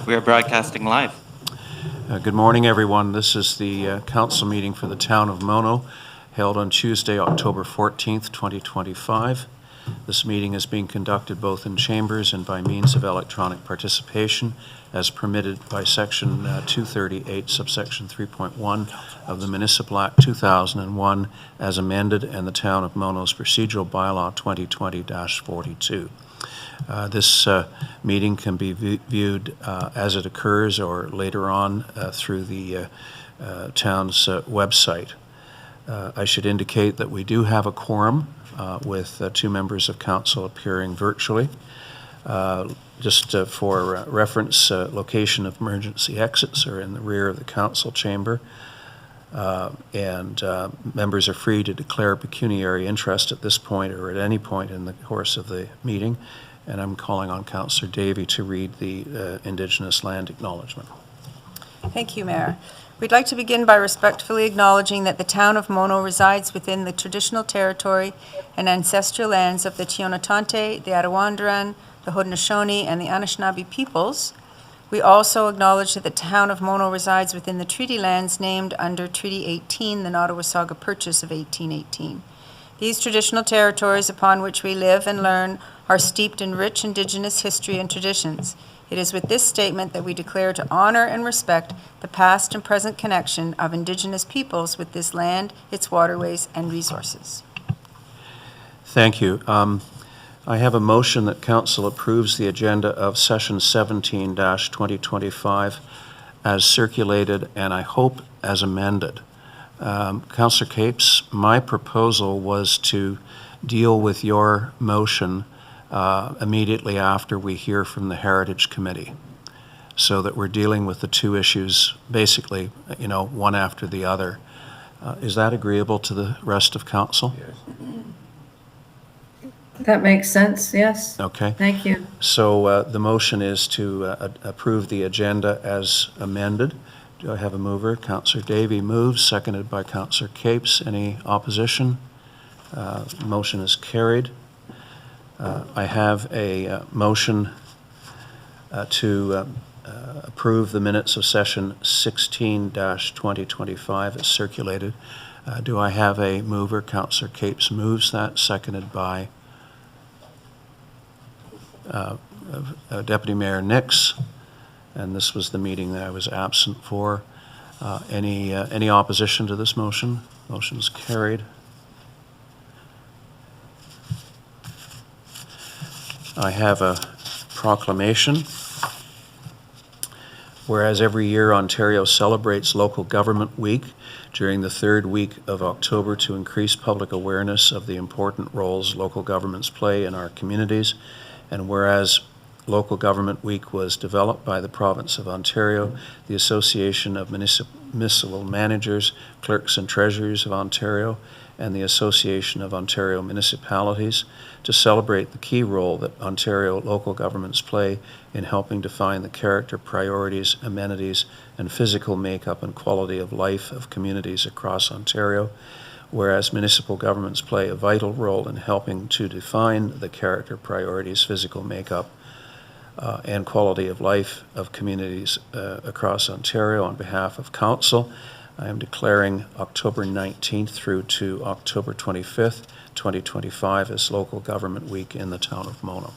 We are broadcasting live. Good morning, everyone. This is the council meeting for the town of Mono, held on Tuesday, October 14th, 2025. This meeting is being conducted both in chambers and by means of electronic participation, as permitted by Section 238, subsection 3.1 of the Municipal Act 2001, as amended, and the Town of Mono's Procedural Bylaw 2020-42. This meeting can be viewed as it occurs or later on through the town's website. I should indicate that we do have a quorum with 2 members of council appearing virtually. Just for reference, location of emergency exits are in the rear of the council chamber. Members are free to declare pecuniary interest at this point or at any point in the course of the meeting. And I'm calling on Councillor Davey to read the Indigenous land acknowledgement. Thank you, Mayor. We'd like to begin by respectfully acknowledging that the town of Mono resides within the traditional territory and ancestral lands of the Tionotante, the Arawandran, the Haudenosaunee, and the Anishinaabe peoples. We also acknowledge that the town of Mono resides within the treaty lands named under Treaty 18, the Nottawasaga Purchase of 1818. These traditional territories upon which we live and learn are steeped in rich Indigenous history and traditions. It is with this statement that we declare to honor and respect the past and present connection of Indigenous peoples with this land, its waterways, and resources. Thank you. I have a motion that Council approves the agenda of Session 17-2025 as circulated and I hope as amended. Councillor Capes, my proposal was to deal with your motion immediately after we hear from the Heritage Committee, so that we're dealing with the 2 issues basically, one after the other. Is that agreeable to the rest of council? Yes. That makes sense, yes. Okay. Thank you. So the motion is to approve the agenda as amended. Do I have a mover? Councillor Davey moves, seconded by Councillor Capes. Any opposition? Motion is carried. I have a motion to approve the minutes of session 16-2025 as circulated. Do I have a mover? Councillor Capes moves that, seconded by Deputy Mayor Nix. And this was the meeting that I was absent for. Any opposition to this motion? Motion is carried. I have a proclamation. Whereas every year Ontario celebrates Local Government Week during the 3rd week of October to increase public awareness of the important roles local governments play in our communities, and whereas Local Government Week was developed by the Province of Ontario, the Association of Municipal Managers, Clerks and Treasurers of Ontario, and the Association of Ontario Municipalities to celebrate the key role that Ontario local governments play in helping define the character, priorities, amenities, and physical makeup and quality of life of communities across Ontario, whereas municipal governments play a vital role in helping to define the character, priorities, physical makeup, and quality of life of communities across Ontario. On behalf of Council, I am declaring October 19th through to October 25th, 2025 as Local Government Week in the town of Mono.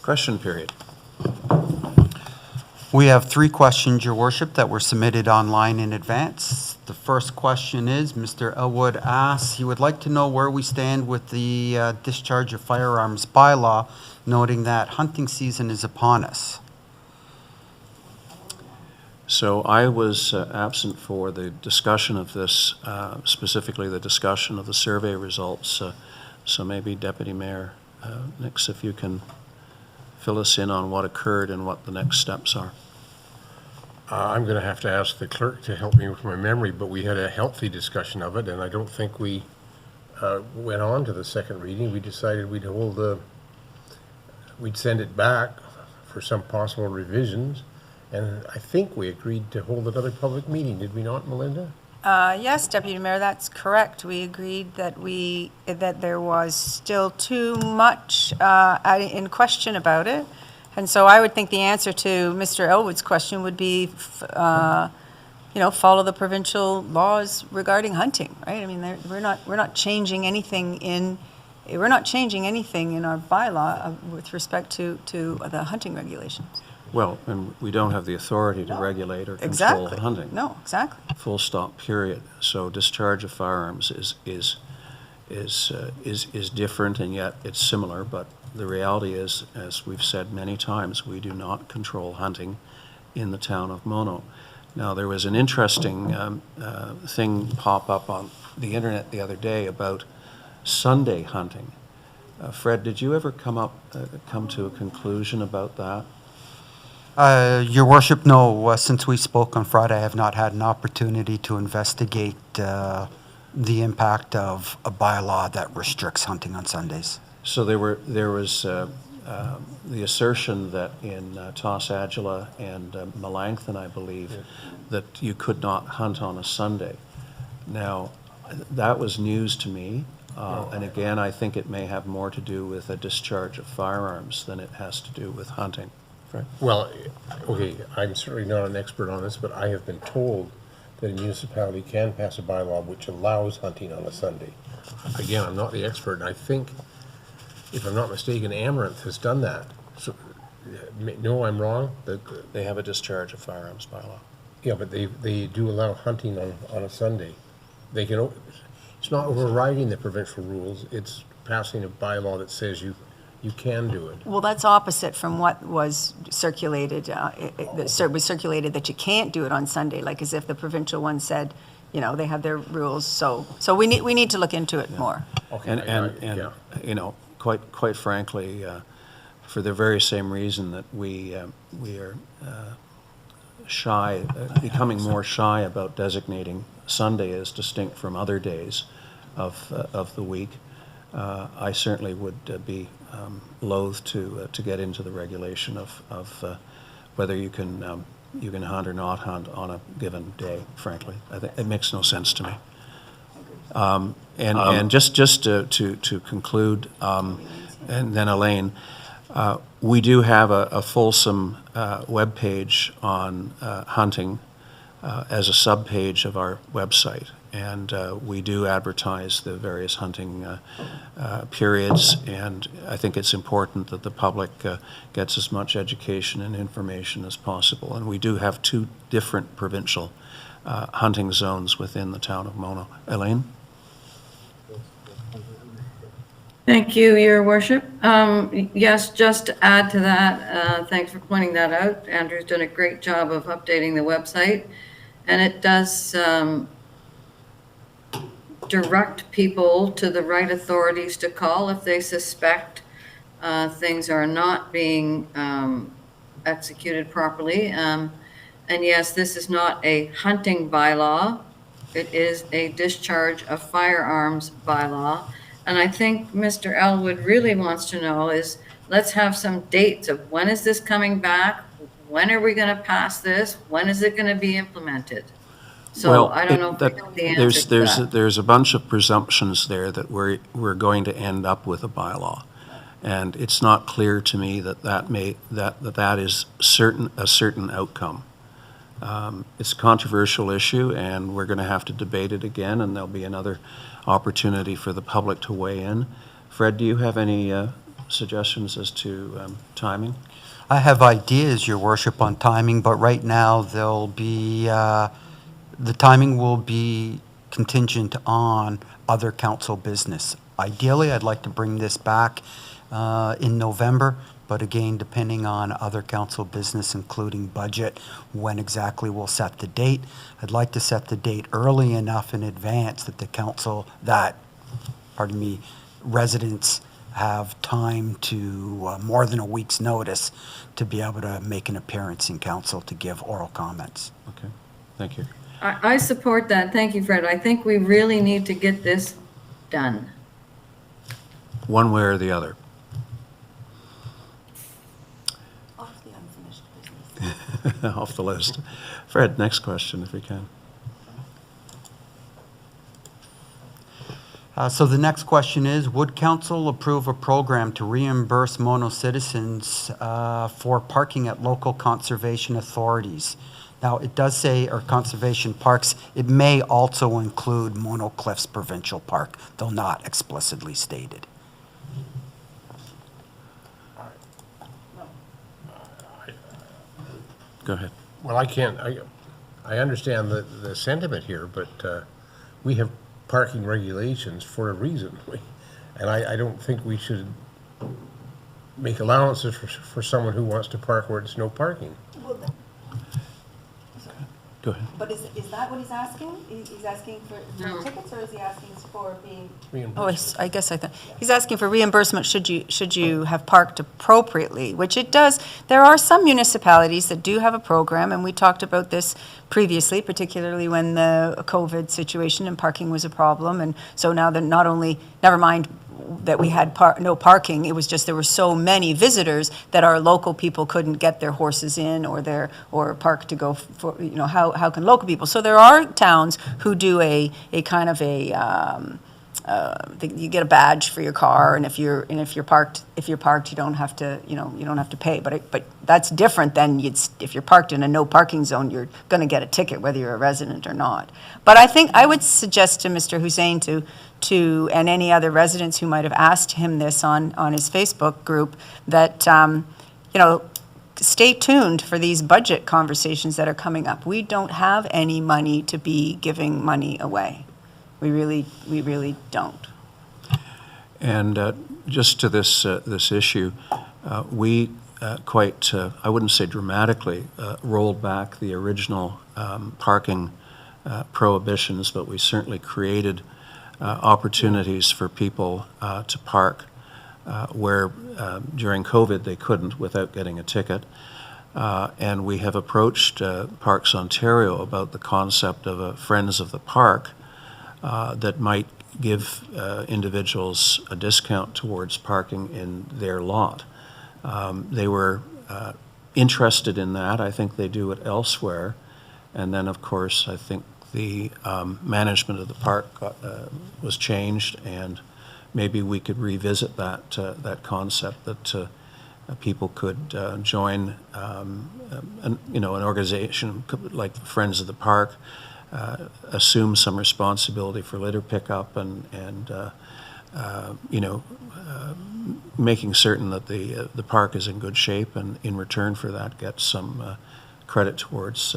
Question period. We have 3 questions, Your Worship, that were submitted online in advance. The first question is, Mr. Elwood asks, he would like to know where we stand with the discharge of firearms bylaw, noting that hunting season is upon us. So I was absent for the discussion of this, specifically the discussion of the survey results. So maybe Deputy Mayor Nix, if you can fill us in on what occurred and what the next steps are. I'm going to have to ask the clerk to help me with my memory, but we had a healthy discussion of it, and I don't think we went on to the second reading. We decided we'd send it back for some possible revisions, and I think we agreed to hold another public meeting. Did we not, Melinda? Yes, Deputy Mayor, that's correct. We agreed that there was still too much in question about it. And so I would think the answer to Mr. Elwood's question would be, follow the provincial laws regarding hunting, right? I mean, we're not changing anything in our bylaw with respect to the hunting regulations. Well, and we don't have the authority to regulate or control Exactly. hunting. No, exactly. Full stop, period. So discharge of firearms is different, and yet it's similar, but the reality is, as we've said many times, we do not control hunting in the town of Mono. Now, there was an interesting thing pop up on the internet the other day about Sunday hunting. Fred, did you ever come to a conclusion about that? Your worship, no, since we spoke on Friday, I have not had an opportunity to investigate the impact of a bylaw that restricts hunting on Sundays. So there was the assertion that in Toss Agila and Melanchthon, I believe, that you could not hunt on a Sunday. Now, that was news to me, and again, I think it may have more to do with a discharge of firearms than it has to do with hunting. Fred? Well, okay, I'm certainly not an expert on this, but I have been told that a municipality can pass a bylaw which allows hunting on a Sunday. Again, I'm not the expert, and I think, if I'm not mistaken, Amaranth has done that. So, no, I'm wrong? They have a discharge of firearms bylaw. Yeah, but they do allow hunting on a Sunday. They can, it's not overriding the provincial rules, it's passing a bylaw that says you can do it. Well, that's opposite from what was circulated. It was circulated that you can't do it on Sunday, like as if the provincial one said, they have their rules. So we need to look into it more. Okay, And quite frankly, for the very same reason that we are becoming more shy about designating Sunday as distinct from other days of the week, I certainly would be loath to get into the regulation of whether you can hunt or not hunt on a given day. Frankly, I think it makes no sense to me. And just to conclude, and then Elaine, we do have a fulsome webpage on hunting as a subpage of our website, and we do advertise the various hunting periods, and I think it's important that the public gets as much education and information as possible. And we do have 2 different provincial hunting zones within the town of Mono. Elaine? Thank you, Your Worship. Yes, just to add to that, thanks for pointing that out. Andrew's done a great job of updating the website, and it does direct people to the right authorities to call if they suspect things are not being executed properly. And yes, this is not a hunting bylaw. It is a discharge of firearms bylaw. And I think Mr. Elwood really wants to know is, let's have some dates of when is this coming back? When are we going to pass this? When is it going to be implemented? So I don't know if we know the answer to that. There's a bunch of presumptions there that we're going to end up with a bylaw. And it's not clear to me that is a certain outcome. It's a controversial issue, and we're going to have to debate it again, and there'll be another opportunity for the public to weigh in. Fred, do you have any suggestions as to timing? I have ideas, Your Worship, on timing, but right now there'll be, the timing will be contingent on other council business. Ideally, I'd like to bring this back in November, but again, depending on other council business, including budget, when exactly we'll set the date. I'd like to set the date early enough in advance that residents have time to, more than a week's notice, to be able to make an appearance in council to give oral comments. Okay, thank you. I support that. Thank you, Fred. I think we really need to get this done. One way or the other. Off the unfinished business. Off the list. Fred, next question if we can. So the next question is, would council approve a program to reimburse Mono citizens for parking at local conservation authorities? Now, it does say, or conservation parks, it may also include Mono Cliffs Provincial Park, though not explicitly stated. Go ahead. Well, I understand the sentiment here, but we have parking regulations for a reason. And I don't think we should make allowances for someone who wants to park where there's no parking. Go ahead. But is that what he's asking? He's asking for tickets, or is he asking for being? Reimbursement. I guess I thought, he's asking for reimbursement should you have parked appropriately, which it does. There are some municipalities that do have a program, and we talked about this previously, particularly when the COVID situation and parking was a problem. And so now that not only, never mind that we had no parking, it was just there were so many visitors that our local people couldn't get their horses in or park to go for, how can local people? So there are towns who do a kind of you get a badge for your car, and if you're parked, you don't have to pay. But that's different than if you're parked in a no parking zone, you're going to get a ticket whether you're a resident or not. But I think I would suggest to Mr. Hussein and any other residents who might have asked him this on his Facebook group that stay tuned for these budget conversations that are coming up. We don't have any money to be giving money away. We really don't. And just to this issue, we quite, I wouldn't say dramatically, rolled back the original parking prohibitions, but we certainly created opportunities for people to park where during COVID they couldn't without getting a ticket. And we have approached Parks Ontario about the concept of a Friends of the Park that might give individuals a discount towards parking in their lot. They were interested in that. I think they do it elsewhere. And then, of course, I think the management of the park was changed, and maybe we could revisit that concept that people could join an organization like Friends of the Park, assume some responsibility for litter pickup and making certain that the park is in good shape, and in return for that get some credit towards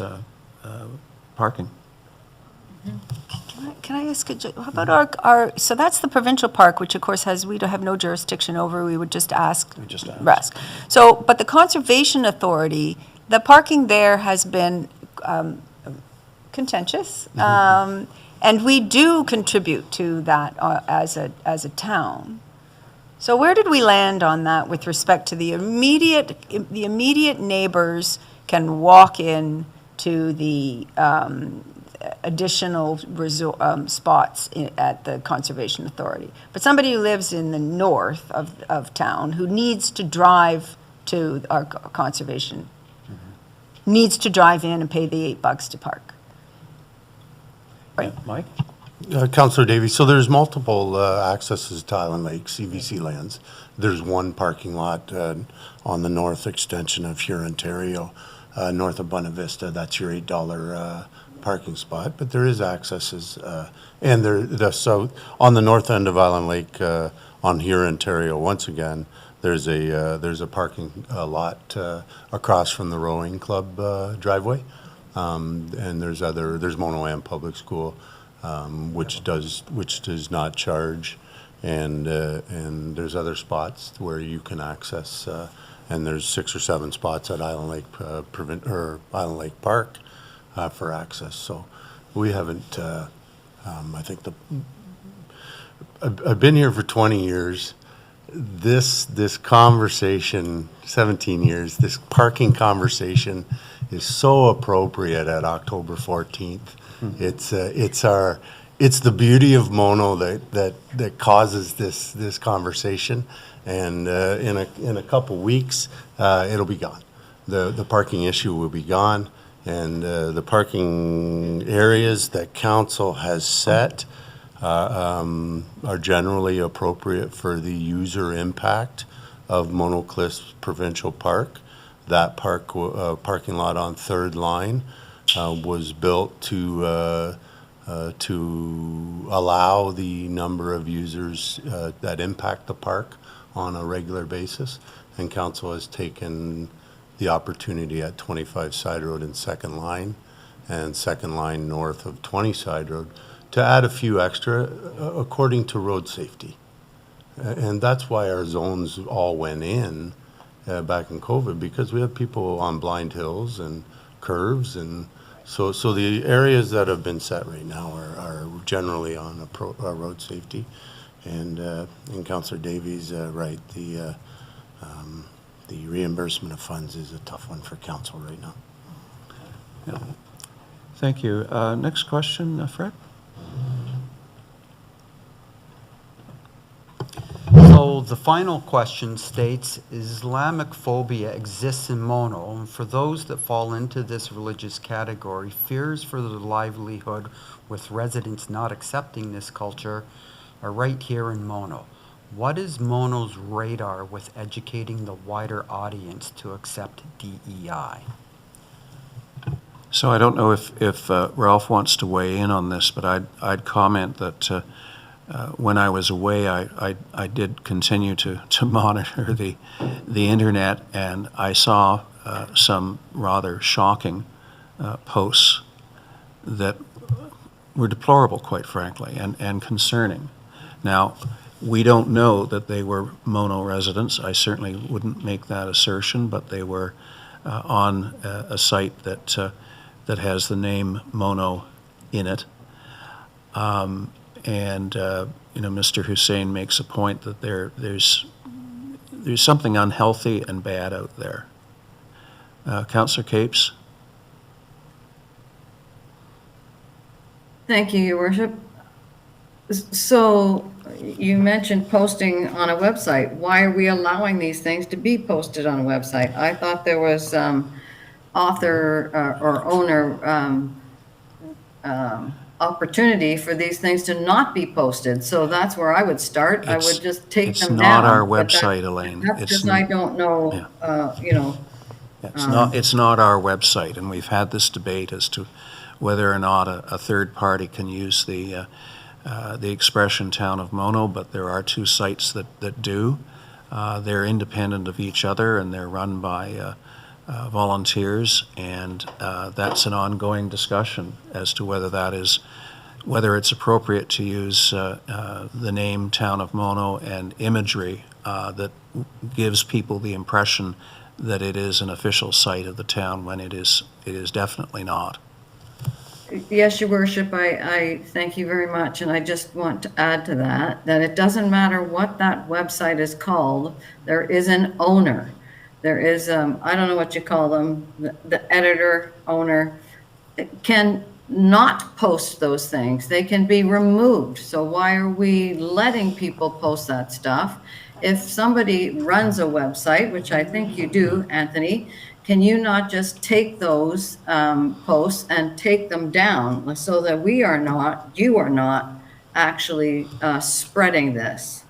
parking. Can I ask, how about our, so that's the provincial park, which of course we don't have no jurisdiction over, we would just ask. We just ask. So, but the Conservation Authority, the parking there has been contentious, and we do contribute to that as a town. So where did we land on that with respect to the immediate neighbors can walk in to the additional spots at the Conservation Authority. But somebody who lives in the north of town who needs to drive to our conservation needs to drive in and pay the $8 to park. Right. Yeah, Mike? Councillor Davies, so there's multiple accesses to Island Lake CVC lands. There's one parking lot on the north extension of Hurontario, north of Buena Vista. That's your $8 parking spot, but there is accesses, and so on the north end of Island Lake, on Hurontario, once again, there's a parking lot across from the rowing club driveway, and there's Mono Am Public School, which does not charge, and there's other spots where you can access, and there's 6 or 7 spots at Island Lake Island Lake Park for access. So we haven't, I think I've been here for 20 years. This conversation, 17 years, this parking conversation is so appropriate at October 14th. It's the beauty of Mono that causes this conversation, and in a couple weeks it'll be gone. The parking issue will be gone. And the parking areas that council has set are generally appropriate for the user impact of Mono Cliffs Provincial Park. That parking lot on Third Line was built to allow the number of users that impact the park on a regular basis. And council has taken the opportunity at 25 Side Road and Second Line and Second Line north of 20 Side Road to add a few extra according to road safety. And that's why our zones all went in back in COVID, because we have people on blind hills and curves, and so the areas that have been set right now are generally on road safety. And Councillor Davies, right, the reimbursement of funds is a tough one for council right now. Yeah. Thank you. Next question, Fred? So the final question states, Islamic phobia exists in Mono, and for those that fall into this religious category, fears for their livelihood with residents not accepting this culture are right here in Mono. What is Mono's radar with educating the wider audience to accept DEI? So I don't know if Ralph wants to weigh in on this, but I'd comment that when I was away, I did continue to monitor the internet, and I saw some rather shocking posts that were deplorable, quite frankly, and concerning. Now, we don't know that they were Mono residents. I certainly wouldn't make that assertion, but they were on a site that has the name Mono in it. Mr. Hussein makes a point that there's something unhealthy and bad out there. Councillor Capes? Thank you, Your Worship. So you mentioned posting on a website. Why are we allowing these things to be posted on a website? I thought there was author or owner opportunity for these things to not be posted. So that's where I would start. I would just take them down. It's not our But website, Elaine. That's because I don't know, It's not our website, and we've had this debate as to whether or not a third party can use the expression Town of Mono, but there are two sites that do. They're independent of each other, and they're run by volunteers, and that's an ongoing discussion as to whether it's appropriate to use the name Town of Mono and imagery that gives people the impression that it is an official site of the town when it is definitely not. Yes, Your Worship, I thank you very much, and I just want to add to that it doesn't matter what that website is called, there is an owner. There is, I don't know what you call them, the editor, owner, can not post those things. They can be removed. So why are we letting people post that stuff? If somebody runs a website, which I think you do, Anthony, can you not just take those posts and take them down so that you are not actually spreading this?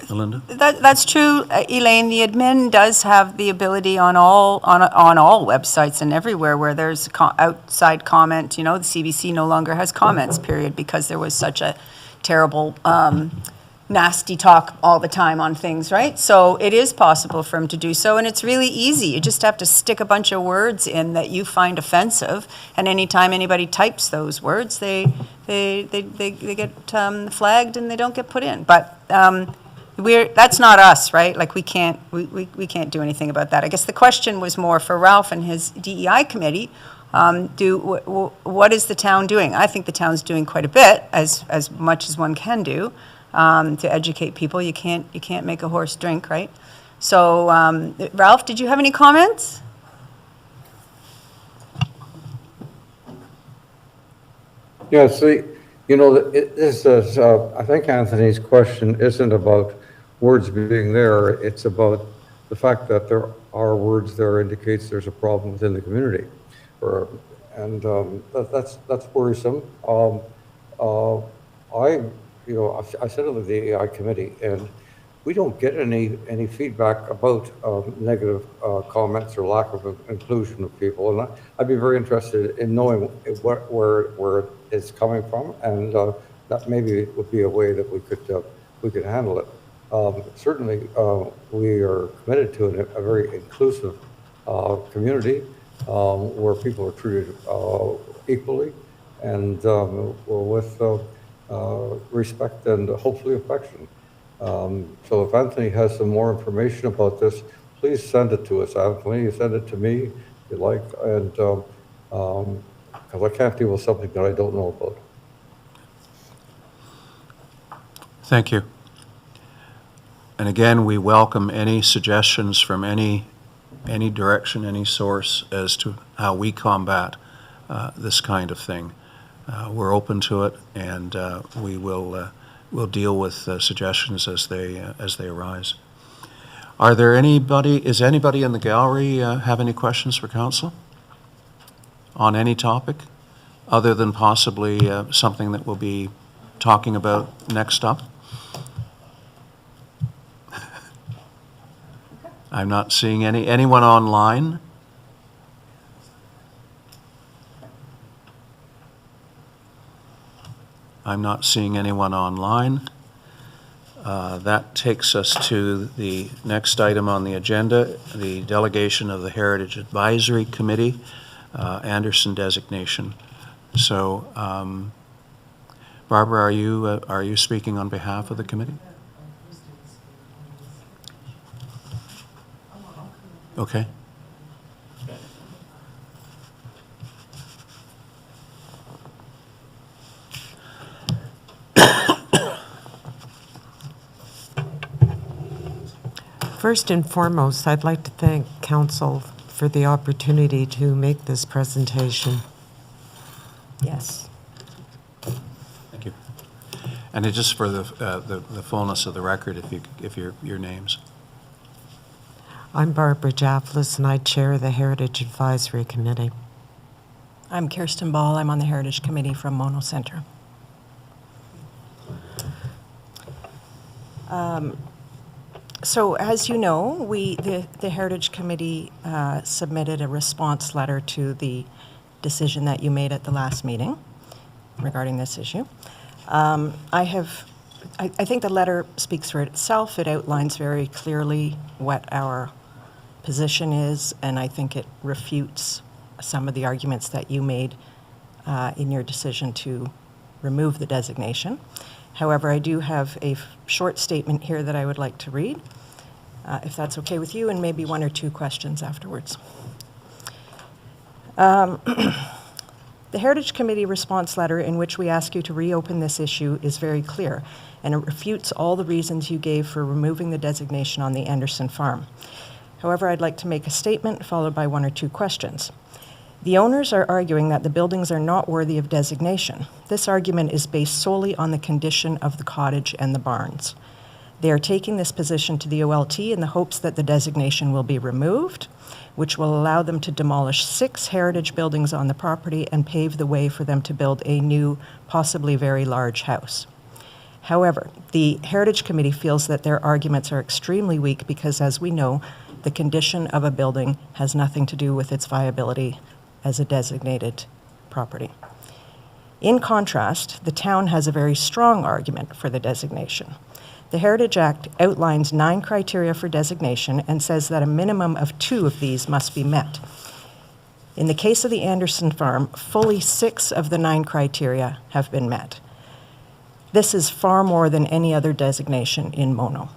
Melinda? That's true, Elaine. The admin does have the ability on all websites and everywhere where there's outside comment. The CBC no longer has comments, period, because there was such a terrible, nasty talk all the time on things, right? So it is possible for him to do so, and it's really easy. You just have to stick a bunch of words in that you find offensive, and anytime anybody types those words, they get flagged and they don't get put in. But that's not us, right? Like we can't do anything about that. I guess the question was more for Ralph and his DEI committee. What is the town doing? I think the town's doing quite a bit, as much as one can do, to educate people. You can't make a horse drink, right? So, Ralph, did you have any comments? Yeah, see, I think Anthony's question isn't about words being there. It's about the fact that there are words there indicates there's a problem within the community. That's worrisome. I sit on the DEI committee, and we don't get any feedback about negative comments or lack of inclusion of people. And I'd be very interested in knowing where it's coming from, and that maybe would be a way that we could handle it. Certainly, we are committed to a very inclusive community where people are treated equally and with respect and hopefully affection. So if Anthony has some more information about this, please send it to us, Anthony. Send it to me if you like, and because I can't deal with something that I don't know about. Thank you. And again, we welcome any suggestions from any direction, any source as to how we combat this kind of thing. We're open to it, and we'll deal with suggestions as they arise. Is anybody in the gallery have any questions for council on any topic, other than possibly something that we'll be talking about next up? I'm not seeing anyone online. I'm not seeing anyone online. That takes us to the next item on the agenda, the delegation of the Heritage Advisory Committee, Anderson designation. So, Barbara, are you speaking on behalf of the committee? Okay. First and foremost, I'd like to thank Council for the opportunity to make this presentation. Yes. Thank you. And it just for the fullness of the record, if your names. I'm Barbara Jafflis, and I chair the Heritage Advisory Committee. I'm Kirsten Ball. I'm on the Heritage Committee from Mono Centre. So as you know, the Heritage Committee submitted a response letter to the decision that you made at the last meeting regarding this issue. I think the letter speaks for itself. It outlines very clearly what our position is, and I think it refutes some of the arguments that you made in your decision to remove the designation. However, I do have a short statement here that I would like to read, if that's okay with you, and maybe one or two questions afterwards. The Heritage Committee response letter, in which we ask you to reopen this issue, is very clear, and it refutes all the reasons you gave for removing the designation on the Anderson farm. However, I'd like to make a statement followed by one or two questions. The owners are arguing that the buildings are not worthy of designation. This argument is based solely on the condition of the cottage and the barns. They are taking this position to the OLT in the hopes that the designation will be removed, which will allow them to demolish 6 heritage buildings on the property and pave the way for them to build a new, possibly very large house. However, the Heritage Committee feels that their arguments are extremely weak because, as we know, the condition of a building has nothing to do with its viability as a designated property. In contrast, the town has a very strong argument for the designation. The Heritage Act outlines 9 criteria for designation and says that a minimum of 2 of these must be met. In the case of the Anderson farm, fully 6 of the 9 criteria have been met. This is far more than any other designation in Mono.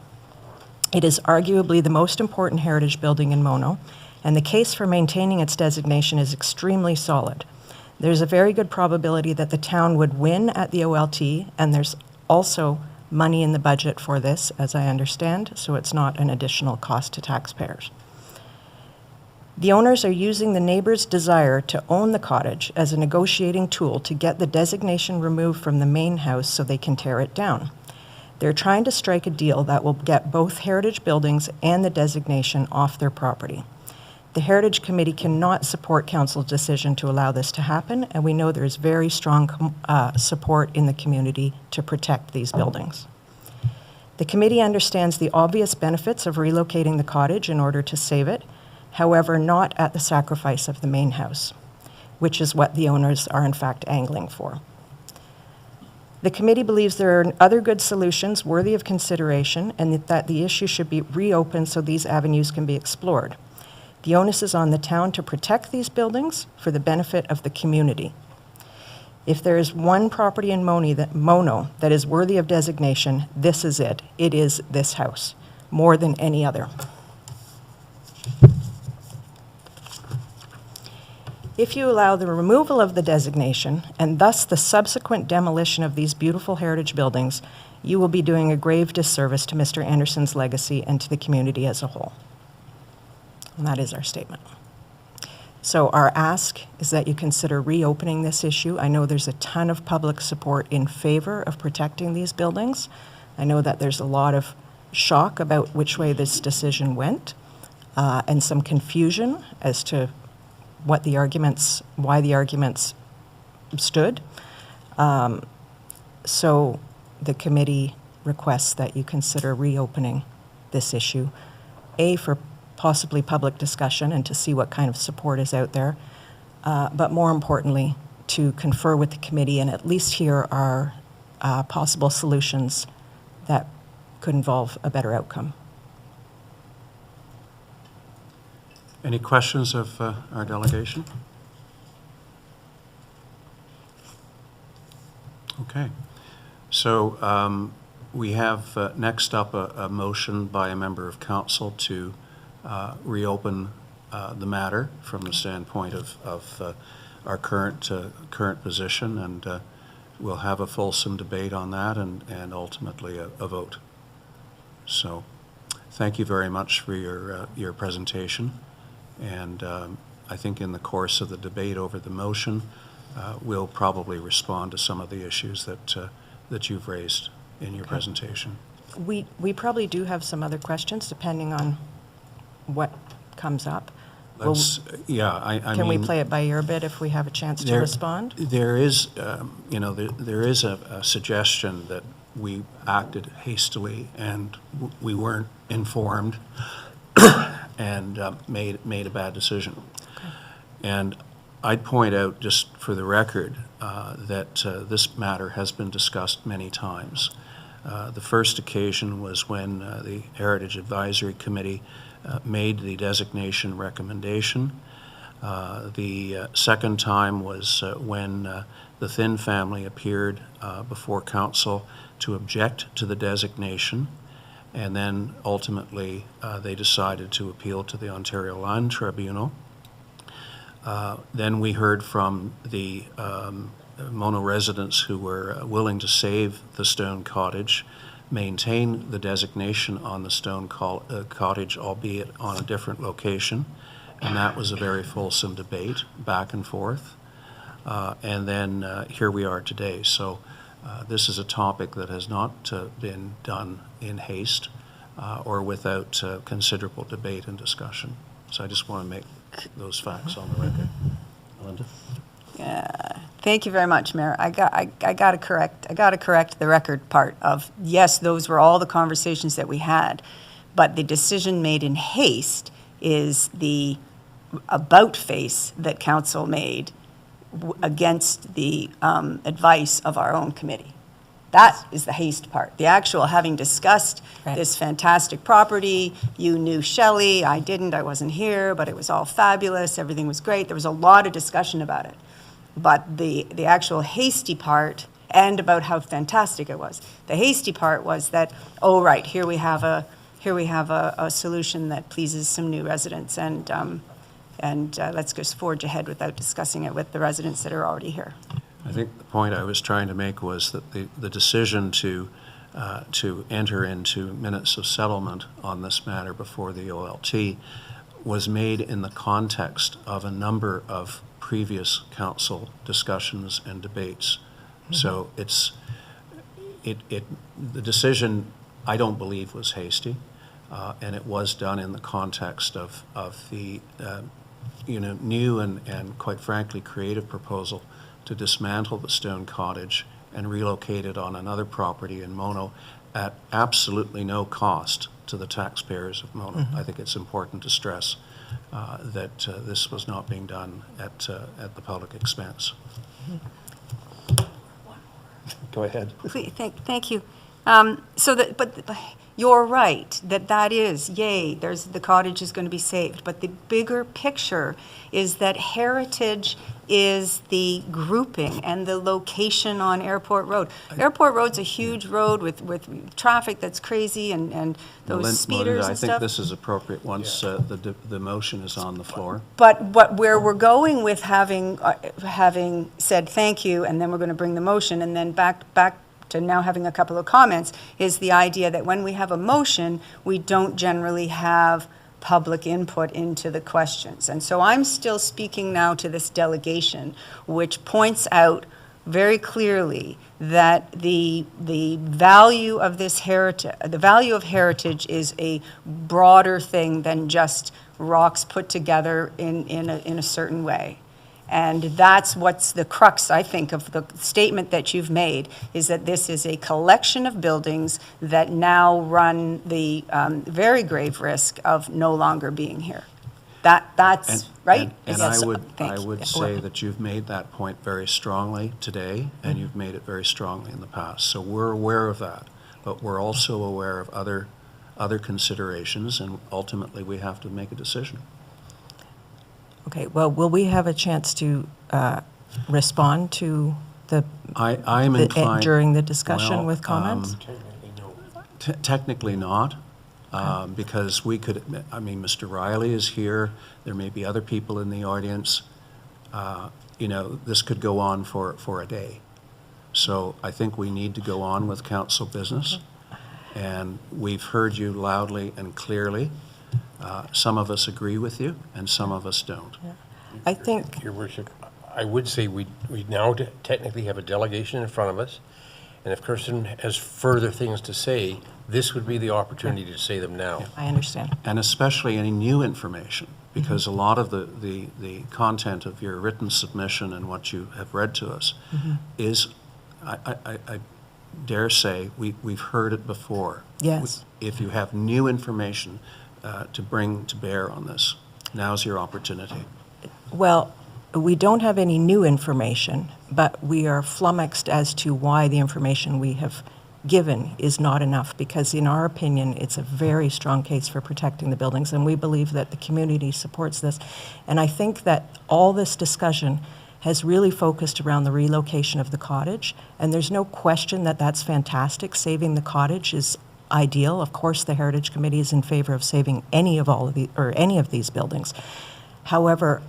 It is arguably the most important heritage building in Mono, and the case for maintaining its designation is extremely solid. There's a very good probability that the town would win at the OLT, and there's also money in the budget for this, as I understand, so it's not an additional cost to taxpayers. The owners are using the neighbor's desire to own the cottage as a negotiating tool to get the designation removed from the main house so they can tear it down. They're trying to strike a deal that will get both heritage buildings and the designation off their property. The Heritage Committee cannot support Council's decision to allow this to happen, and we know there is very strong support in the community to protect these buildings. The committee understands the obvious benefits of relocating the cottage in order to save it, however, not at the sacrifice of the main house, which is what the owners are in fact angling for. The committee believes there are other good solutions worthy of consideration and that the issue should be reopened so these avenues can be explored. The onus is on the town to protect these buildings for the benefit of the community. If there is one property in Mono that is worthy of designation, this is it. It is this house, more than any other. If you allow the removal of the designation and thus the subsequent demolition of these beautiful heritage buildings, you will be doing a grave disservice to Mr. Anderson's legacy and to the community as a whole. And that is our statement. So our ask is that you consider reopening this issue. I know there's a ton of public support in favor of protecting these buildings. I know that there's a lot of shock about which way this decision went, and some confusion as to why the arguments stood. So the committee requests that you consider reopening this issue, A, for possibly public discussion and to see what kind of support is out there, but more importantly, to confer with the committee and at least hear our possible solutions that could involve a better outcome. Any questions of our delegation? Okay. So we have next up a motion by a member of council to reopen the matter from the standpoint of our current position, and we'll have a fulsome debate on that and ultimately a vote. So thank you very much for your presentation. And I think in the course of the debate over the motion, we'll probably respond to some of the issues that you've raised in your presentation. We probably do have some other questions depending on what comes up. Can we play it by ear a bit if we have a chance to respond? There is, there is a suggestion that we acted hastily and we weren't informed and made a bad decision. Okay. And I'd point out, just for the record, that this matter has been discussed many times. The first occasion was when the Heritage Advisory Committee made the designation recommendation. The second time was when the Thin family appeared before council to object to the designation, and then ultimately they decided to appeal to the Ontario Land Tribunal. Then we heard from the Mono residents who were willing to save the stone cottage, maintain the designation on the stone cottage, albeit on a different location. And that was a very fulsome debate, back and forth. And then here we are today. So this is a topic that has not been done in haste or without considerable debate and discussion. So I just want to make those facts on the record. Linda? Thank you very much, Mayor. I got to correct the record part of, yes, those were all the conversations that we had, but the decision made in haste is the about face that council made against the advice of our own committee. That is the haste part. The actual having discussed this fantastic property, you knew Shelley, I didn't, I wasn't here, but it was all fabulous, everything was great. There was a lot of discussion about it. But the actual hasty part, and about how fantastic it was, the hasty part was that, oh, right, here we have a solution that pleases some new residents, and let's just forge ahead without discussing it with the residents that are already here. I think the point I was trying to make was that the decision to enter into minutes of settlement on this matter before the OLT was made in the context of a number of previous council discussions and debates. Mm-hmm. So the decision, I don't believe, was hasty. and it was done in the context of the new and quite frankly creative proposal to dismantle the stone cottage and relocate it on another property in Mono at absolutely no cost to the taxpayers of Mono. I think it's important to stress that this was not being done at the public expense. Go ahead. Thank you. But you're right, that is, yay, the cottage is going to be saved. But the bigger picture is that heritage is the grouping and the location on Airport Road. Airport Road's a huge road with traffic that's crazy and those speeders Melinda, and I think stuff. this is appropriate once the motion is on the floor. But where we're going with having said thank you, and then we're going to bring the motion, and then back to now having a couple of comments, is the idea that when we have a motion, we don't generally have public input into the questions. And so I'm still speaking now to this delegation, which points out very clearly that the value of this heritage, the value of heritage is a broader thing than just rocks put together in a certain way. And that's what's the crux, I think, of the statement that you've made, is that this is a collection of buildings that now run the very grave risk of no longer being here. That's right? And Yes. I Thank you. would say that you've made that point very strongly today, and you've made it very strongly in the past. So we're aware of that, but we're also aware of other considerations, and ultimately we have to make a decision. Okay, well, will we have a chance to respond to I'm inclined. during the discussion well, with comments? Technically not, because we could, Mr. Riley is here, there may be other people in the audience. This could go on for a day. So I think we need to go on with council business, and we've heard you loudly and clearly. Some of us agree with you, and some of us don't. I think, Your Worship, I would say we now technically have a delegation in front of us, and if Kirsten has further things to say, this would be the opportunity to say them now. I understand. And especially any new information, because a lot of the content of your written submission and what you have read to us is, I dare say, we've heard it before. Yes. If you have new information to bring to bear on this, now's your opportunity. Well, we don't have any new information, but we are flummoxed as to why the information we have given is not enough, because in our opinion, it's a very strong case for protecting the buildings, and we believe that the community supports this. And I think that all this discussion has really focused around the relocation of the cottage, and there's no question that that's fantastic. Saving the cottage is ideal. Of course, the Heritage Committee is in favor of saving any of these buildings. However,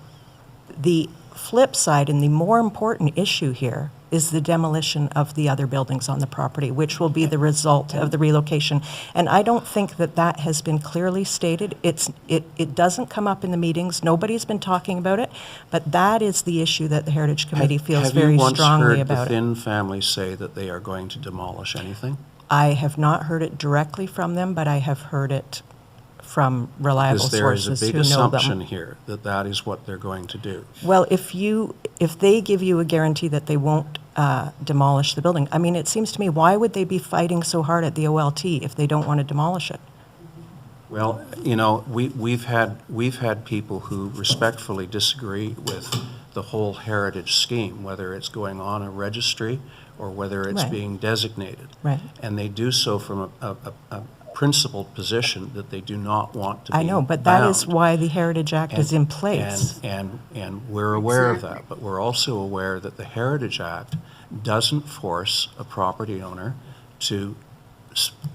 the flip side and the more important issue here is the demolition of the other buildings on the property, which will be the result of the relocation. And I don't think that has been clearly stated. It doesn't come up in the meetings. Nobody's been talking about it, but that is the issue that the Heritage Committee feels very strongly Have you once heard about the it. Finn family say that they are going to demolish anything? I have not heard it directly from them, but I have heard it from reliable Because there is sources a big who know assumption them. here that that is what they're going to do. Well, if they give you a guarantee that they won't demolish the building, I mean, it seems to me, why would they be fighting so hard at the OLT if they don't want to demolish it? Well, we've had people who respectfully disagree with the whole heritage scheme, whether it's going on a registry or whether it's Right. being designated. Right. And they do so from a principled position that they do not want to be I know, but that is bound. why the Heritage Act is in place. And we're aware of Exactly. that, but we're also aware that the Heritage Act doesn't force a property owner to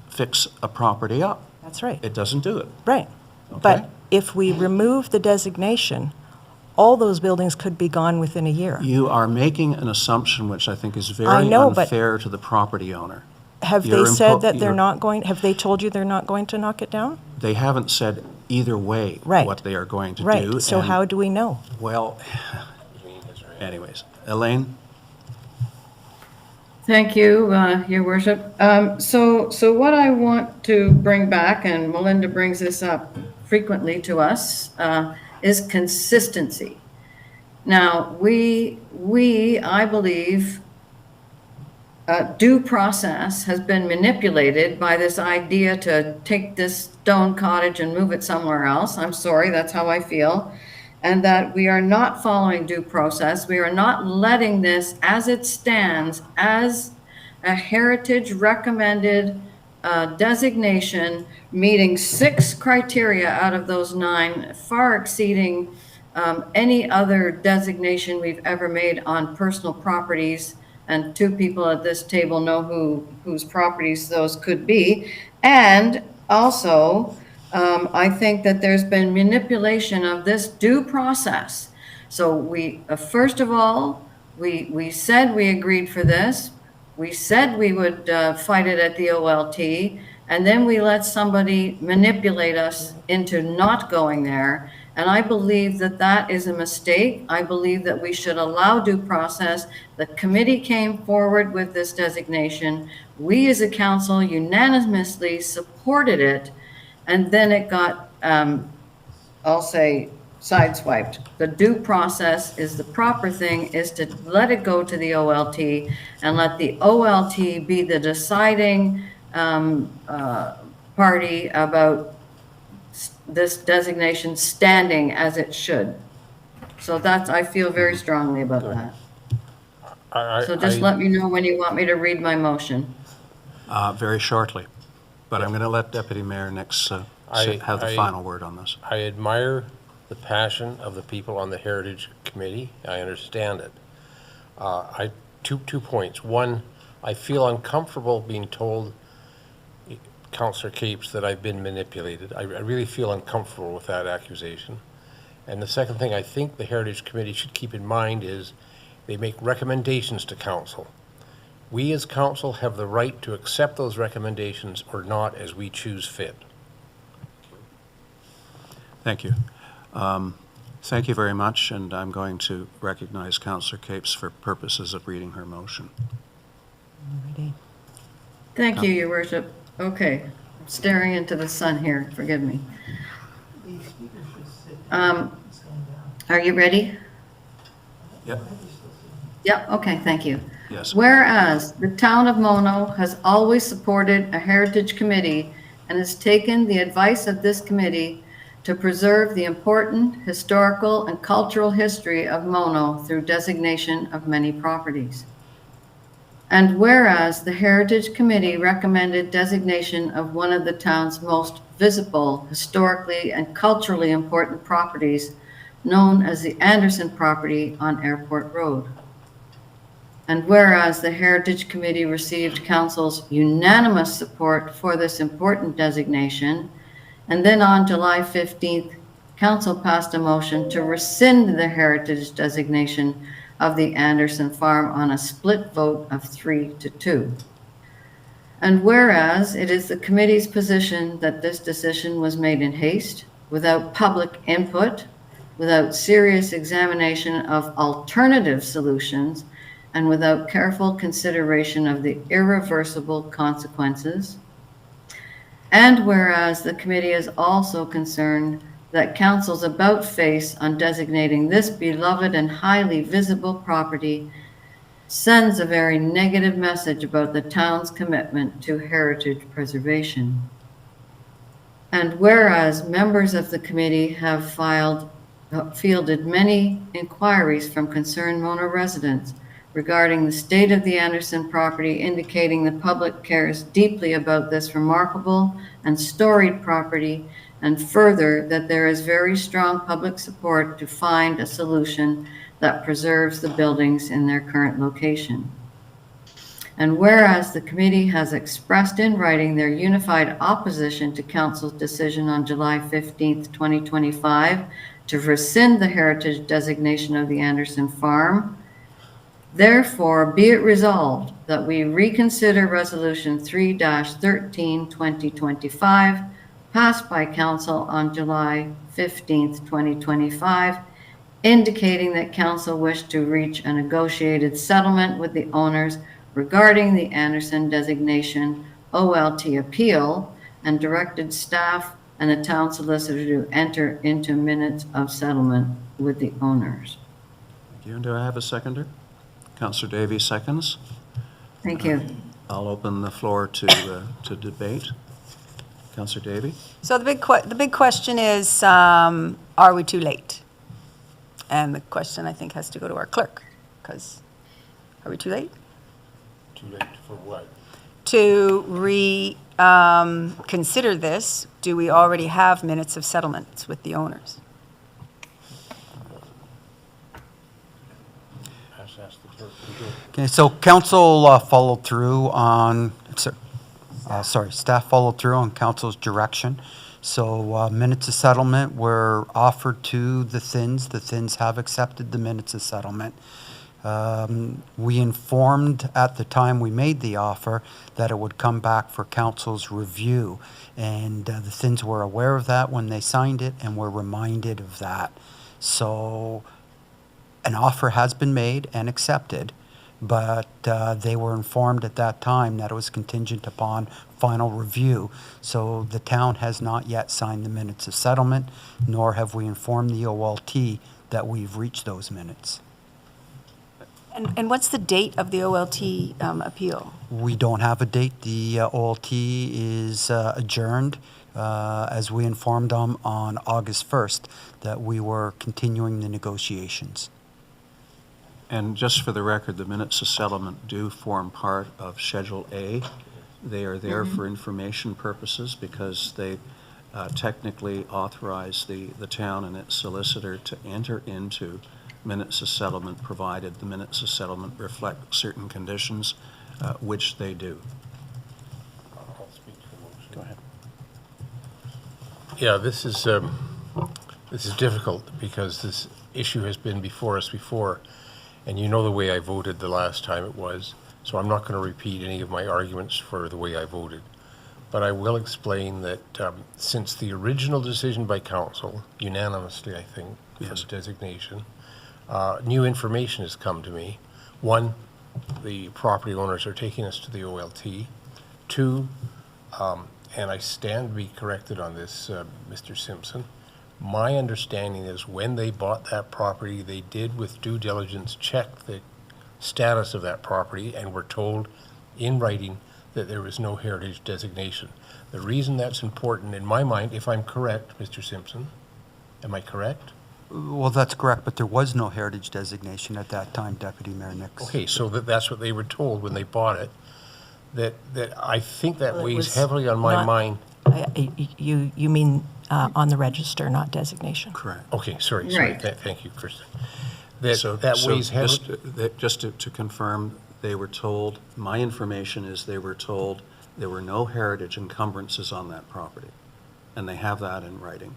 fix a property up. That's right. It doesn't do it. Right. Okay. But if we remove the designation, all those buildings could be gone within a year. You are making an assumption which I think is I very know, but- unfair to the property owner. Have You're they said that they're you're- not going, have they told you they're not going to knock it down? They haven't said either way Right. what they are going to do. Right, so and- how do we know? Well, anyways, Elaine? Thank you, Your Worship. So what I want to bring back, and Melinda brings this up frequently to us, is consistency. Now, I believe, due process has been manipulated by this idea to take this stone cottage and move it somewhere else. I'm sorry, that's how I feel. And that we are not following due process. We are not letting this, as it stands, as a heritage recommended designation, meeting 6 criteria out of those 9, far exceeding any other designation we've ever made on personal properties. And 2 people at this table know whose properties those could be. And also, I think that there's been manipulation of this due process. So we, first of all, we said we agreed for this. We said we would fight it at the OLT, and then we let somebody manipulate us into not going there. And I believe that that is a mistake. I believe that we should allow due process. The committee came forward with this designation. We as a council unanimously supported it. And then it got, I'll say, sideswiped. The due process is the proper thing, is to let it go to the OLT and let the OLT be the deciding party about this designation standing as it should. So that's, I feel very strongly about that. So just let me know when you want me to read my motion. Very shortly. But I'm going to let Deputy Mayor next have the final word on this. I admire the passion of the people on the Heritage Committee. I understand it. Two points. One, I feel uncomfortable being told, Councillor Capes, that I've been manipulated. I really feel uncomfortable with that accusation. And the second thing I think the Heritage Committee should keep in mind is they make recommendations to Council. We as Council have the right to accept those recommendations or not as we choose fit. Thank you. Thank you very much, and I'm going to recognize Councillor Capes for purposes of reading her motion. Alrighty. Thank you, Your Worship. Okay, I'm staring into the sun here, forgive me. Are you ready? Yep. Yep, okay, thank you. Yes. Whereas the town of Mono has always supported a heritage committee and has taken the advice of this committee to preserve the important historical and cultural history of Mono through designation of many properties. And whereas the Heritage Committee recommended designation of one of the town's most visible, historically and culturally important properties, known as the Anderson property on Airport Road. And whereas the Heritage Committee received Council's unanimous support for this important designation, and then on July 15th, Council passed a motion to rescind the heritage designation of the Anderson Farm on a split vote of 3-2. And whereas it is the committee's position that this decision was made in haste, without public input, without serious examination of alternative solutions, and without careful consideration of the irreversible consequences. And whereas the committee is also concerned that Council's about-face on designating this beloved and highly visible property sends a very negative message about the town's commitment to heritage preservation. And whereas members of the committee have fielded many inquiries from concerned Mono residents regarding the state of the Anderson property, indicating the public cares deeply about this remarkable and storied property, and further, that there is very strong public support to find a solution that preserves the buildings in their current location. And whereas the committee has expressed in writing their unified opposition to Council's decision on July 15th, 2025, to rescind the heritage designation of the Anderson Farm, therefore, be it resolved that we reconsider Resolution 3-13, 2025, passed by Council on July 15th, 2025, indicating that Council wished to reach a negotiated settlement with the owners regarding the Anderson designation OLT appeal and directed staff and the town solicitor to enter into minutes of settlement with the owners. Thank you. Do I have a seconder? Councillor Davey seconds. Thank you. I'll open the floor to debate. Councillor Davey? So the big question is, are we too late? And the question, I think, has to go to our clerk, because are we too late? Too late for what? To consider this, do we already have minutes of settlements with the owners? Ask the clerk to do it. Okay, so council followed through on, staff followed through on council's direction. So minutes of settlement were offered to the Thins. The Thins have accepted the minutes of settlement. We informed at the time we made the offer that it would come back for council's review. And the Thins were aware of that when they signed it and were reminded of that. So an offer has been made and accepted, but they were informed at that time that it was contingent upon final review. So the town has not yet signed the minutes of settlement, nor have we informed the OLT that we've reached those minutes. And what's the date of the OLT appeal? We don't have a date. The OLT is adjourned, as we informed them on August 1st, that we were continuing the negotiations. And just for the record, the minutes of settlement do form part of Schedule A. They are there for information purposes because they technically authorize the town and its solicitor to enter into minutes of settlement, provided the minutes of settlement reflect certain conditions, which they do. I'll speak to the motion. Go ahead. Yeah, this is difficult because this issue has been before us before, and you know the way I voted the last time it was, so I'm not going to repeat any of my arguments for the way I voted. But I will explain that since the original decision by council, unanimously I think, for Yes. the designation, new information has come to me. One, the property owners are taking us to the OLT. Two, and I stand to be corrected on this, Mr. Simpson, my understanding is when they bought that property, they did with due diligence check the status of that property and were told in writing that there was no heritage designation. The reason that's important in my mind, if I'm correct, Mr. Simpson, am I correct? Well, that's correct, but there was no heritage designation at that time, Deputy Mayor Nix. Okay, so that's what they were told when they bought it. That I think that Well, it weighs was heavily on my not- mind. You mean on the register, not designation? Correct. Okay, sorry. Right. Thank you, Kristen. So Weighs heavily. just to confirm, they were told, my information is they were told there were no heritage encumbrances on that property. And they have that in writing.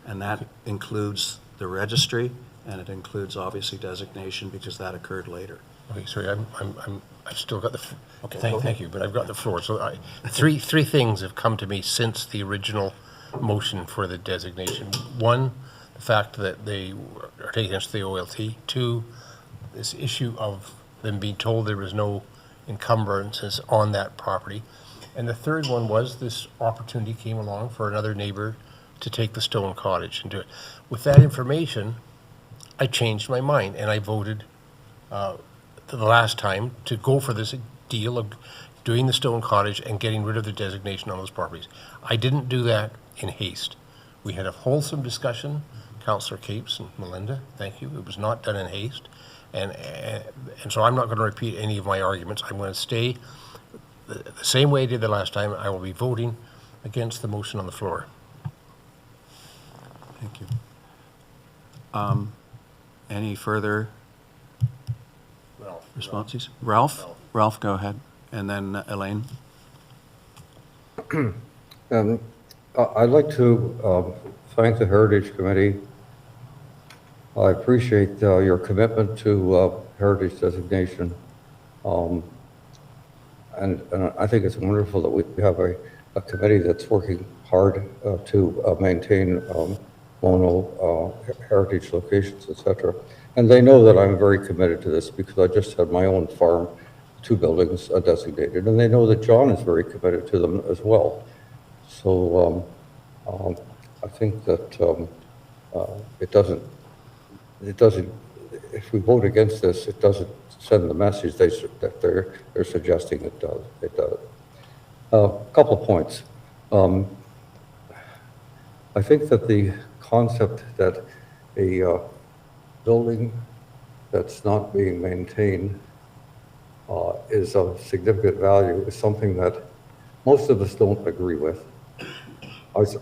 And that includes the registry, and it includes obviously designation because that occurred later. Okay, sorry, I've still got the, Okay, go thank ahead. you, but I've got the floor. So three things have come to me since the original motion for the designation. One, the fact that they are taking us to the OLT. Two, this issue of them being told there was no encumbrances on that property. And the third one was this opportunity came along for another neighbor to take the stone cottage and do it. With that information, I changed my mind and I voted the last time to go for this deal of doing the stone cottage and getting rid of the designation on those properties. I didn't do that in haste. We had a wholesome discussion, Councillor Capes and Melinda, thank you. It was not done in haste. And so I'm not going to repeat any of my arguments. I'm going to stay the same way I did the last time. I will be voting against the motion on the floor. Thank you. Any further responses? Ralph? Ralph, go ahead. And then Elaine? I'd like to thank the Heritage Committee. I appreciate your commitment to heritage designation. And I think it's wonderful that we have a committee that's working hard to maintain Mono heritage locations, etc. And they know that I'm very committed to this because I just had my own farm two buildings designated, and they know that John is very committed to them as well. So I think that it doesn't, if we vote against this, it doesn't send the message that they're suggesting it does. It does. A couple of points. I think that the concept that a building that's not being maintained is of significant value is something that most of us don't agree with.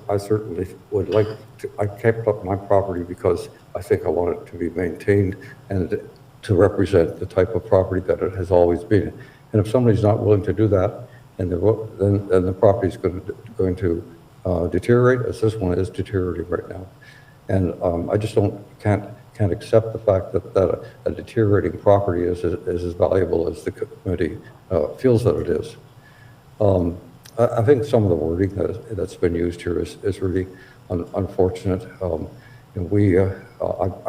I certainly would like to, I kept up my property because I think I want it to be maintained and to represent the type of property that it has always been. And if somebody's not willing to do that, and then the property is going to deteriorate, as this one is deteriorating right now. And I just can't accept the fact that a deteriorating property is as valuable as the committee feels that it is. I think some of the wording that's been used here is really unfortunate. I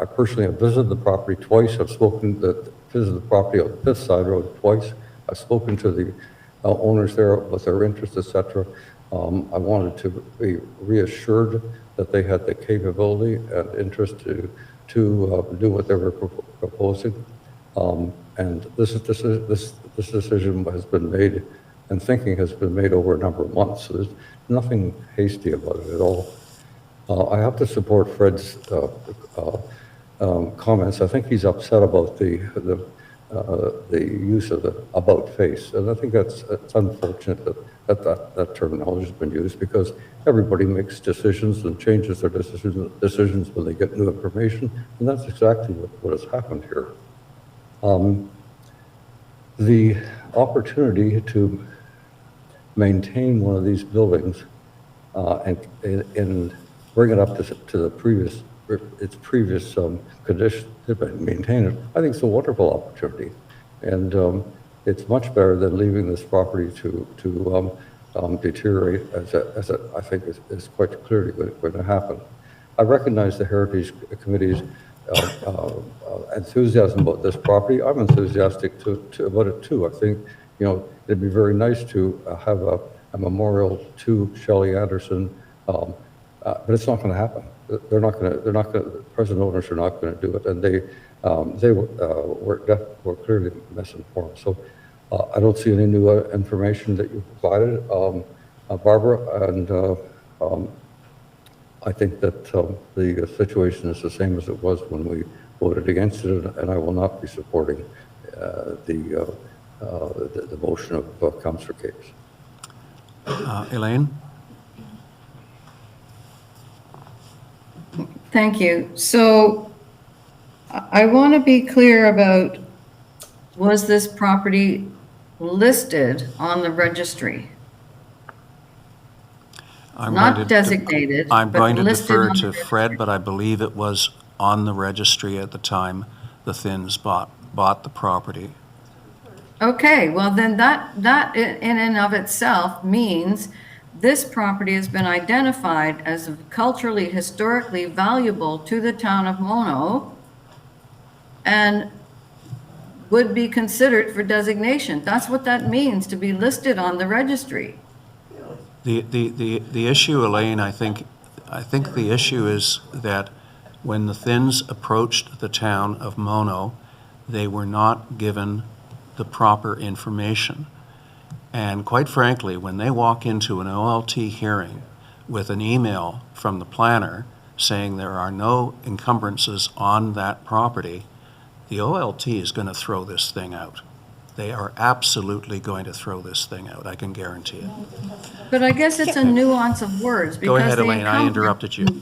personally have visited the property twice. I've visited the property on the Fifth Side Road twice. I've spoken to the owners there with their interest, etc. I wanted to be reassured that they had the capability and interest to do what they were proposing. And this decision has been made, and thinking has been made over a number of months. So there's nothing hasty about it at all. I have to support Fred's comments. I think he's upset about the use of the about face, and I think it's unfortunate that terminology has been used, because everybody makes decisions and changes their decisions when they get new information, and that's exactly what has happened here. The opportunity to maintain one of these buildings and bring it up to the previous condition, maintain it, I think it's a wonderful opportunity. And it's much better than leaving this property to deteriorate, as I think is quite clearly going to happen. I recognize the Heritage Committee's enthusiasm about this property. I'm enthusiastic about it too. I think, it'd be very nice to have a memorial to Shelley Anderson, but it's not going to happen. The present owners are not going to do it, and they were clearly misinformed. So I don't see any new information that you provided, Barbara, and I think that the situation is the same as it was when we voted against it, and I will not be supporting the motion of Councillor Capes. Elaine? Thank you. So I want to be clear about, was this property listed on the registry? Not designated, I'm but going to listed defer on to the Fred, but I believe it was on the registry at the time the Thins bought the property. Okay, well then that in and of itself means this property has been identified as culturally, historically valuable to the town of Mono and would be considered for designation. That's what that means, to be listed on the registry. The issue, Elaine, I think the issue is that when the Thins approached the town of Mono, they were not given the proper information. And quite frankly, when they walk into an OLT hearing with an email from the planner saying there are no encumbrances on that property, the OLT is going to throw this thing out. They are absolutely going to throw this thing out, I can guarantee it. But I guess it's a nuance of words. Go ahead, because the Elaine, I interrupted you.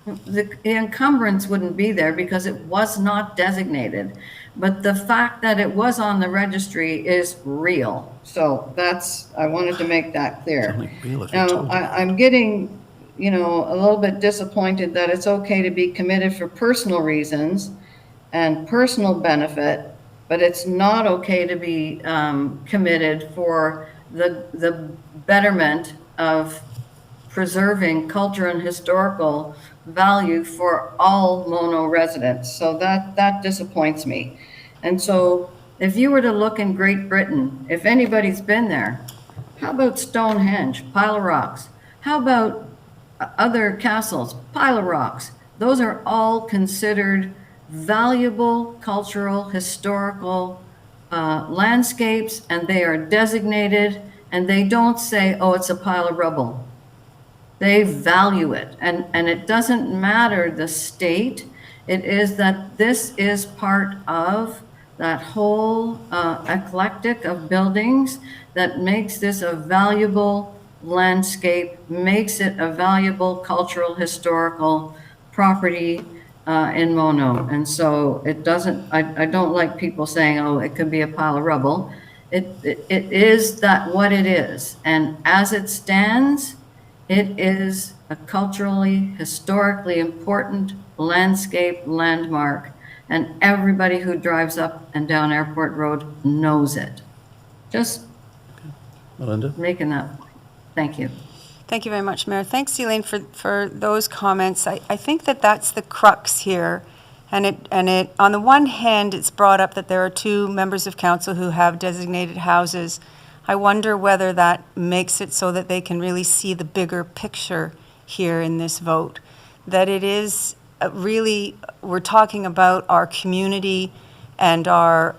The encumbrance wouldn't be there because it was not designated. But the fact that it was on the registry is real. So I wanted to make that clear. It's only real if you Now, told you. I'm getting, a little bit disappointed that it's okay to be committed for personal reasons and personal benefit, but it's not okay to be committed for the betterment of preserving culture and historical value for all Mono residents. So that disappoints me. And so If you were to look in Great Britain, if anybody's been there, how about Stonehenge, pile of rocks? How about other castles, pile of rocks? Those are all considered valuable cultural, historical landscapes, and they are designated, and they don't say, oh, it's a pile of rubble. They value it, and it doesn't matter the state. It is that this is part of that whole eclectic of buildings that makes this a valuable landscape, makes it a valuable cultural, historical property in Mono. And so it doesn't, I don't like people saying, oh, it could be a pile of rubble. It is that what it is. And as it stands, it is a culturally, historically important landscape landmark, and everybody who drives up and down Airport Road knows it. Just Melinda? making that point. Thank you. Thank you very much, Mayor. Thanks, Elaine, for those comments. I think that that's the crux here. And it, on the one hand, it's brought up that there are 2 members of council who have designated houses. I wonder whether that makes it so that they can really see the bigger picture here in this vote. That it is really, we're talking about our community and our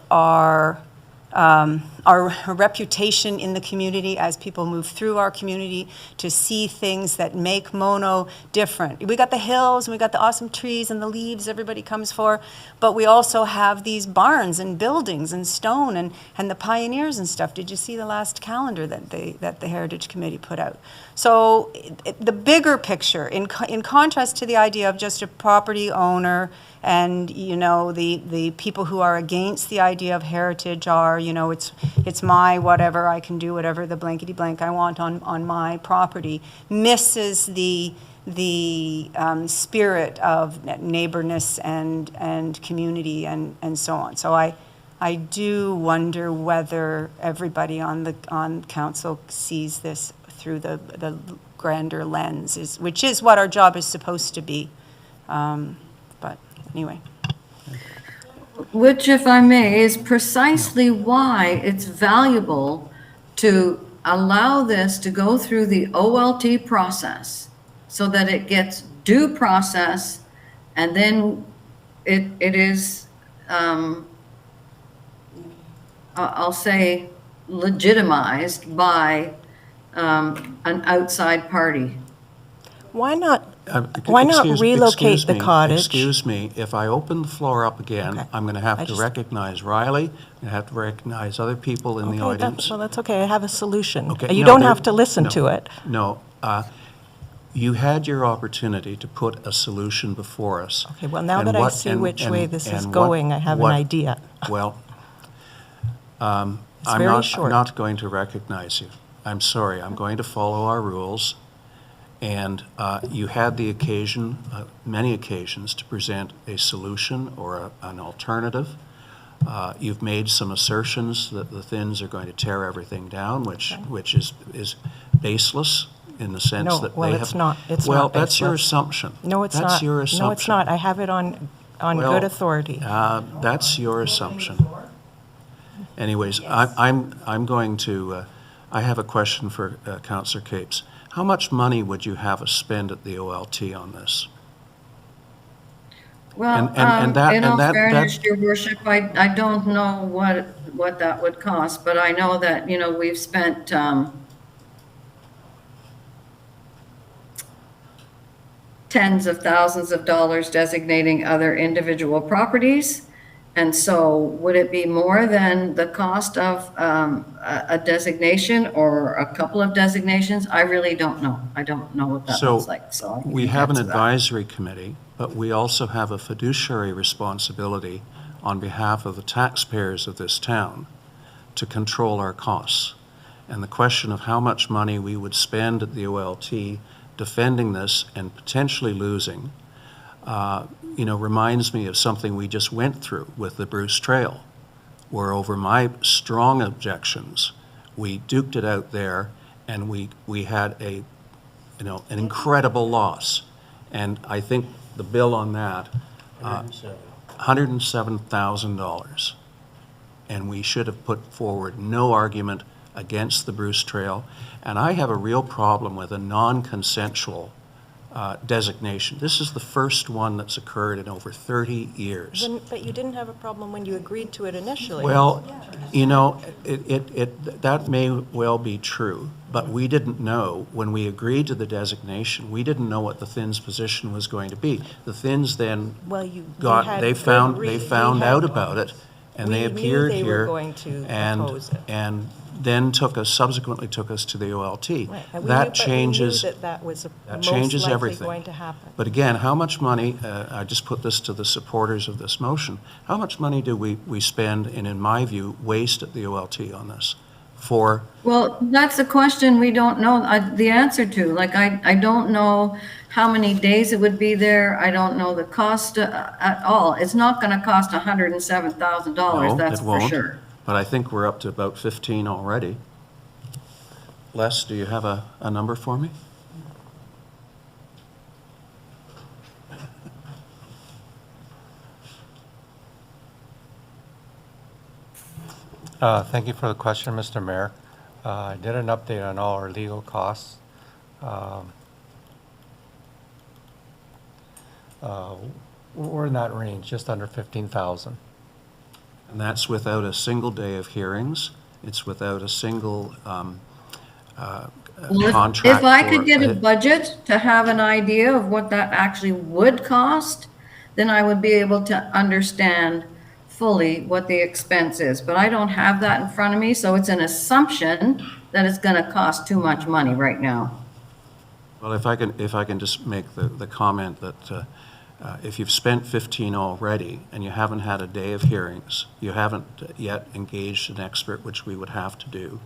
reputation in the community as people move through our community to see things that make Mono different. We got the hills, and we got the awesome trees and the leaves everybody comes for, but we also have these barns and buildings and stone and the pioneers and stuff. Did you see the last calendar that the Heritage Committee put out? So the bigger picture, in contrast to the idea of just a property owner and, you know, the people who are against the idea of heritage are, you know, it's my whatever, I can do whatever the blankety blank I want on my property, misses the spirit of neighborness and community and so on. So I do wonder whether everybody on council sees this through the grander lens, which is what our job is supposed to be. But anyway. Which, if I may, is precisely why it's valuable to allow this to go through the OLT process so that it gets due process, and then it is, I'll say, legitimized by an outside party. Why not Excuse relocate the me, cottage? Excuse me, if I open the floor up again, Okay. I'm going to have I to just- recognize Riley, I'm going to have to recognize other people in the audience. Well, that's okay. I have a solution. Okay, You no, don't there- have to listen no, to it. No. You had your opportunity to put a solution before us. Okay, well, now And that I what- see and- which way and- this is and going, I have an what- idea. Well, I'm very short. not going to recognize you. I'm sorry. I'm going to follow our rules. And you had the occasion, many occasions, to present a solution or an alternative. You've made some assertions that the Thins are going to tear everything down, which is baseless in the sense No, that well, they it's have. not. It's well, not that's your baseless. assumption. No, it's not. That's your assumption. No, it's not. I have it on Well, good authority. That's your assumption. Anyways, I'm going to. I have a question for Councillor Capes. How much money would you have us spend at the OLT on this? Well, And that- in and all that- fairness, Your Worship, I don't know what that would cost, but I know that, you know, we've spent tens of thousands of dollars designating other individual properties. And so would it be more than the cost of a designation or a couple of designations? I really don't know. I don't know what that looks like, so. I We can't have an answer that. advisory committee, but we also have a fiduciary responsibility on behalf of the taxpayers of this town to control our costs. And the question of how much money we would spend at the OLT defending this and potentially losing, reminds me of something we just went through with the Bruce Trail, where over my strong objections, we duked it out there, and we had an incredible loss. And I think the bill on that, $107,000. and we should have put forward no argument against the Bruce Trail. And I have a real problem with a non-consensual designation. This is the first one that's occurred in over 30 years. But you didn't have a problem when you agreed to it initially. Well, you know, that may well be true, but we didn't know when we agreed to the designation, we didn't know what the Thin's position was going to be. The Thin's then Well, you got, had they good found we out had- about it, and we they knew appeared they were here going to and oppose it. and then subsequently took us to the OLT. Right, and we knew- That but we changes. knew that was That most changes likely everything. going to happen. But again, how much money, I just put this to the supporters of this motion, how much money do we spend, and in my view, waste at the OLT on this? For, Well, that's a question we don't know the answer to. Like, I don't know how many days it would be there. I don't know the cost at all. It's not going to cost $107,000, no, that's it for won't. sure. But I think we're up to about 15 already. Les, do you have a number for me? Thank you for the question, Mr. Mayor. I did an update on all our legal costs. We're in that range, just under 15,000. And that's without a single day of hearings. It's without a single Well, contract. if I for could get a budget to have an idea of what that actually would cost, then I would be able to understand fully what the expense is. But I don't have that in front of me, so it's an assumption that it's going to cost too much money right now. Well, if I can just make the comment that if you've spent 15 already and you haven't had a day of hearings, you haven't yet engaged an expert, which we would have to do,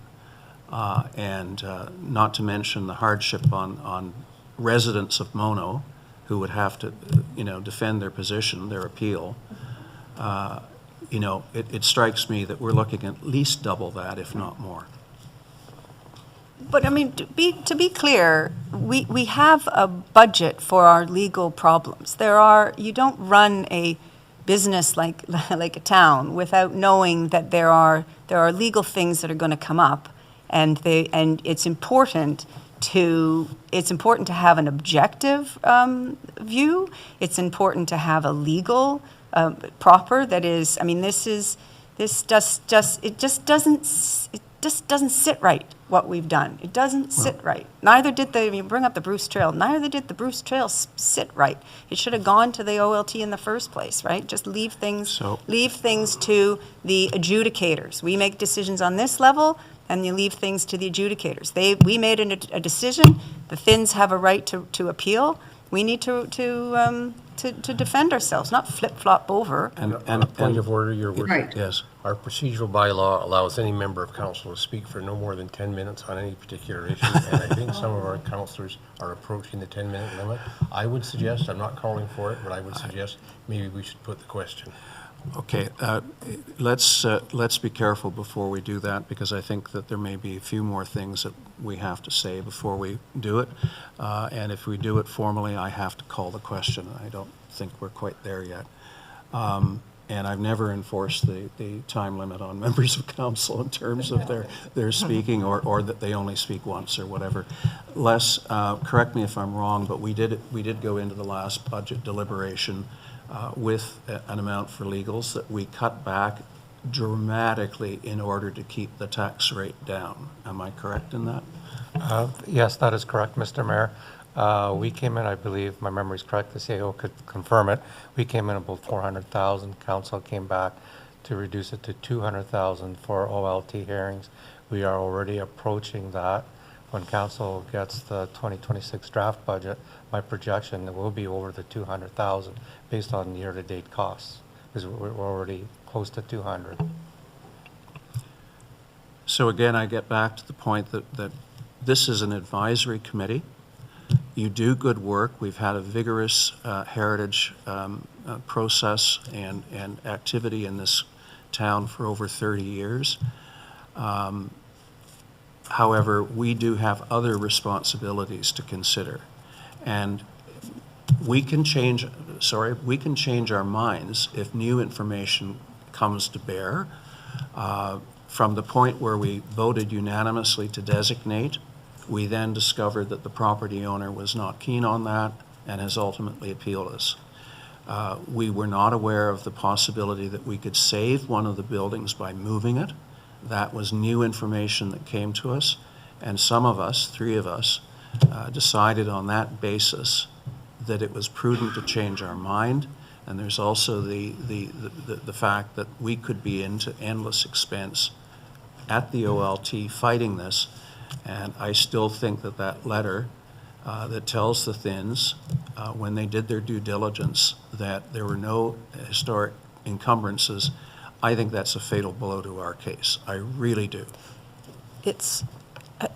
and not to mention the hardship on residents of Mono who would have to, defend their position, their appeal. It strikes me that we're looking at least double that, if not more. But I mean, to be clear, we have a budget for our legal problems. You don't run a business like a town without knowing that there are legal things that are going to come up, and it's important to have an objective view. It's important to have a legal proper, that is, I mean, it just doesn't sit right, what we've done. It doesn't sit right. You bring up the Bruce Trail, neither did the Bruce Trail sit right. It should have gone to the OLT in the first place, right? Just leave things to the adjudicators. We make decisions on this level, and you leave things to the adjudicators. We made a decision. The Finns have a right to appeal. We need to defend ourselves, not flip-flop over. And point of order, Your Worship. Right. Yes. Our procedural bylaw allows any member of council to speak for no more than 10 minutes on any particular issue, and I think some of our councillors are approaching the 10-minute limit. I would suggest, I'm not calling for it, but I would suggest maybe we should put the question. Okay, let's be careful before we do that, because I think that there may be a few more things that we have to say before we do it. And if we do it formally, I have to call the question. I don't think we're quite there yet. And I've never enforced the time limit on members of council in terms of their speaking, or that they only speak once or whatever. Les, correct me if I'm wrong, but we did go into the last budget deliberation with an amount for legals that we cut back dramatically in order to keep the tax rate down. Am I correct in that? Yes, that is correct, Mr. Mayor. We came in, I believe, my memory is correct, the CAO could confirm it. We came in about 400,000. Council came back to reduce it to 200,000 for OLT hearings. We are already approaching that. When council gets the 2026 draft budget, my projection will be over the 200,000 based on year-to-date costs, because we're already close to 200. So again, I get back to the point that this is an advisory committee. You do good work. We've had a vigorous heritage process and activity in this town for over 30 years. However, we do have other responsibilities to consider. And we can change our minds if new information comes to bear. From the point where we voted unanimously to designate, we then discovered that the property owner was not keen on that and has ultimately appealed us. We were not aware of the possibility that we could save one of the buildings by moving it. That was new information that came to us, and some of us, 3 of us, decided on that basis that it was prudent to change our mind. And there's also the fact that we could be into endless expense at the OLT fighting this. And I still think that that letter that tells the Thins, when they did their due diligence, that there were no historic encumbrances, I think that's a fatal blow to our case. I really do. It's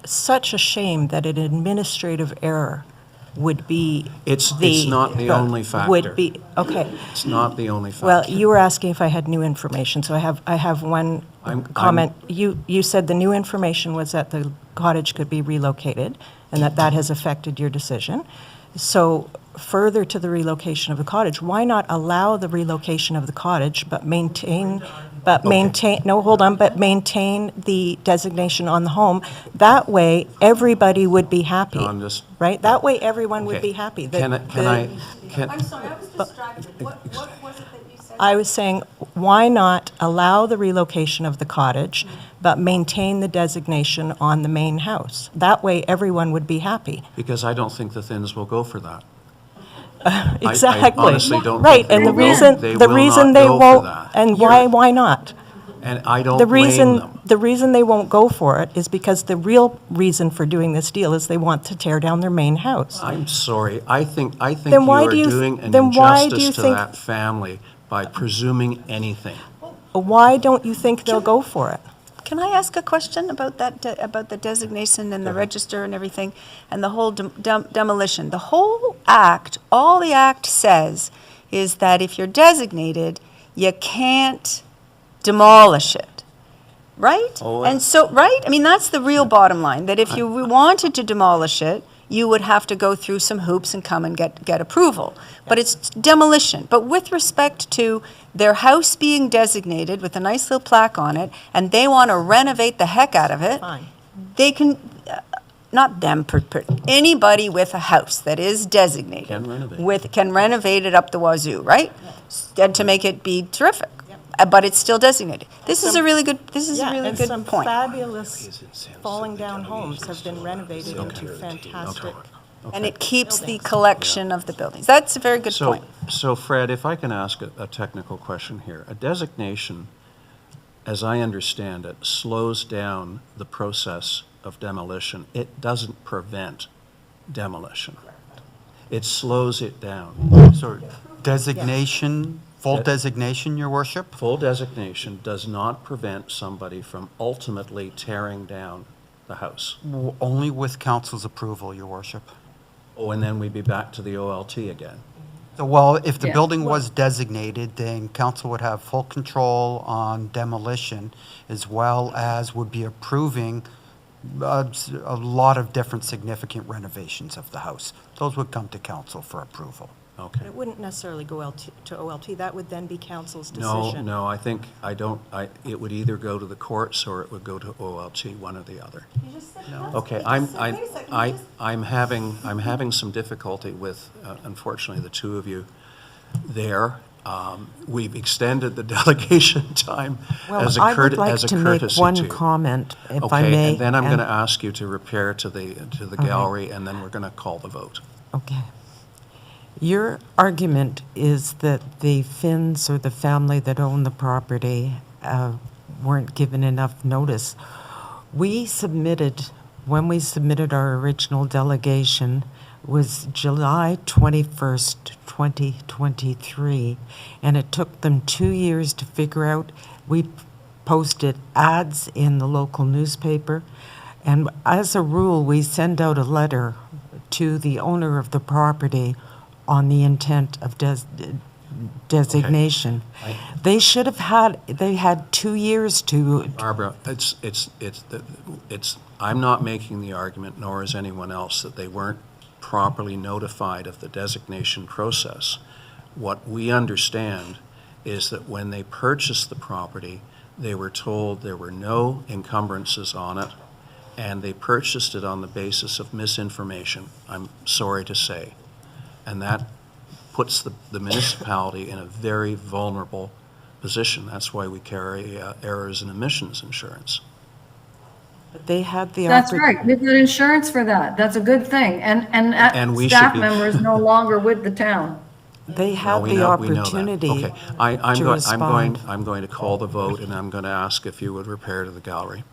such a shame that an administrative error would be It's not the only factor. Would be, okay. It's not the only factor. Well, you were asking if I had new information, so I have one comment. You said the new information was that the cottage could be relocated and that has affected your decision. So further to the relocation of the cottage, why not allow the relocation of the cottage but maintain the designation on the home? That way, everybody would be happy, No, I'm just- right? That way, everyone would Okay. be happy. Can I? I'm sorry, I was distracted. What was it that you said? I was saying, why not allow the relocation of the cottage, but maintain the designation on the main house? That way, everyone would be happy. Because I don't think the Thins will go for that. Exactly. I honestly don't Right, think and the they will. reason, They the will reason not they go for won't, that. and why not? And I don't The blame reason, them. the reason they won't go for it is because the real reason for doing this deal is they want to tear down their main house. I'm sorry. I think Then you why are do you doing an then why do you injustice to think- that family by presuming anything. Why don't you think they'll go for it? Can I ask a question about that, about the designation and the register and everything, and the whole demolition? The whole act, all the act says is that if you're designated, you can't demolish it, right? Oh, And so, right? I mean, that's the real bottom line, that if you wanted to demolish it, you would have to go through some hoops and come and get approval. But it's demolition. But with respect to their house being designated with a nice little plaque on it, and they want to renovate the heck out of it, Fine. they can, not them, anybody with a house that is designated. Can renovate. Can renovate it up the wazoo, right? And to make it be terrific. But it's still designated. This is a really good, And some point. fabulous falling down homes have been renovated into fantastic. And it keeps the collection of the buildings. That's a very good point. So Fred, if I can ask a technical question here. A designation, as I understand it, slows down the process of demolition. It doesn't prevent demolition. It slows it down. So designation, full designation, Your Worship? Full designation does not prevent somebody from ultimately tearing down the house. Only with council's approval, Your Worship. Oh, and then we'd be back to the OLT again. So, well, if the Yeah. building was designated, then council would have full control on demolition, as well as would be approving a lot of different significant renovations of the house. Those would come to council for approval. Okay. It wouldn't necessarily go to OLT. That would then be council's No, decision. no, it would either go to the courts or it would go to OLT, one or the other. Okay, I'm having some difficulty with, unfortunately, the two of you there. We've extended the delegation time as a Well, I would courtesy like to make to one you. comment, if I Okay, may. and then I'm going to ask you to repair to the gallery, and then we're going to call the vote. Okay. Your argument is that the Finns or the family that own the property weren't given enough notice. When we submitted our original delegation, was July 21st, 2023, and it took them 2 years to figure out. We posted ads in the local newspaper, and as a rule, we send out a letter to the owner of the property on the intent of designation. They should have they had 2 years to. Barbara, I'm not making the argument, nor is anyone else, that they weren't properly notified of the designation process. What we understand is that when they purchased the property, They were told there were no encumbrances on it, and they purchased it on the basis of misinformation, I'm sorry to say. And that puts the municipality in a very vulnerable position. That's why we carry errors and omissions insurance. But they had the That's right. We've got insurance for that. That's a good thing. And we should Staff be- members no longer with the town. They No, had we the know that. opportunity Okay, I'm to respond. I'm going to call the vote, and I'm going to ask if you would repair to the gallery.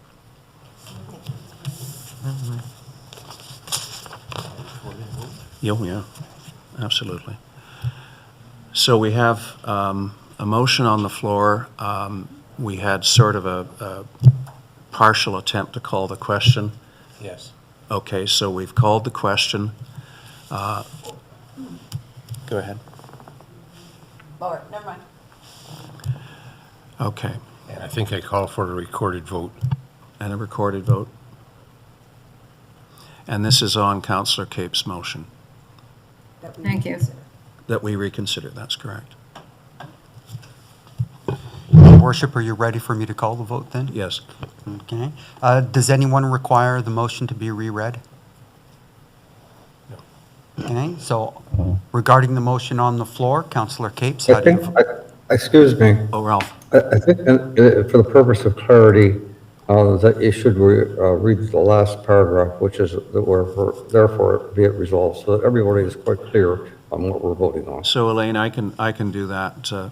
Yeah, absolutely. So we have a motion on the floor. We had sort of a partial attempt to call the question. Yes. Okay, so we've called the question. Go ahead. Or, never mind. Okay, And I think I call for a recorded vote. and a recorded vote. And this is on Councillor Cape's motion, Thank you. that we reconsider, that's correct. Your worship, are you ready for me to call the vote then? Yes. Okay. Does anyone require the motion to be reread? Okay, so regarding the motion on the floor, Councillor Capes, how I do you think, vote? excuse me, Oh, Ralph, I think for the purpose of clarity, that you should read the last paragraph, which is that we're therefore be it resolved, so that everybody is quite clear on what we're voting on. so Elaine, I can do that.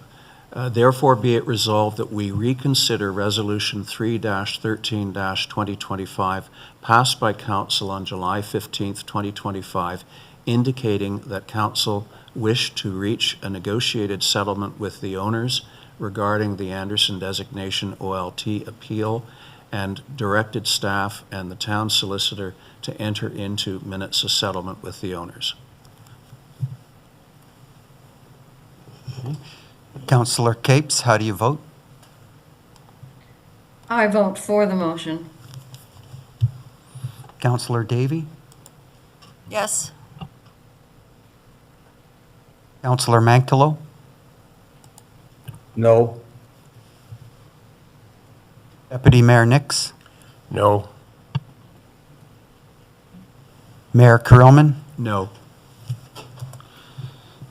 Therefore, be it resolved that we reconsider Resolution 3-13-2025, passed by Council on July 15th, 2025, indicating that Council wished to reach a negotiated settlement with the owners regarding the Anderson Designation OLT appeal, and directed staff and the town solicitor to enter into minutes of settlement with the owners. Councillor Capes, how do you vote? I vote for the motion. Councillor Davy? Yes. Councillor Manctalo? No. Deputy Mayor Nix? No. Mayor Kurlman? No.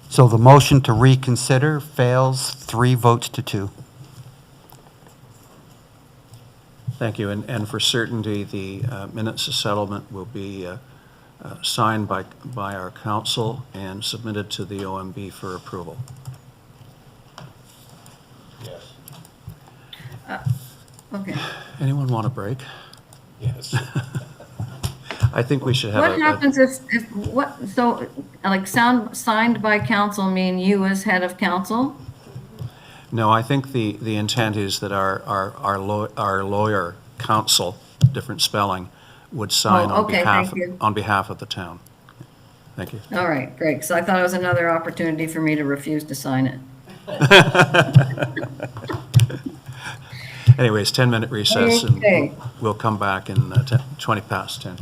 So the motion to reconsider fails 3 votes to 2. Thank you. And for certainty, the minutes of settlement will be signed by our council and submitted to the OMB for approval. Yes. Okay. Anyone want a break? Yes. I think we should have What happens if, so, like, signed by council mean you as head of council? No, I think the intent is that our lawyer counsel, different spelling, would sign Oh, okay, thank you. on behalf of the town. Thank you. All right, great. So I thought it was another opportunity for me to refuse to sign it. Anyways, 10-minute recess, and Okay. we'll come back in 20 past 10.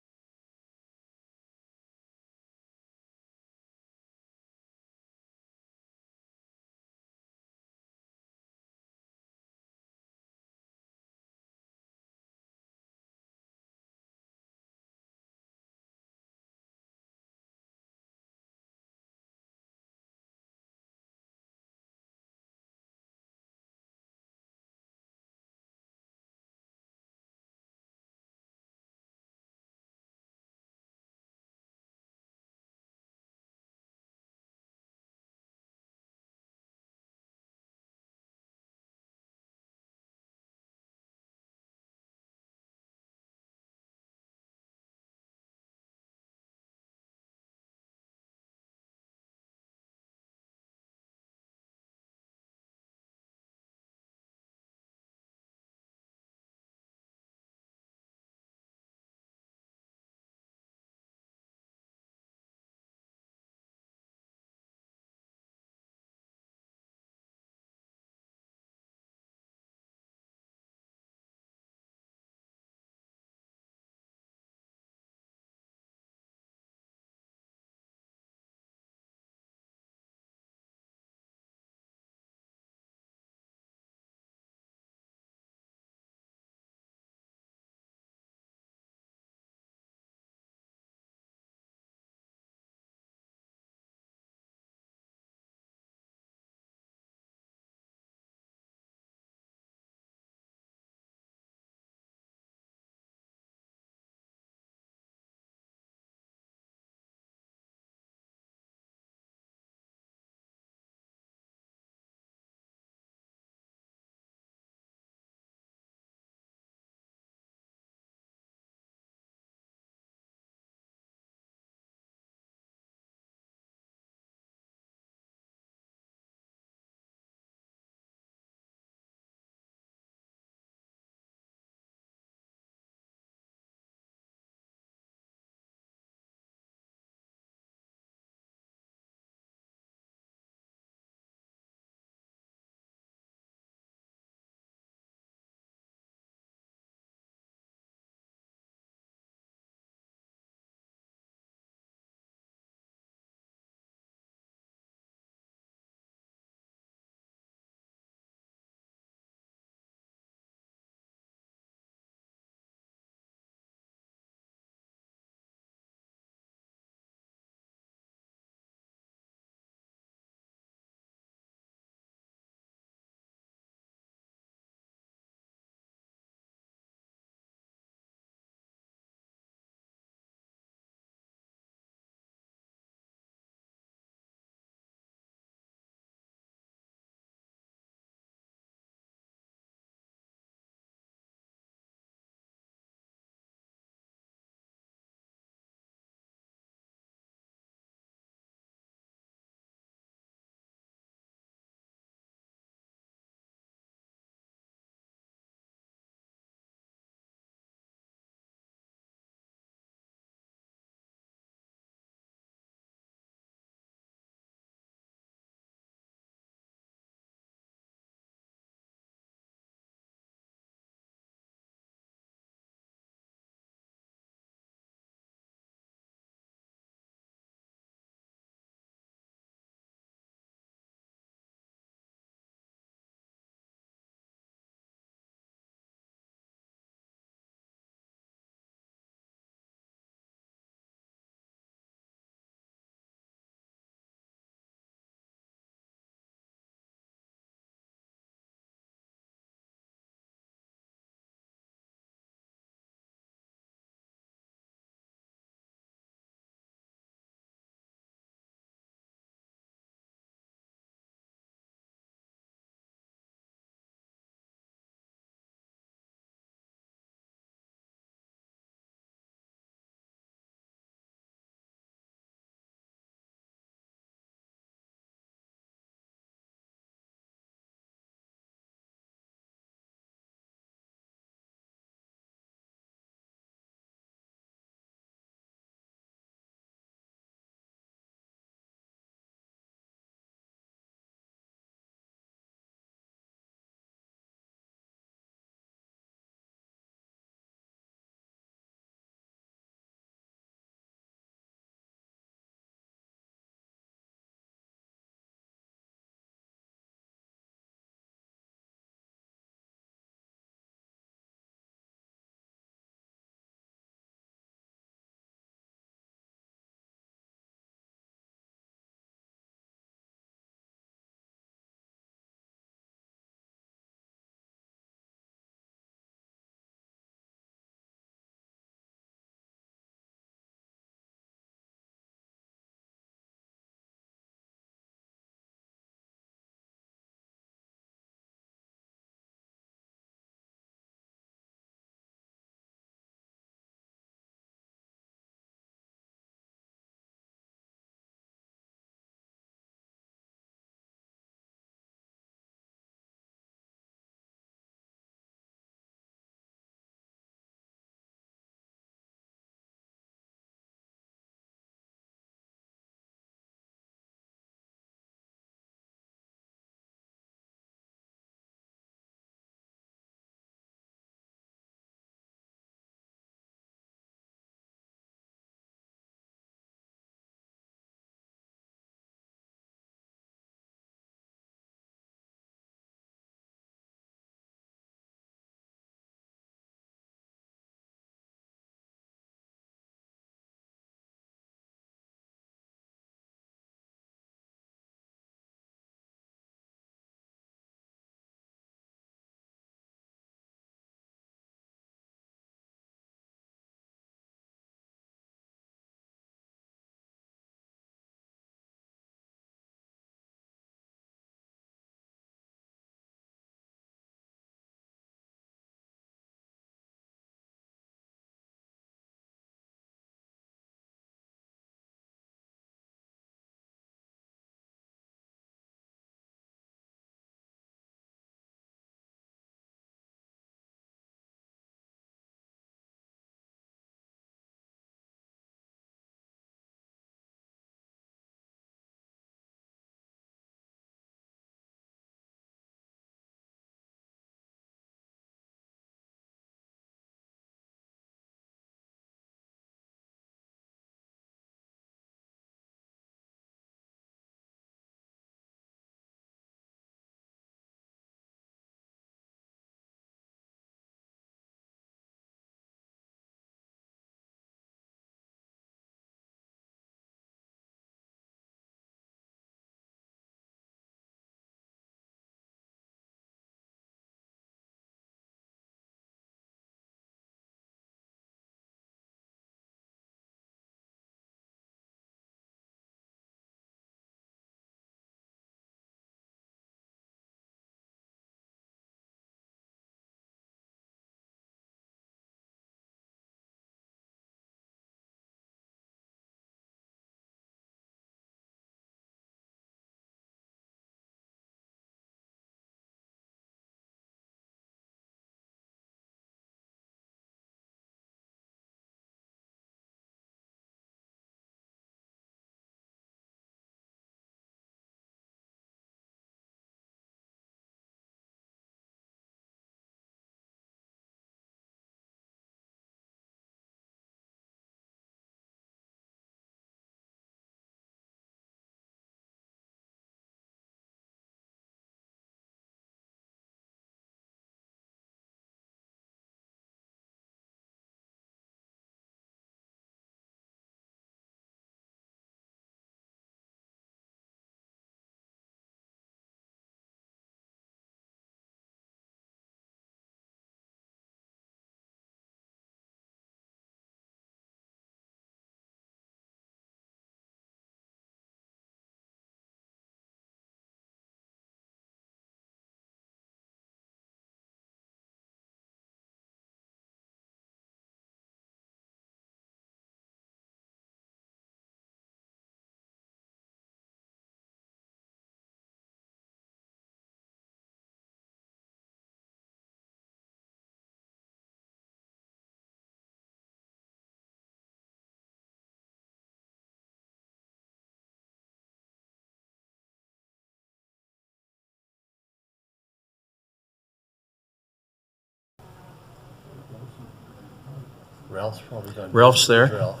Ralph's probably gone. Ralph's there. Ralph.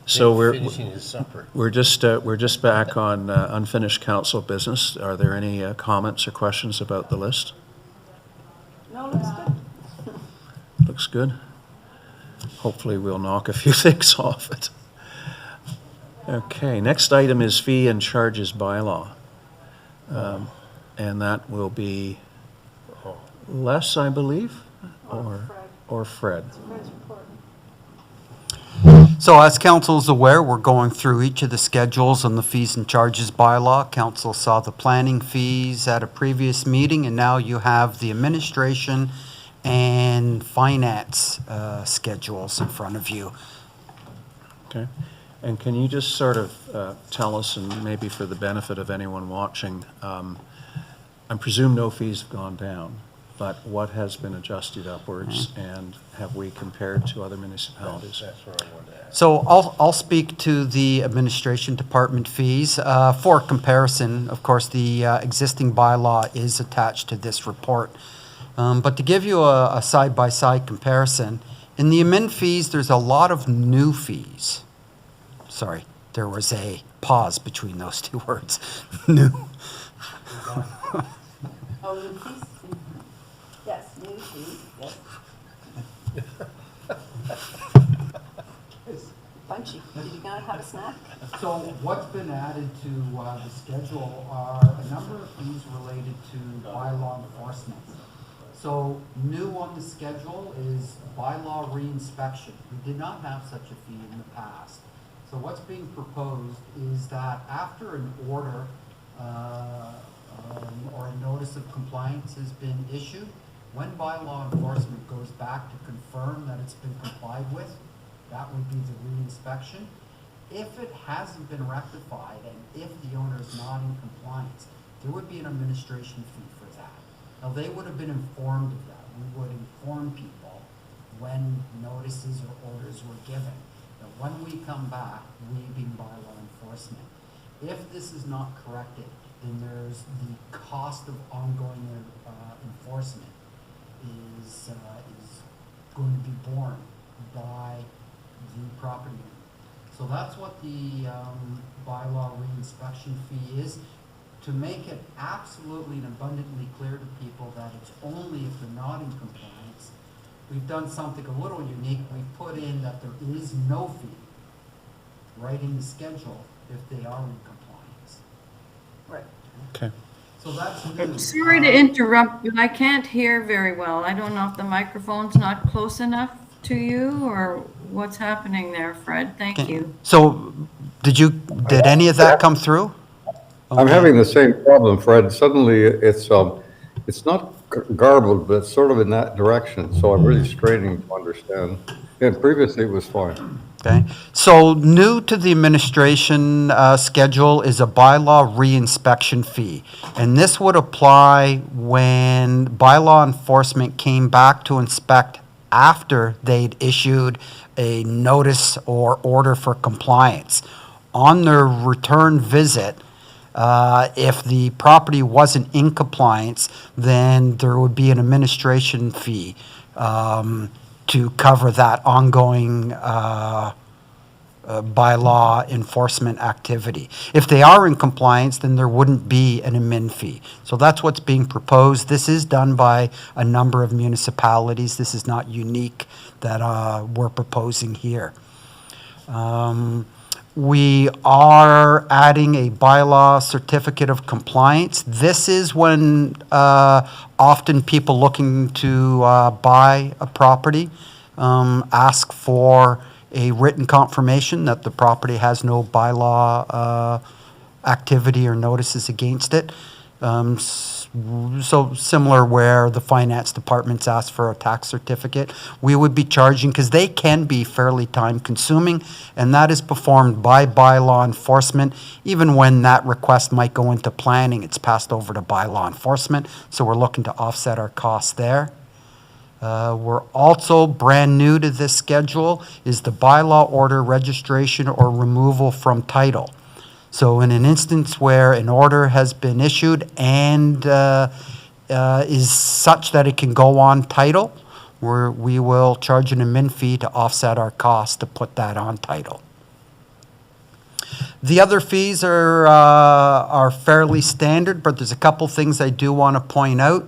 So Finishing his supper. we're just back on unfinished council business. Are there any comments or questions about the list? No, looks good. Looks good. Hopefully, we'll knock a few things off it. Okay, next item is fee and charges bylaw. And that will be Les, I believe, or Fred. So as council is aware, we're going through each of the schedules on the fees and charges bylaw. Council saw the planning fees at a previous meeting, and now you have the administration and finance schedules in front of you. Okay. And can you just sort of tell us, and maybe for the benefit of anyone watching, I presume no fees have gone down, but what has been adjusted upwards, and have we compared to other municipalities? That's what I wanted to ask. So I'll speak to the administration department fees. For comparison, of course, the existing bylaw is attached to this report. But to give you a side-by-side comparison, in the admin fees, there's a lot of new fees. Sorry, there was a pause between those two words. New. Oh, new fees? Yes, new fees, yes. Punchy. Did you not have a snack? So what's been added to the schedule are a number of fees related to bylaw enforcement. So new on the schedule is bylaw reinspection. We did not have such a fee in the past. So what's being proposed is that after an order or a notice of compliance has been issued, when bylaw enforcement goes back to confirm that it's been complied with, that would be the reinspection. If it hasn't been rectified and if the owner is not in compliance, there would be an administration fee for that. Now, they would have been informed of that. We would inform people when notices or orders were given. That when we come back, we being bylaw enforcement, if this is not corrected, then there's the cost of ongoing enforcement is going to be borne by the property owner. So that's what the bylaw reinspection fee is. To make it absolutely and abundantly clear to people that it's only if they're not in compliance, we've done something a little unique. We've put in that there is no fee right in the schedule if they are in compliance. Right. Okay. So that's new. I'm sorry to interrupt, but I can't hear very well. I don't know if the microphone's not close enough to you or what's happening there, Fred. Thank you. So did any of that come through? I'm having the same problem, Fred. Suddenly, it's not garbled, but it's sort of in that direction, so I'm really straining to understand. And previously, it was fine. Okay, so new to the administration schedule is a bylaw reinspection fee. And this would apply when bylaw enforcement came back to inspect after they'd issued a notice or order for compliance. On their return visit, if the property wasn't in compliance, then there would be an administration fee to cover that ongoing bylaw enforcement activity. If they are in compliance, then there wouldn't be an admin fee. So that's what's being proposed. This is done by a number of municipalities. This is not unique that we're proposing here. We are adding a bylaw certificate of compliance. This is when often people looking to buy a property ask for a written confirmation that the property has no bylaw activity or notices against it. So similar where the finance departments ask for a tax certificate, we would be charging, because they can be fairly time consuming, and that is performed by bylaw enforcement. Even when that request might go into planning, it's passed over to bylaw enforcement, so we're looking to offset our costs there. We're also brand new to this schedule is the bylaw order registration or removal from title. So in an instance where an order has been issued and is such that it can go on title, we will charge an admin fee to offset our cost to put that on title. The other fees are fairly standard, but there's a couple things I do want to point out.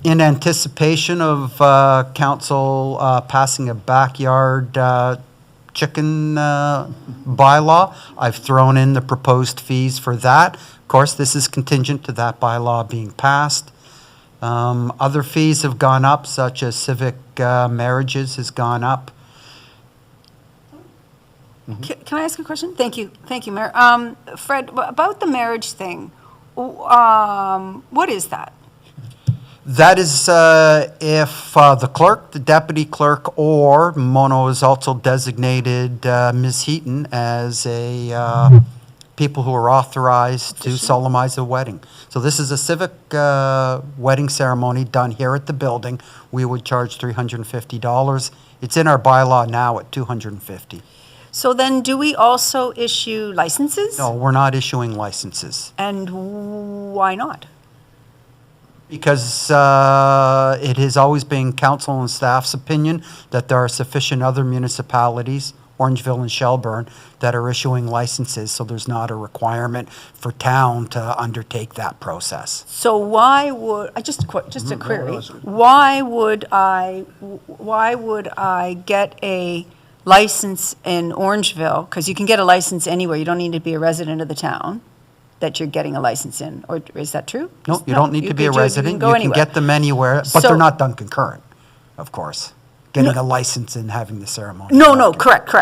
In anticipation of council passing a backyard chicken bylaw, I've thrown in the proposed fees for that. Of course, this is contingent to that bylaw being passed. Other fees have gone up, such as civic marriages has gone up. Can I ask a question? Thank you, Mayor. Fred, about the marriage thing, what is that? That is if the clerk, the deputy clerk, or Mono has also designated Ms. Heaton as a people who are authorized to solemnize a wedding. So this is a civic wedding ceremony done here at the building. We would charge $350. It's in our bylaw now at $250. So then do we also issue licenses? No, we're not issuing licenses. And why not? Because it has always been council and staff's opinion that there are sufficient other municipalities, Orangeville and Shelburne, that are issuing licenses, so there's not a requirement for town to undertake that process. So why would, just a query, why would I get a license in Orangeville? Because you can get a license anywhere, you don't need to be a resident of the town that you're getting a license in, or is that true? No, you don't need to be a resident. go You can anywhere. get them anywhere, but So- they're not done concurrent, of course. Getting a license and having the ceremony. No, correct.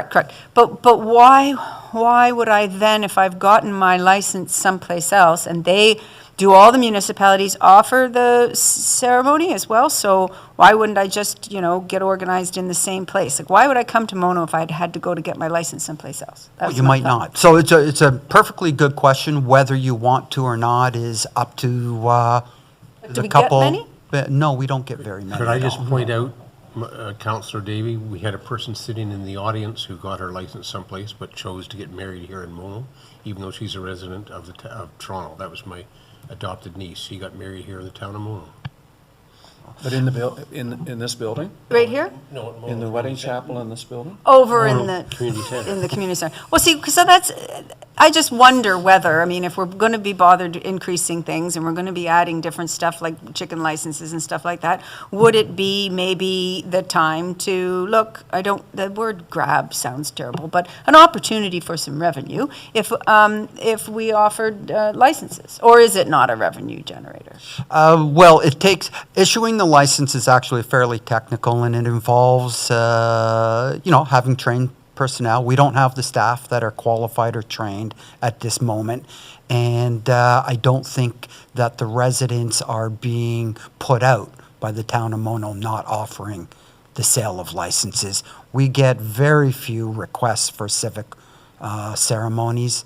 But why would I then, if I've gotten my license someplace else, and do all the municipalities offer the ceremony as well? So why wouldn't I just, get organized in the same place? Like, why would I come to Mono if I'd had to go to get my license someplace else? That was You my might thought. not. So it's a perfectly good question. Whether you want to or not is up to Do the we get couple. many? No, we don't get very many. Could I just no. point out, Councillor Davy, we had a person sitting in the audience who got her license someplace but chose to get married here in Mono, even though she's a resident of of Toronto. That was my adopted niece. She got married here in the town of Mono. But in in this building? Right here? No, at Mono. In the wedding chapel in this building? Over in Mono the, Community Center. in the community center. Well, see, so I just wonder whether, if we're going to be bothered increasing things and we're going to be adding different stuff like chicken licenses and stuff like that, would it be maybe the time to, the word grab sounds terrible, but an opportunity for some revenue if we offered licenses? Or is it not a revenue generator? Well, issuing the license is actually fairly technical, and it involves, having trained personnel. We don't have the staff that are qualified or trained at this moment, and I don't think that the residents are being put out by the town of Mono not offering the sale of licenses. We get very few requests for civic ceremonies.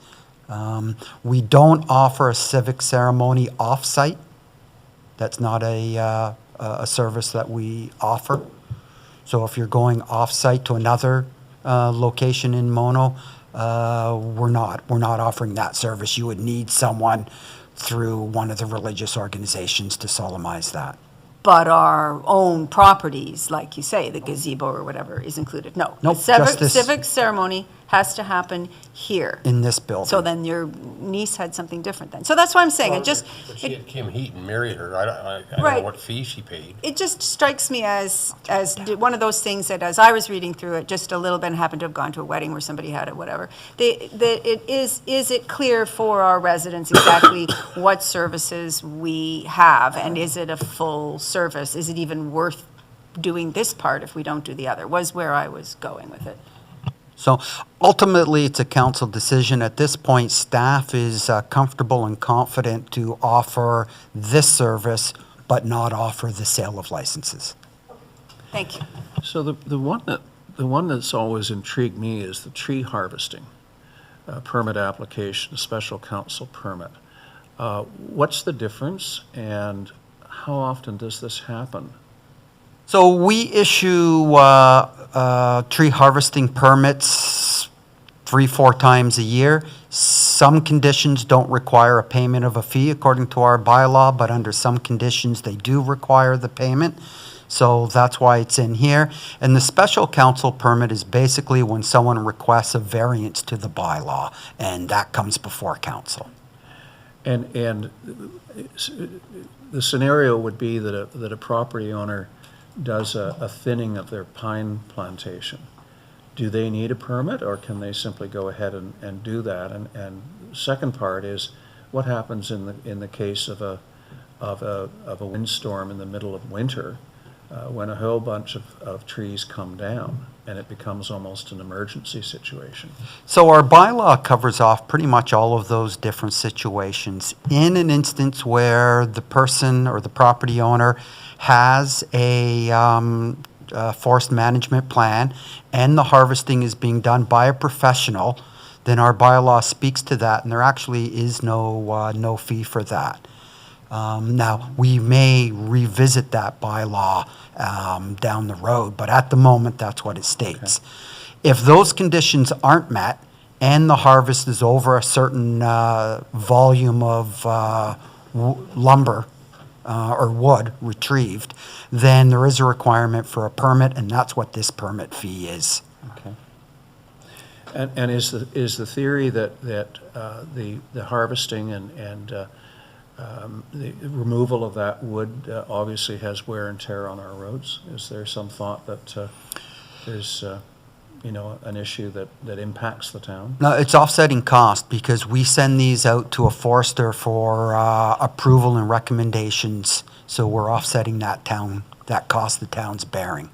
We don't offer a civic ceremony off-site. That's not a service that we offer. So if you're going off-site to another location in Mono, we're not offering that service. You would need someone through one of the religious organizations to solemnize that. But our own properties, like you say, the gazebo or whatever, is included? No. Nope, The just this- civic ceremony has to happen here. In this building. So then your niece had something different then. So that's what I'm saying. But she had Kim Heaton marry her. I don't Right. know what fee she paid. It just strikes me as one of those things that, as I was reading through it, just a little bit, happened to have gone to a wedding where somebody had it, whatever. Is it clear for our residents exactly what services we have? And is it a full service? Is it even worth doing this part if we don't do the other? Was where I was going with it. So ultimately, it's a council decision. At this point, staff is comfortable and confident to offer this service, but not offer the sale of licenses. Thank you. So the one that's always intrigued me is the tree harvesting permit application, a special council permit. What's the difference, and how often does this happen? So we issue tree harvesting permits 3-4 times a year. Some conditions don't require a payment of a fee according to our bylaw, but under some conditions they do require the payment. So that's why it's in here. And the special council permit is basically when someone requests a variance to the bylaw, and that comes before council. And the scenario would be that a property owner does a thinning of their pine plantation. Do they need a permit, or can they simply go ahead and do that? And second part is, what happens in the case of a windstorm in the middle of winter, when a whole bunch of trees come down and it becomes almost an emergency situation? So our bylaw covers off pretty much all of those different situations. In an instance where the person or the property owner has a forest management plan and the harvesting is being done by a professional, then our bylaw speaks to that, and there actually is no fee for that. Now, we may revisit that bylaw down the road, but at the moment, that's what it states. If those conditions aren't met and the harvest is over a certain volume of lumber or wood retrieved, then there is a requirement for a permit, and that's what this permit fee is. Okay. And is the theory that the harvesting and the removal of that wood obviously has wear and tear on our roads? Is there some thought that there's an issue that impacts the town? No, it's offsetting cost because we send these out to a forester for approval and recommendations. So we're offsetting that cost the town's bearing.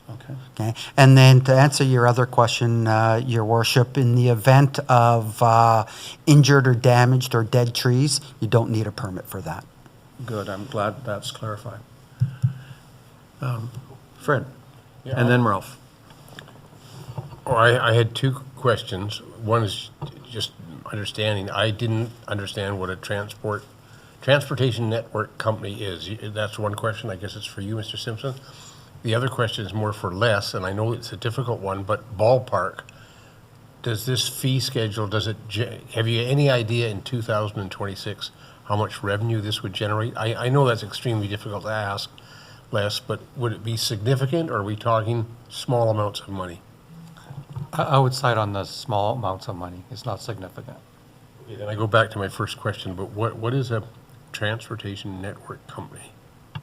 Okay. Okay, and then to answer your other question, Your Worship, in the event of injured or damaged or dead trees, you don't need a permit for that. Good, I'm glad that's clarified. Fred, and then Ralph. Oh, I had two questions. One is just understanding. I didn't understand what a transportation network company is. That's one question. I guess it's for you, Mr. Simpson. The other question is more for Les, and I know it's a difficult one, but ballpark, does this fee schedule, have you any idea in 2026 how much revenue this would generate? I know that's extremely difficult to ask, Les, but would it be significant, or are we talking small amounts of money? I would side on the small amounts of money. It's not significant. Okay, then I go back to my first question, but what is a transportation network company?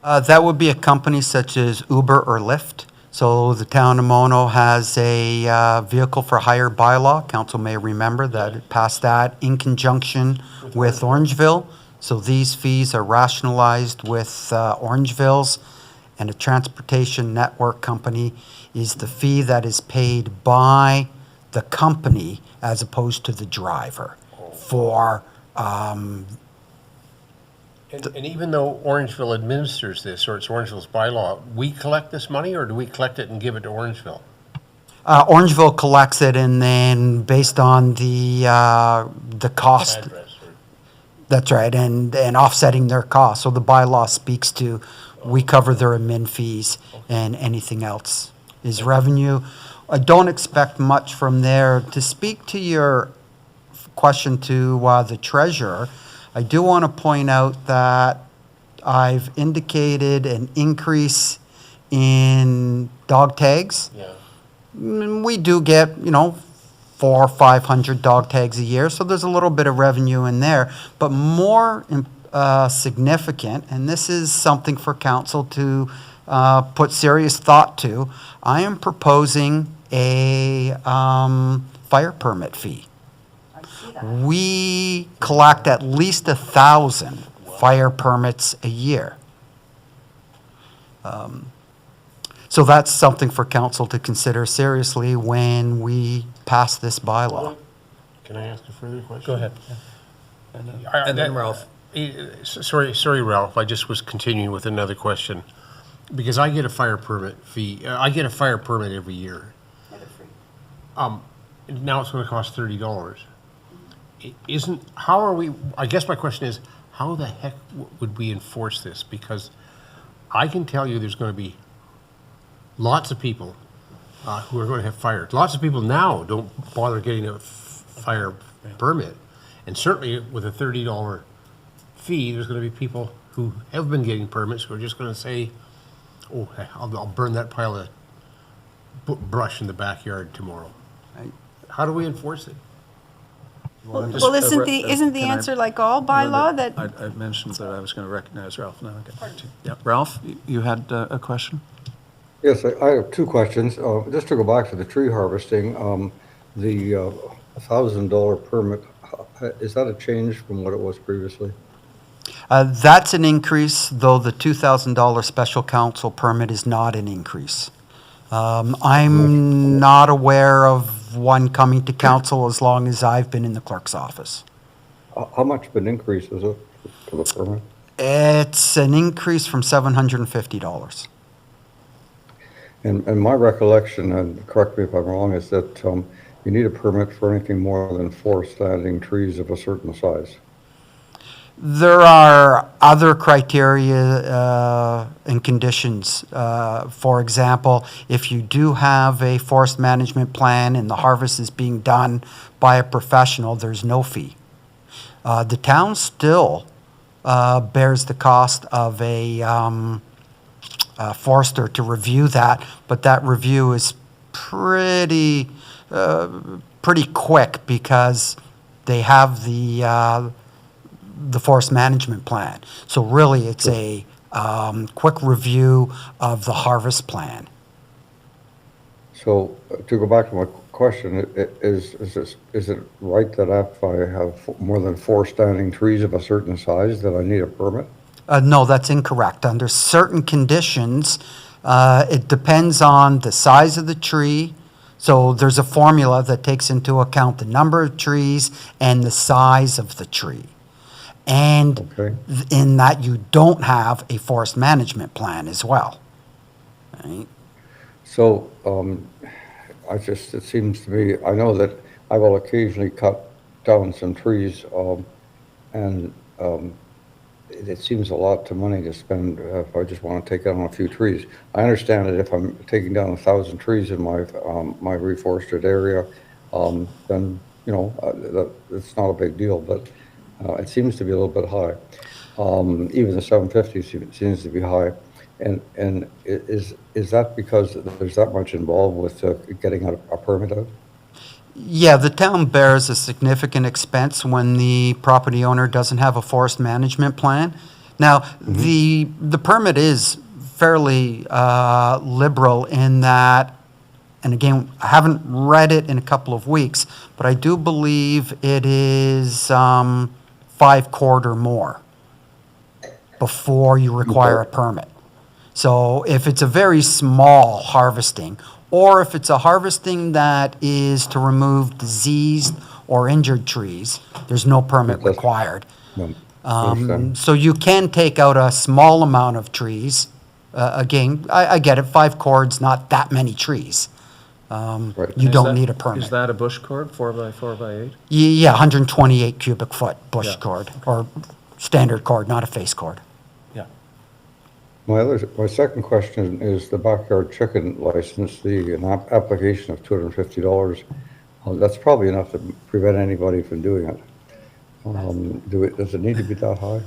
That would be a company such as Uber or Lyft. So the town of Mono has a vehicle for hire bylaw. Council may remember that it passed that in conjunction with Orangeville. So these fees are rationalized with Orangeville's, and a transportation network company is the fee that is paid by the company as opposed to the driver for And even though Orangeville administers this, or it's Orangeville's bylaw, we collect this money, or do we collect it and give it to Orangeville? Orangeville collects it, and then based on the cost. Address, or- That's right, and offsetting their costs. So the bylaw speaks to, we cover their admin fees, and anything else is revenue. I don't expect much from there. To speak to your question to the treasurer, I do want to point out that I've indicated an increase in dog tags. Yeah. We do get, 400 or 500 dog tags a year, so there's a little bit of revenue in there. But more significant, and this is something for council to put serious thought to, I am proposing a fire permit fee. We collect at least 1,000 fire permits a year. So that's something for council to consider seriously when we pass this bylaw. Can I ask a further question? Go ahead. And then Ralph. Sorry, Ralph, I just was continuing with another question. Because I get a fire permit fee, I get a fire permit every year. Now it's gonna cost $30. I guess my question is, how the heck would we enforce this? Because I can tell you there's gonna be lots of people who are gonna have fire. Lots of people now don't bother getting a fire permit. And certainly with a $30 fee, there's gonna be people who have been getting permits who are just gonna say, oh, I'll burn that pile of brush in the backyard tomorrow. How do we enforce it? Well, isn't the can I- answer like all bylaw that, I mentioned that I was going to recognize Ralph. Now I'll get back to you. Yeah, Ralph, you had a question? Yes, I have two questions. Just to go back to the tree harvesting, the $1,000 permit, is that a change from what it was previously? That's an increase, though the $2,000 special counsel permit is not an increase. I'm not aware of one coming to council as long as I've been in the clerk's office. How much of an increase is it to the permit? It's an increase from $750. And my recollection, and correct me if I'm wrong, is that you need a permit for anything more than 4 standing trees of a certain size. There are other criteria and conditions. For example, if you do have a forest management plan and the harvest is being done by a professional, there's no fee. The town still bears the cost of a forester to review that, but that review is pretty quick because they have the forest management plan. So really, it's a quick review of the harvest plan. So to go back to my question, is it right that if I have more than 4 standing trees of a certain size that I need a permit? No, that's incorrect. Under certain conditions, it depends on the size of the tree. So there's a formula that takes into account the number of trees and the size of the tree. And Okay. in that you don't have a forest management plan as well. Right? So it seems to me, I know that I will occasionally cut down some trees, and it seems a lot of money to spend if I just want to take down a few trees. I understand that if I'm taking down 1,000 trees in my reforested area, then, it's not a big deal, but it seems to be a little bit high. Even the 750 seems to be high. And is that because there's that much involved with getting a permit out? Yeah, the town bears a significant expense when the property owner doesn't have a forest management plan. Now, the permit is fairly liberal in that, and again, I haven't read it in a couple of weeks, but I do believe it is 5 cord or more before you require a permit. So if it's a very small harvesting, or if it's a harvesting that is to remove diseased or injured trees, there's no permit required. So you can take out a small amount of trees. Again, I get it, 5 cords, not that many trees. You don't need a permit. Is that a bush cord, 4x4 by 8? Yeah, 128 cubic foot bush Yeah. cord, or standard cord, not a face cord. Yeah. My second question is the backyard chicken license, an application of $250. That's probably enough to prevent anybody from doing it. Does it need to be that high?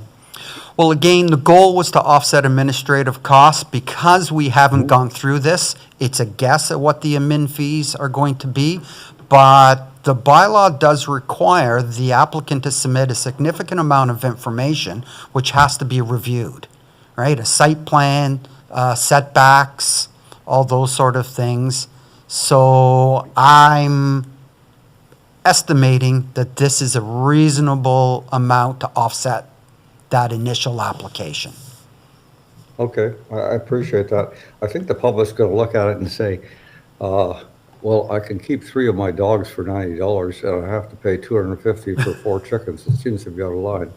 Well, again, the goal was to offset administrative costs. Because we haven't gone through this, it's a guess at what the admin fees are going to be, but the bylaw does require the applicant to submit a significant amount of information, which has to be reviewed, right? A site plan, setbacks, all those sort of things. So I'm estimating that this is a reasonable amount to offset that initial application. Okay, I appreciate that. I think the public's going to look at it and say, well, I can keep 3 of my dogs for $90 and I have to pay $250 for 4 chickens. It seems to be out of line.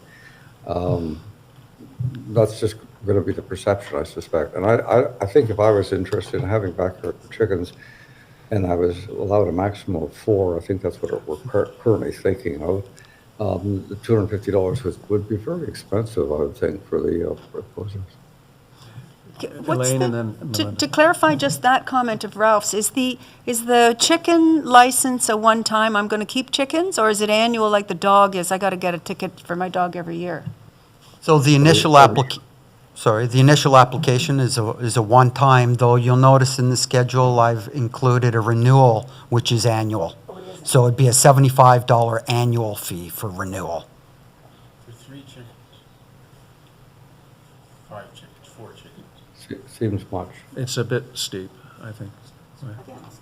That's just going to be the perception, I suspect. And I think if I was interested in having backyard chickens and I was allowed a maximum of 4, I think that's what we're currently thinking of. The $250 would be very expensive, I would think, for the proposals. Elaine and then Melinda. To clarify just that comment of Ralph's, is the chicken license a one-time, I'm going to keep chickens, or is it annual like the dog is, I got to get a ticket for my dog every year? So the initial Sorry, the initial application is a one-time, though you'll notice in the schedule, I've included a renewal, which is annual. So it'd be a $75 annual fee for renewal. For 3 chickens. 5 chickens, 4 chickens. Seems much. It's a bit steep, I think.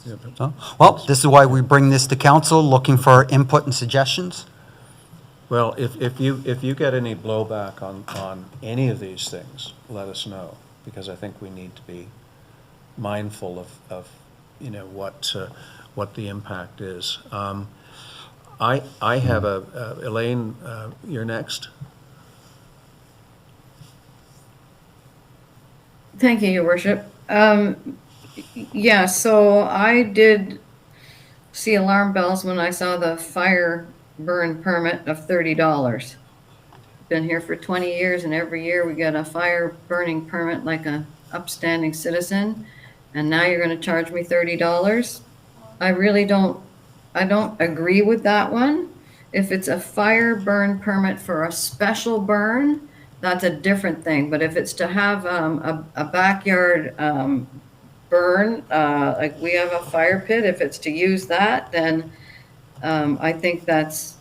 Yeah, but- So, well, this is why we bring this to council, looking for input and suggestions. Well, if you get any blowback on any of these things, let us know, because I think we need to be mindful of you know, what the impact is. I have Elaine, you're next. Thank you, Your Worship. Yeah, so I did see alarm bells when I saw the fire burn permit of $30. Been here for 20 years, and every year we get a fire burning permit like a upstanding citizen, and now you're going to charge me $30? I don't agree with that one. If it's a fire burn permit for a special burn, that's a different thing. But if it's to have a backyard burn, like we have a fire pit, if it's to use that, then I think that's,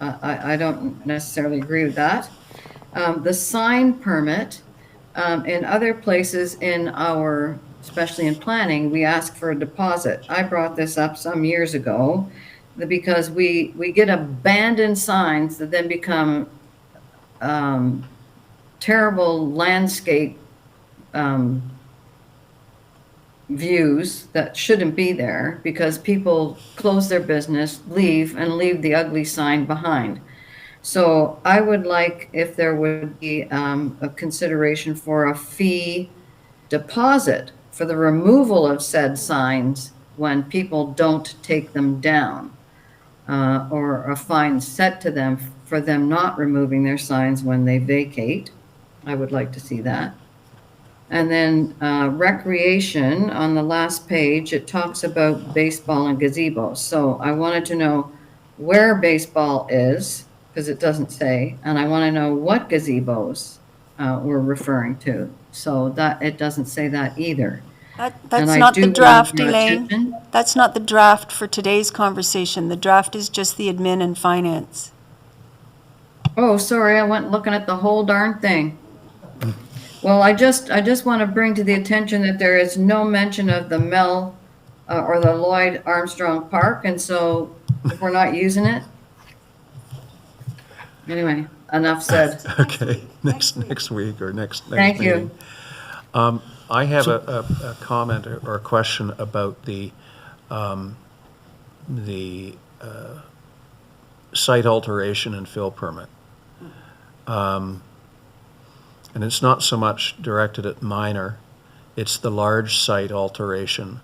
I don't necessarily agree with that. The sign permit, in other places in our, especially in planning, we ask for a deposit. I brought this up some years ago because we get abandoned signs that then become terrible landscape views that shouldn't be there because people close their business, leave, and leave the ugly sign behind. So I would like if there would be a consideration for a fee deposit for the removal of said signs when people don't take them down, or a fine set to them for them not removing their signs when they vacate. I would like to see that. And then recreation, on the last page, it talks about baseball and gazebos. So I wanted to know where baseball is, because it doesn't say, and I want to know what gazebos we're referring to. So that it doesn't say that either. And That's I not do the want draft, your Elaine. attention. That's not the draft for today's conversation. The draft is just the admin and finance. Oh, sorry, I went looking at the whole darn thing. Well, I just want to bring to the attention that there is no mention of the Mel or the Lloyd Armstrong Park, and so if we're not using it. Anyway, enough said. Okay, next week or next Thank you. meeting. I have a comment or a question about the site alteration and fill permit. And it's not so much directed at minor, it's the large site alteration,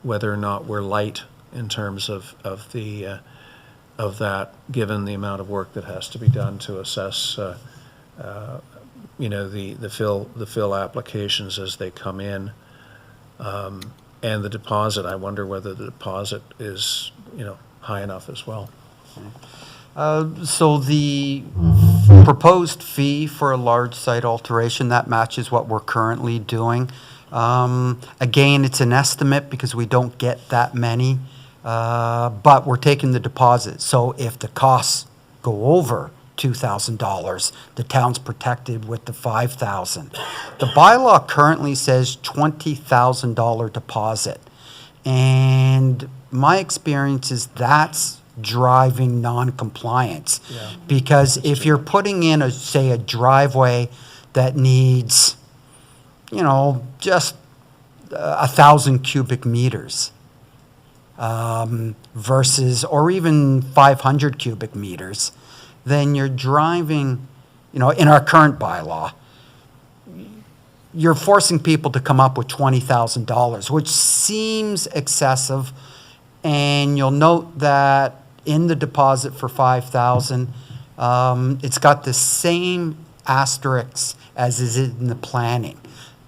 whether or not we're light in terms of that, given the amount of work that has to be done to assess, you know, the fill applications as they come in, and the deposit. I wonder whether the deposit is, you know, high enough as well. So the proposed fee for a large site alteration, that matches what we're currently doing. Again, it's an estimate because we don't get that many, but we're taking the deposit. So if the costs go over $2,000, the town's protected with the $5,000. The bylaw currently says $20,000 deposit. And my experience is that's driving non-compliance. Yeah. Because if you're putting in say a driveway that needs, you know, just 1,000 cubic meters versus, or even 500 cubic meters, then you're driving, you know, in our current bylaw, you're forcing people to come up with $20,000, which seems excessive. And you'll note that in the deposit for $5,000, it's got the same asterisks as is in the planning,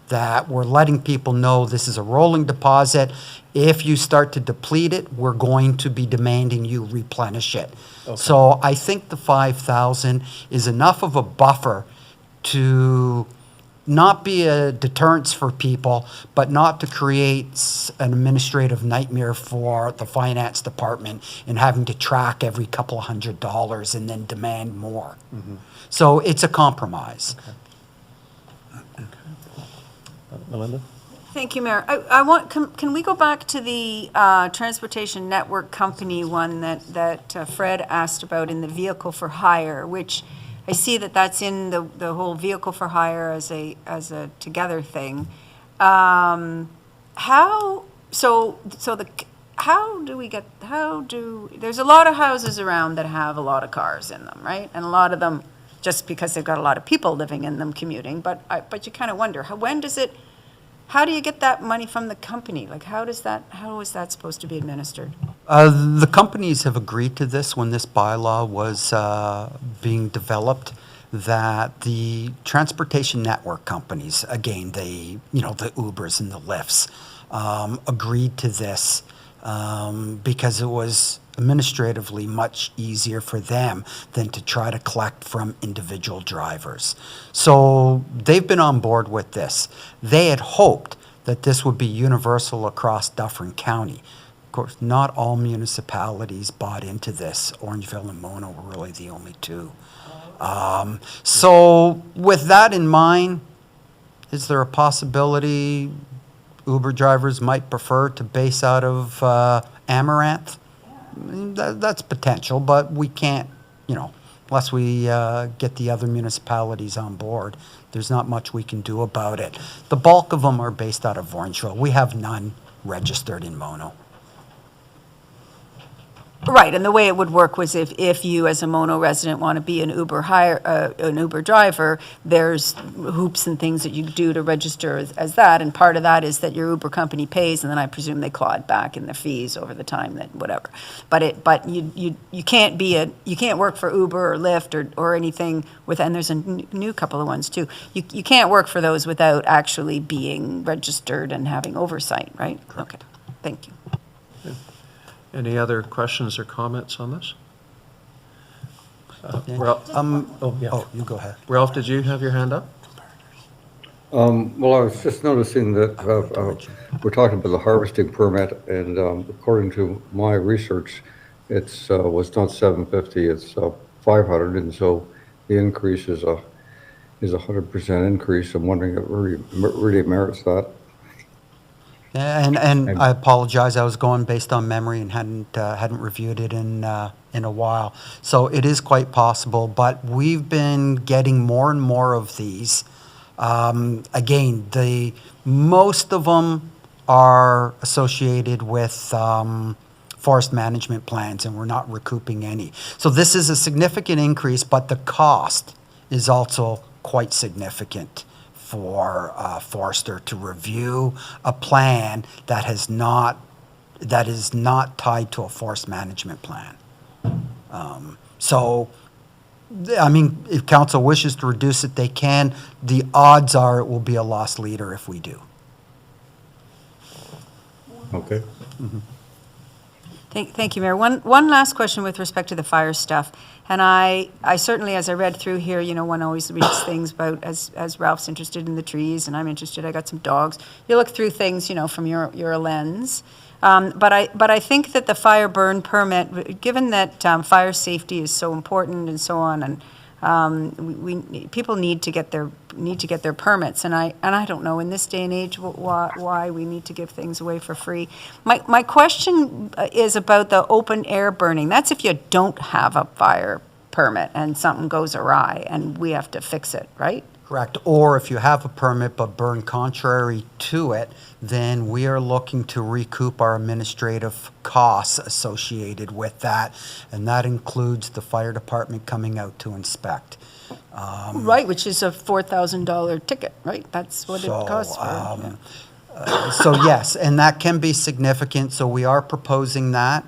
that we're letting people know this is a rolling deposit. If you start to deplete it, we're going to be demanding you replenish it. Okay. So I think the $5,000 is enough of a buffer to not be a deterrence for people, but not to create an administrative nightmare for the finance department in having to track every couple of $100 and then demand more. So it's a compromise. Melinda? Thank you, Mayor. I want, can we go back to the Transportation Network Company one that Fred asked about in the vehicle for hire, which I see that that's in the whole vehicle for hire as a together thing. How do, there's a lot of houses around that have a lot of cars in them, right? And a lot of them, just because they've got a lot of people living in them commuting, but you kind of wonder, how do you get that money from the company? Like, how is that supposed to be administered? The companies have agreed to this when this bylaw was being developed, that the transportation network companies, again, the Ubers and the Lyfts, agreed to this because it was administratively much easier for them than to try to collect from individual drivers. So they've been on board with this. They had hoped that this would be universal across Dufferin County. Of course, not all municipalities bought into this. Orangeville and Mono were really the only two. So with that in mind, is there a possibility Uber drivers might prefer to base out of Amaranth? That's potential, but we can't, unless we get the other municipalities on board, there's not much we can do about it. The bulk of them are based out of Orangeville. We have none registered in Mono. Right, and the way it would work was if you, as a Mono resident, want to be an Uber driver, there's hoops and things that you do to register as that, and part of that is that your Uber company pays, and then I presume they claw it back in the fees over the time that whatever. But you can't you can't work for Uber or Lyft or anything with, and there's a new couple of ones too. You can't work for those without actually being registered and having oversight, right? Correct. Okay, thank you. Any other questions or comments on this? Yeah. Ralph, You go ahead. Ralph, did you have your hand up? Well, I was just noticing that we're talking about the harvesting permit, and according to my research, it's was not 750, it's 500, and so the increase is a 100% increase. I'm wondering if it really merits that. And I apologize, I was going based on memory and hadn't reviewed it in a while. So it is quite possible, but we've been getting more and more of these. Again, most of them are associated with forest management plans, and we're not recouping any. So this is a significant increase, but the cost is also quite significant for a forester to review a plan that is not tied to a forest management plan. So, I mean, if council wishes to reduce it, they can. The odds are it will be a lost leader if we do. Okay. Thank you, Mayor. One last question with respect to the fire stuff. And I certainly, as I read through here, one always reads things about, as Ralph's interested in the trees, and I'm interested, I got some dogs. You look through things, from your lens. But I think that the fire burn permit, given that fire safety is so important and so on, and people need to get their permits, and I don't know in this day and age why we need to give things away for free. My question is about the open air burning. That's if you don't have a fire permit and something goes awry and we have to fix it, right? Correct. Or if you have a permit but burn contrary to it, then we are looking to recoup our administrative costs associated with that, and that includes the fire department coming out to inspect. Right, which is a $4,000 ticket, right? That's what it costs for. So yes, and that can be significant, so we are proposing that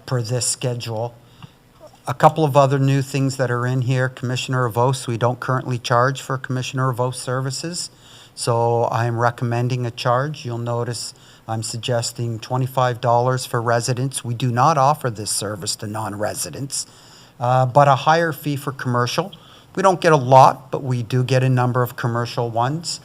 per this schedule. A couple of other new things that are in here. Commissioner of Oaths, we don't currently charge for Commissioner of Oaths services, so I am recommending a charge. You'll notice I'm suggesting $25 for residents. We do not offer this service to non-residents, but a higher fee for commercial. We don't get a lot, but we do get a number of commercial ones.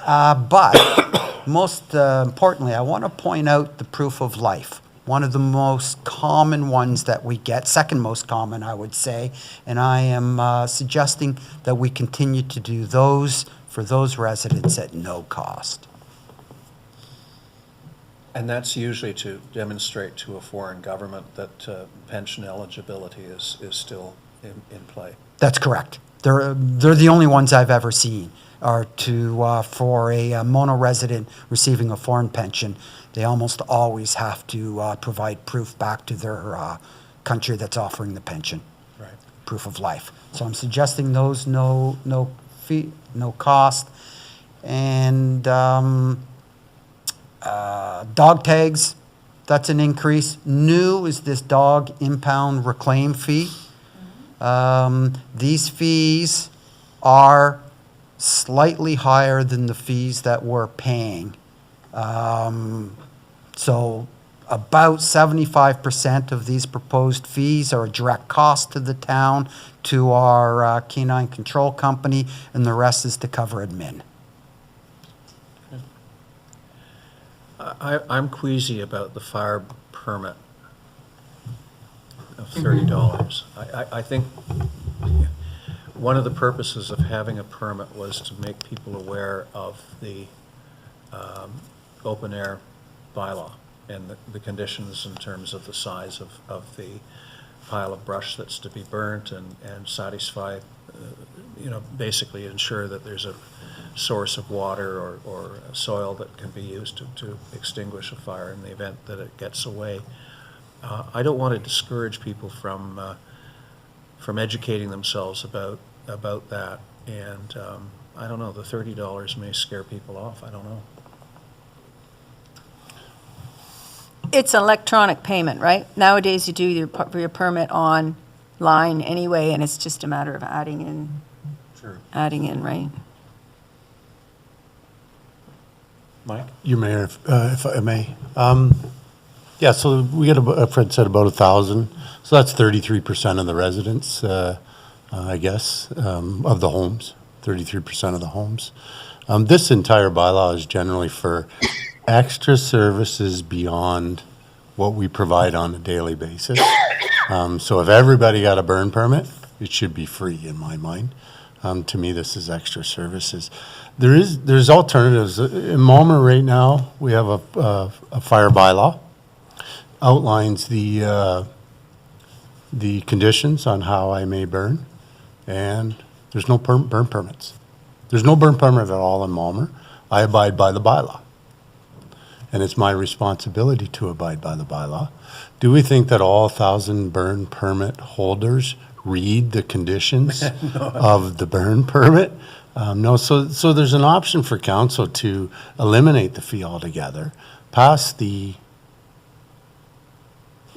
But most importantly, I want to point out the proof of life. One of the most common ones that we get, second most common, I would say, and I am suggesting that we continue to do those for those residents at no cost. And that's usually to demonstrate to a foreign government that pension eligibility is still in play. That's correct. They're the only ones I've ever seen are for a Mono resident receiving a foreign pension. They almost always have to provide proof back to their country that's offering the pension. Right. Proof of life. So I'm suggesting those no fee, no cost. And dog tags, that's an increase. New is this dog impound reclaim fee. These fees are slightly higher than the fees that we're paying. So about 75% of these proposed fees are a direct cost to the town, to our canine control company, and the rest is to cover admin. I'm queasy about the fire permit of $30. I think one of the purposes of having a permit was to make people aware of the open air bylaw and the conditions in terms of the size of the pile of brush that's to be burnt and satisfy, basically ensure that there's a source of water or soil that can be used to extinguish a fire in the event that it gets away. I don't want to discourage people from educating themselves about that, and I don't know, the $30 may scare people off, I don't know. It's electronic payment, right? Nowadays, you do your permit online anyway, and it's just a matter of adding in, right? Mike? Your Mayor, if I may. Yeah, so we get, Fred said about 1,000. So that's 33% of the residents, I guess, of the homes, 33% of the homes. This entire bylaw is generally for extra services beyond what we provide on a daily basis. So if everybody got a burn permit, it should be free in my mind. To me, this is extra services. There's alternatives. In Malmer right now, we have a fire bylaw, outlines the conditions on how I may burn, and there's no burn permits. There's no burn permit at all in Malmer. I abide by the bylaw, and it's my responsibility to abide by the bylaw. Do we think that all 1,000 burn permit holders read the conditions of the burn permit? No, so there's an option for council to eliminate the fee altogether, pass it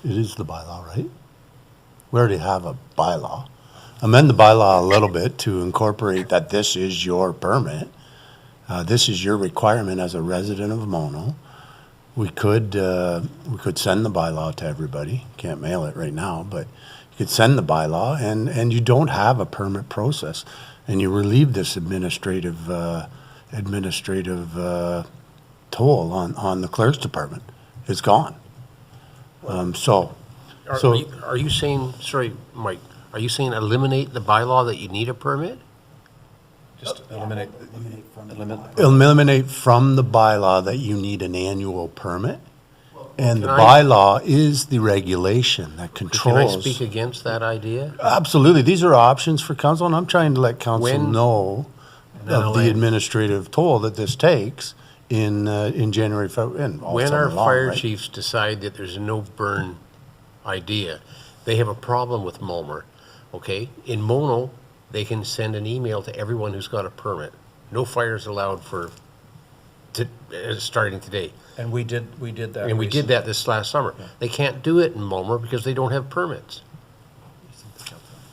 is the bylaw, right? We already have a bylaw. Amend the bylaw a little bit to incorporate that this is your permit. This is your requirement as a resident of Mono. We could send the bylaw to everybody. Can't mail it right now, but you could send the bylaw, and you don't have a permit process, and you relieve this administrative toll on the clerk's department. It's gone. Are you saying, sorry, Mike, are you saying eliminate the bylaw that you need a permit? Just eliminate from the bylaw that you need an annual permit, and the Can I- bylaw is the regulation that Can I controls. speak against that idea? Absolutely, these are options for council, and I'm trying to let council When- know then of the Elaine. administrative toll that this takes in January, February, and all When summer our long, fire right? chiefs decide that there's a no burn idea, they have a problem with Mulmer, okay? In Mono, they can send an email to everyone who's got a permit. No fires allowed starting today. And we did that. And we did that this last summer. They can't do it in Mulmer because they don't have permits.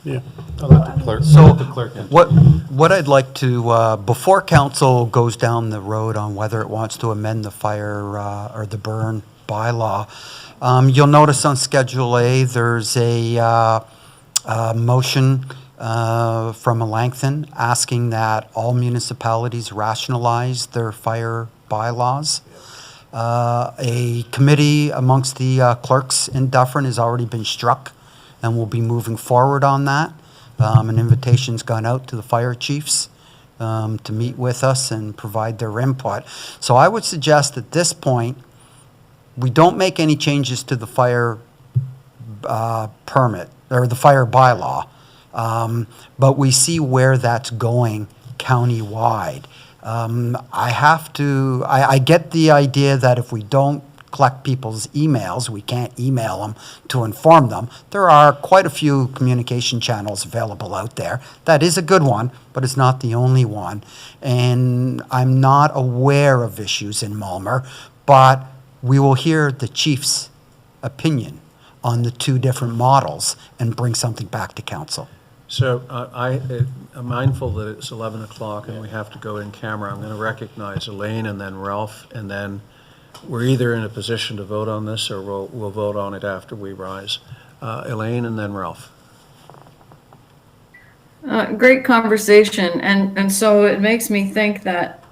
Yeah, I'll let the clerk. So let the clerk answer. what I'd like to, before council goes down the road on whether it wants to amend the fire or the burn bylaw, you'll notice on Schedule A, there's a motion from Melanchthon asking that all municipalities rationalize their fire bylaws. A committee amongst the clerks in Dufferin has already been struck, and we'll be moving forward on that. An invitation's gone out to the fire chiefs to meet with us and provide their input. So I would suggest at this point, we don't make any changes to the fire permit, or the fire bylaw, but we see where that's going countywide. I get the idea that if we don't collect people's emails, we can't email them to inform them. There are quite a few communication channels available out there. That is a good one, but it's not the only one. And I'm not aware of issues in Mulmer, but we will hear the chief's opinion on the two different models and bring something back to council. So I'm mindful that it's 11 o'clock and we have to go in camera. I'm going to recognize Elaine and then Ralph, and then we're either in a position to vote on this or we'll vote on it after we rise. Elaine and then Ralph. Great conversation. And so it makes me think that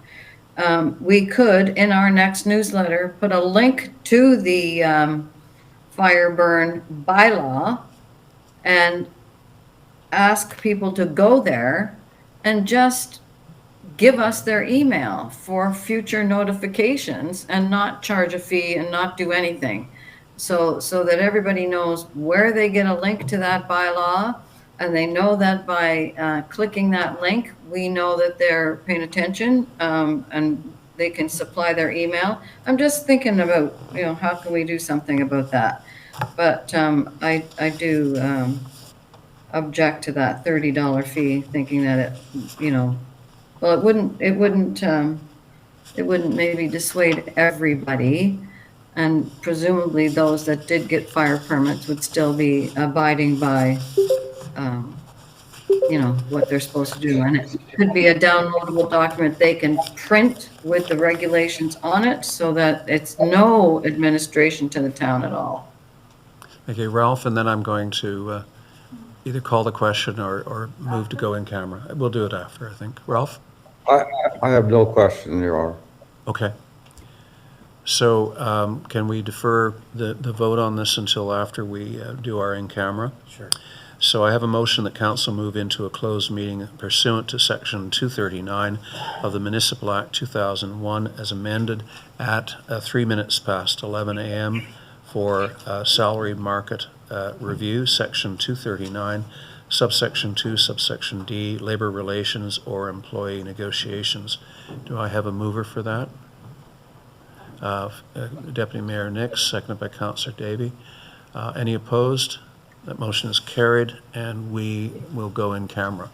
we could, in our next newsletter, put a link to the fire burn bylaw and ask people to go there and just give us their email for future notifications and not charge a fee and not do anything. So that everybody knows where they get a link to that bylaw, and they know that by clicking that link, we know that they're paying attention, and they can supply their email. I'm just thinking about, how can we do something about that? But I do object to that $30 fee, thinking that it wouldn't maybe dissuade everybody, and presumably those that did get fire permits would still be abiding by what they're supposed to do. And it could be a downloadable document they can print with the regulations on it, so that it's no administration to the town at all. Okay, Ralph, and then I'm going to either call the question or move to go in camera. We'll do it after, I think. Ralph? I have no question, Your Honor. Okay. So can we defer the vote on this until after we do our in-camera? Sure. So I have a motion that council move into a closed meeting pursuant to Section 239 of the Municipal Act 2001 as amended at 3 minutes past 11 a.m. for salary market review, Section 239, subsection 2, subsection D, labor relations or employee negotiations. Do I have a mover for that? Deputy Mayor Nix, seconded by Councillor Davey. Any opposed? That motion is carried, and we will go in camera.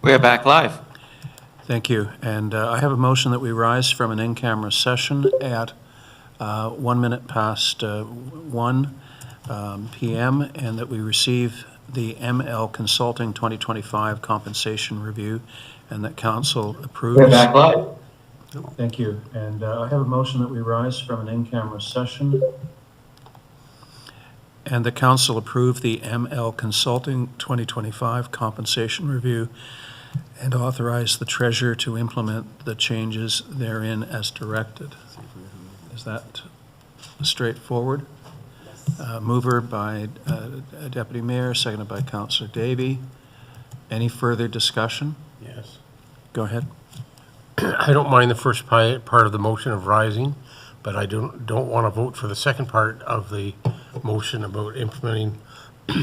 We are back live. Thank you. And I have a motion that we rise from an in-camera session at 1 minute past 1 p.m. and that we receive the ML Consulting 2025 compensation review and that council approves. We're back live. Thank you. And I have a motion that we rise from an in-camera session and the council approve the ML Consulting 2025 compensation review and authorize the treasurer to implement the changes therein as directed. Is that straightforward? Mover by Deputy Mayor, seconded by Councillor Davey. Any further discussion? Yes. Go ahead. I don't mind the first part of the motion of rising, but I don't want to vote for the second part of the motion about implementing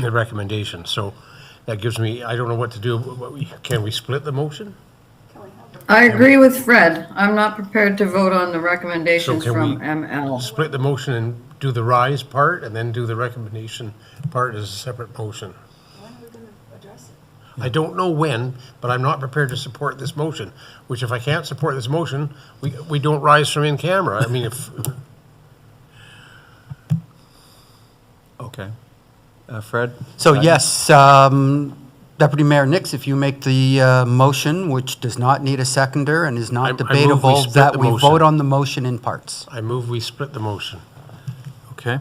the recommendation. So that gives me, I don't know what to do. Can we split the motion? I agree with Fred. I'm not prepared to vote on the recommendations So can from we ML. Split the motion and do the rise part and then do the recommendation part as a separate motion. When are we going to address it? I don't know when, but I'm not prepared to support this motion, which if I can't support this motion, we don't rise from in camera. I mean, if, Okay. Fred? So yes, Deputy Mayor Nix, if you make the motion, which does not need a seconder and is I not move we debatable, split that the we motion. vote on the motion in parts. I move we split the motion. Okay.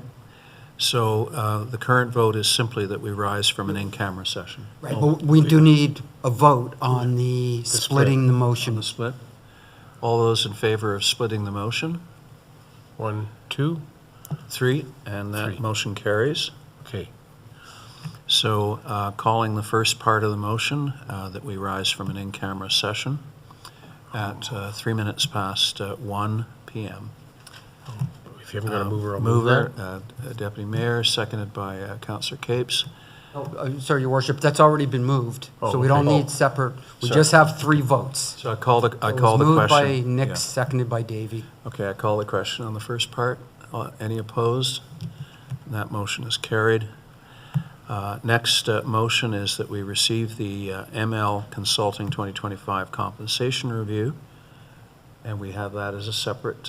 So the current vote is simply that we rise from an in-camera session. But we do need a vote on the splitting the On motion. the split. All those in favor of splitting the motion? 1, 2, 3, and that 3. motion carries. okay. So calling the first part of the motion, that we rise from an in-camera session at 3 minutes past 1 p.m. If you haven't got a mover, I'll move Mover, that. Deputy Mayor, seconded by Councillor Capes. Sorry, Your Worship, that's already been moved, Oh, so we don't okay. need separate, we Sorry. just have 3 votes. So I call the It was question. moved by Nix, Yeah. seconded by Davey. Okay, I call the question on the first part. Any opposed? That motion is carried. Next motion is that we receive the ML Consulting 2025 compensation review, and we have that as a separate,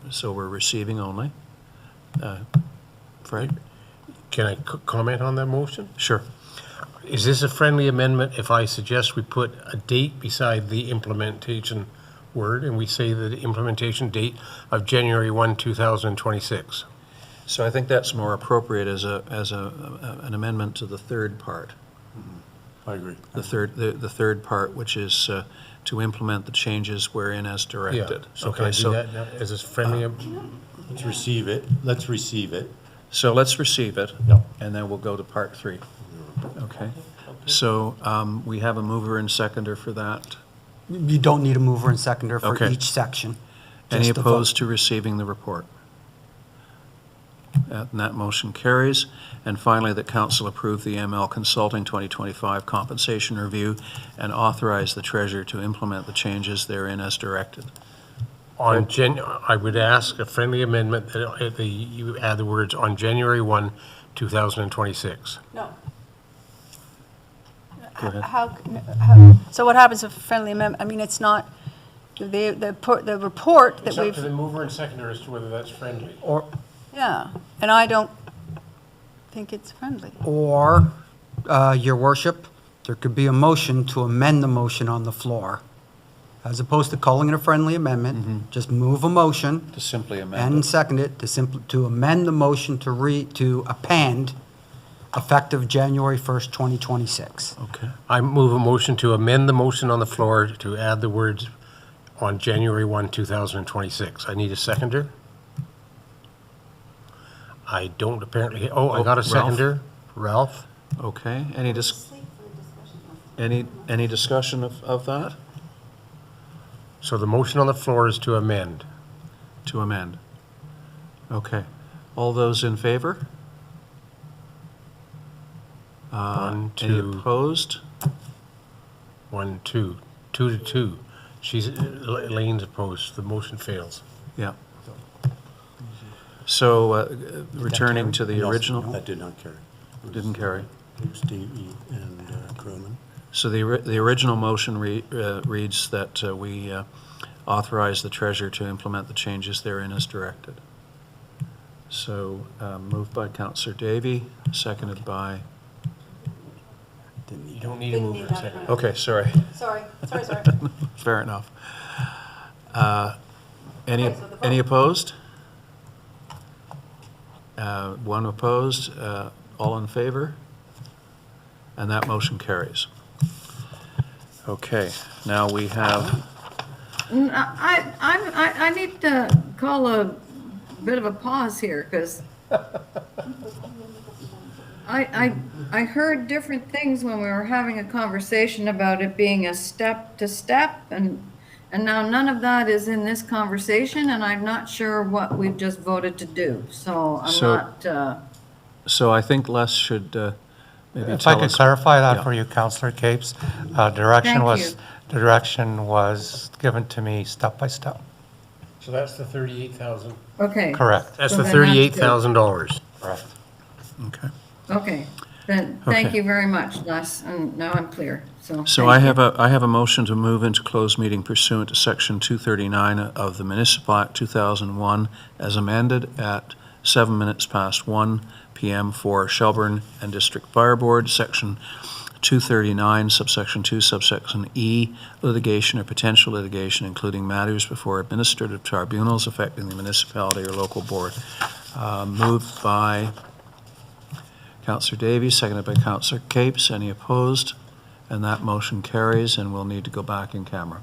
so we're receiving only. Fred? Can I comment on that motion? Sure. Is this a friendly amendment if I suggest we put a date beside the implementation word and we say the implementation date of January 1, 2026? So I think that's more appropriate as an amendment to the third part. I agree. The third part, which is to implement the changes wherein as directed. So can I do that now as a friendly? Let's receive it. Let's receive it. So let's receive it, Yep. and then we'll go to part 3. Okay? So we have a mover and seconder for that. You don't need a mover and seconder for Okay. each section. Any just a vote. opposed to receiving the report? And that motion carries. And finally, that council approve the ML Consulting 2025 compensation review and authorize the treasurer to implement the changes therein as directed. I would ask a friendly amendment that you add the words on January 1, 2026. No. Go ahead. So what happens if a friendly amendment, I mean, it's not, the report that It's up we've, to the mover and seconder as to whether that's friendly. yeah, and I don't think it's friendly. Or, Your Worship, there could be a motion to amend the motion on the floor. As opposed to calling it a friendly amendment, just move a motion To simply amend and it. second it to amend the motion to append effective January 1st, 2026. Okay. I move a motion to amend the motion on the floor to add the words on January 1, 2026. I need a seconder. I don't apparently, I got a Ralph? seconder. Ralph? Okay. Any discussion of that? So the motion on the floor is to amend. To amend. Okay. All those in favor? 1, Any 2, opposed? 1, 2, 2 to 2. Elaine's opposed. The motion fails. Yeah. So returning to the No, original, That did not carry. didn't carry. It was Davey and Croman. So the original motion reads that we authorize the treasurer to implement the changes therein as directed. So moved by Councillor Davy, seconded by, You don't need to move in a second. okay, sorry. Sorry. Fair enough. Any opposed? One opposed, all in favor? And that motion carries. Okay, now we have, I need to call a bit of a pause here, because I heard different things when we were having a conversation about it being a step to step, and now none of that is in this conversation, and I'm not sure what we've just voted to do, so I'm So- not, so I think Les should maybe If I tell could us. clarify Yeah. that for you, Councillor Capes, direction Thank was, you. the direction was given to me step by step. So that's the 38,000. okay. Correct. That's So the then that's good. $38,000. Correct. Okay. Okay, then, thank Okay. you very much, Les, and now I'm clear, so. So thank I you. have a motion to move into closed meeting pursuant to Section 239 of the Municipal Act 2001 as amended at 7 minutes past 1 p.m. for Shelburne and District Fire Board, Section 239, subsection 2, subsection E, litigation or potential litigation, including matters before administrative tribunals affecting the municipality or local board. Moved by Councillor Davies, seconded by Councillor Capes. Any opposed? And that motion carries, and we'll need to go back in camera.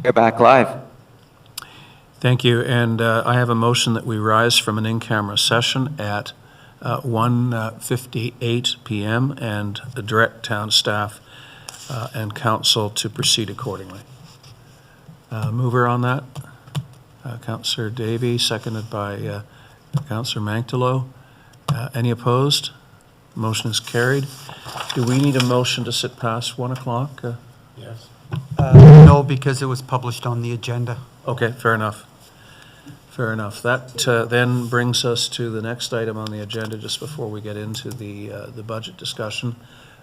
You're back live. Thank you, and I have a motion that we rise from an in-camera session at 1:58 PM and direct town staff and council to proceed accordingly. Mover on that? Councillor Davy, seconded by Councillor Manctalo. Any opposed? Motion is carried. Do we need a motion to sit past 1 o'clock? Yes. No, because it was published on the agenda. Okay, fair enough. Fair enough. That then brings us to the next item on the agenda, just before we get into the budget discussion,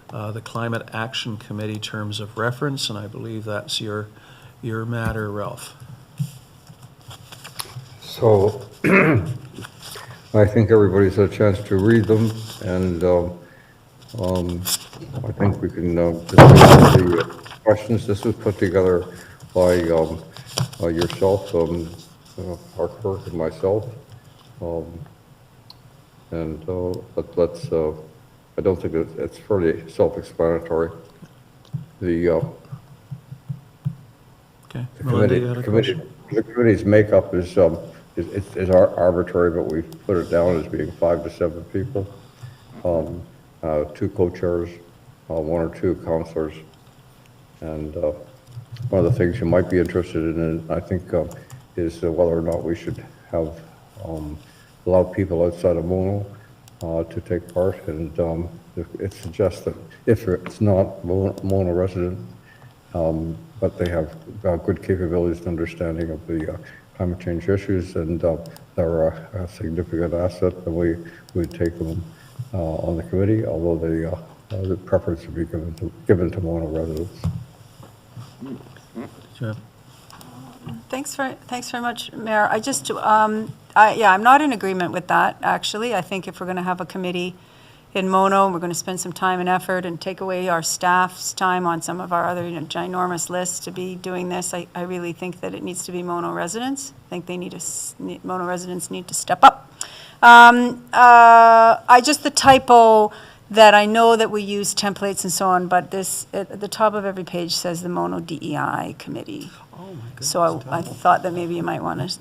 the Climate Action Committee terms of reference, and I believe that's your matter, Ralph. So I think everybody's had a chance to read them, and I think we can discuss the questions. This was put together by yourself, our clerk, and myself. Let's, I don't think it's fairly self-explanatory. The Okay. Melinda, you had a question? the committee's makeup is arbitrary, but we've put it down as being 5 to 7 people, 2 co-chairs, 1 or 2 councillors. And one of the things you might be interested in, I think, is whether or not we should have allow people outside of Mono to take part. And it suggests that if it's not Mono resident, but they have good capabilities and understanding of the climate change issues, and they're a significant asset, then we would take them on the committee, although the preference would be given to Mono residents. Sure. Thanks very much, Mayor. I'm not in agreement with that, actually. I think if we're going to have a committee in Mono, and we're going to spend some time and effort and take away our staff's time on some of our other ginormous lists to be doing this, I really think that it needs to be Mono residents. I think Mono residents need to step up. The typo that I know that we use templates and so on, but this, at the top of every page says the Mono DEI committee. Oh, my goodness. So I thought that maybe you might want to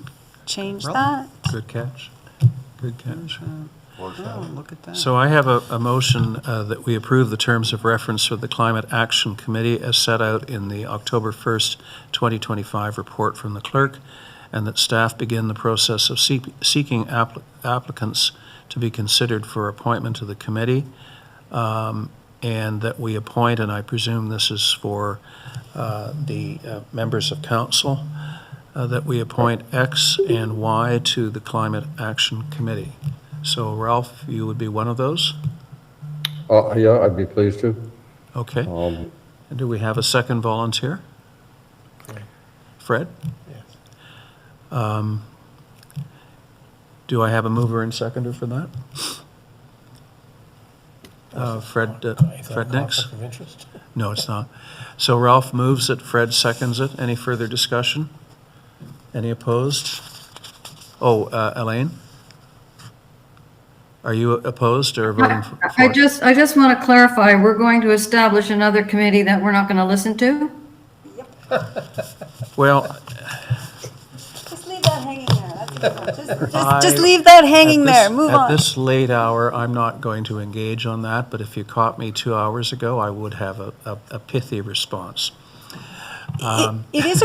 change that. Good catch. Good catch. Oh, look at that. So I have a motion that we approve the terms of reference for the Climate Action Committee as set out in the October 1st, 2025 report from the clerk, and that staff begin the process of seeking applicants to be considered for appointment to the committee, and that we appoint, and I presume this is for the members of council, that we appoint X and Y to the Climate Action Committee. So Ralph, you would be one of those? Yeah, I'd be pleased to. Okay. And do we have a second volunteer? Fred? Yes. Do I have a mover and seconder for that? Fred Is that a next? conflict of interest? No, it's not. So Ralph moves it, Fred seconds it. Any further discussion? Any opposed? Oh, Elaine? Are you opposed or voting for it? I just want to clarify, we're going to establish another committee that we're not going to listen to? Well, Just leave that hanging there. That's a good one. Just leave that hanging there. Move on. At this late hour, I'm not going to engage on that, but if you caught me 2 hours ago, I would have a pithy response. It is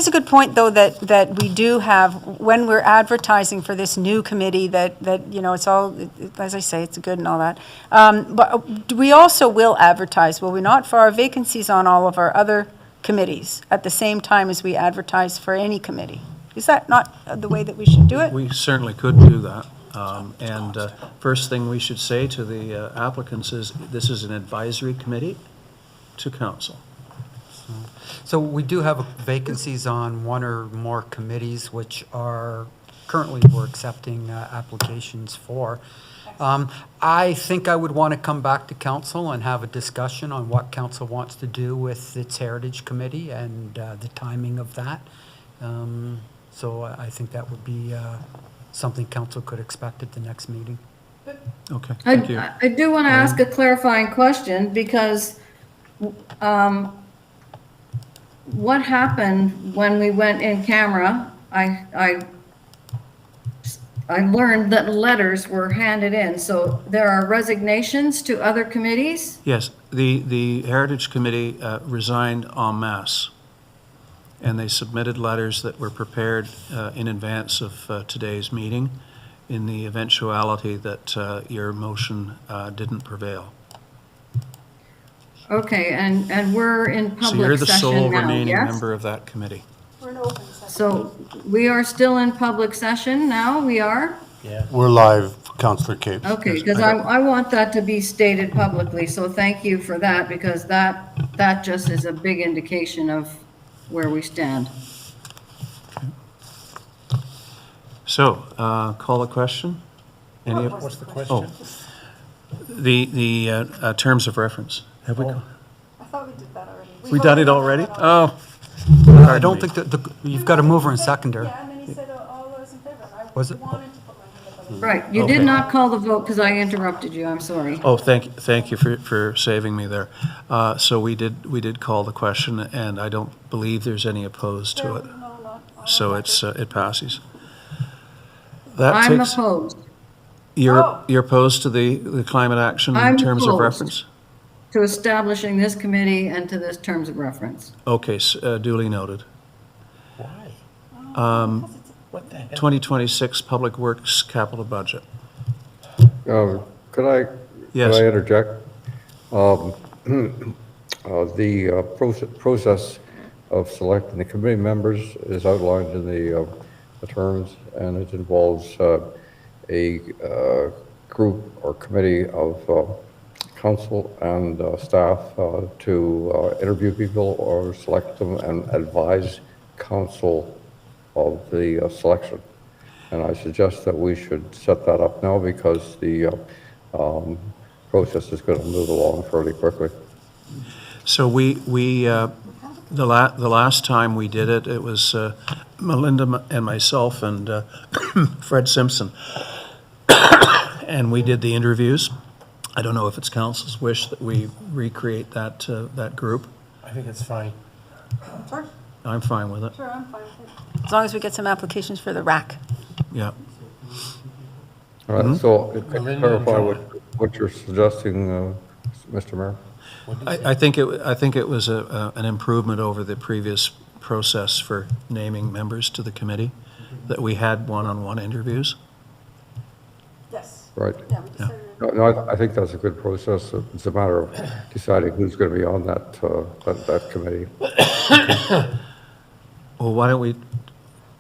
a good point, though, that we do have, when we're advertising for this new committee, that it's all, as I say, it's good and all that. But we also will advertise, will we not, for our vacancies on all of our other committees at the same time as we advertise for any committee? Is that not the way that we should do it? We certainly could do that. First thing we should say to the applicants is, this is an advisory committee to council. So we do have vacancies on 1 or more committees, which are currently we're accepting applications for. I think I would want to come back to council and have a discussion on what council wants to do with its heritage committee and the timing of that. So I think that would be something council could expect at the next meeting. Okay, thank you. I do want to ask a clarifying question, because what happened when we went in camera, I learned that letters were handed in. So there are resignations to other committees? Yes, the Heritage Committee resigned en masse, and they submitted letters that were prepared in advance of today's meeting in the eventuality that your motion didn't prevail. Okay, and we're in So public you're the sole session now, remaining yes? member of that committee. So we are still in public session now, we are? We're live, Councillor Capes. Okay, because I want that to be stated publicly, so thank you for that, because that just is a big indication of where we stand. So, call the question? What's the question? The terms of reference. Have we? I thought we did that already. We done it already? Oh. I don't think that, you've got a mover and seconder. Yeah, and then he said all those in favor. and I Was it? wanted to put my hand up on the- Right, you did Okay. not call the vote because I interrupted you, I'm sorry. Oh, thank you for saving me there. So we did call the question, and I don't believe there's any opposed to it. No, not. So it passes. That I'm takes, opposed you're opposed to the climate action I'm in terms of opposed. reference? to establishing this committee and to this terms of reference. Okay, duly noted. Why? What the hell? 2026 Public Works Capital Budget. Could I Yes. interject? The process of selecting the committee members is outlined in the terms, and it involves a group or committee of council and staff to interview people or select them and advise council of the selection. And I suggest that we should set that up now because the process is going to move along fairly quickly. So the last time we did it, it was Melinda and myself and Fred Simpson. And we did the interviews. I don't know if it's council's wish that we recreate that group. I think it's fine. Sure, I'm fine with it, sure, I'm fine with it. As long as we get some applications for the rack. yeah. All right, so Melinda clarify and what you're suggesting, Mr. Mayor? I think it was an improvement over the previous process for naming members to the committee, that we had one-on-one interviews. Yes. Right. Yeah, we decided. No, I think that's a good process. It's a matter of deciding who's going to be on that committee. Well, why don't we,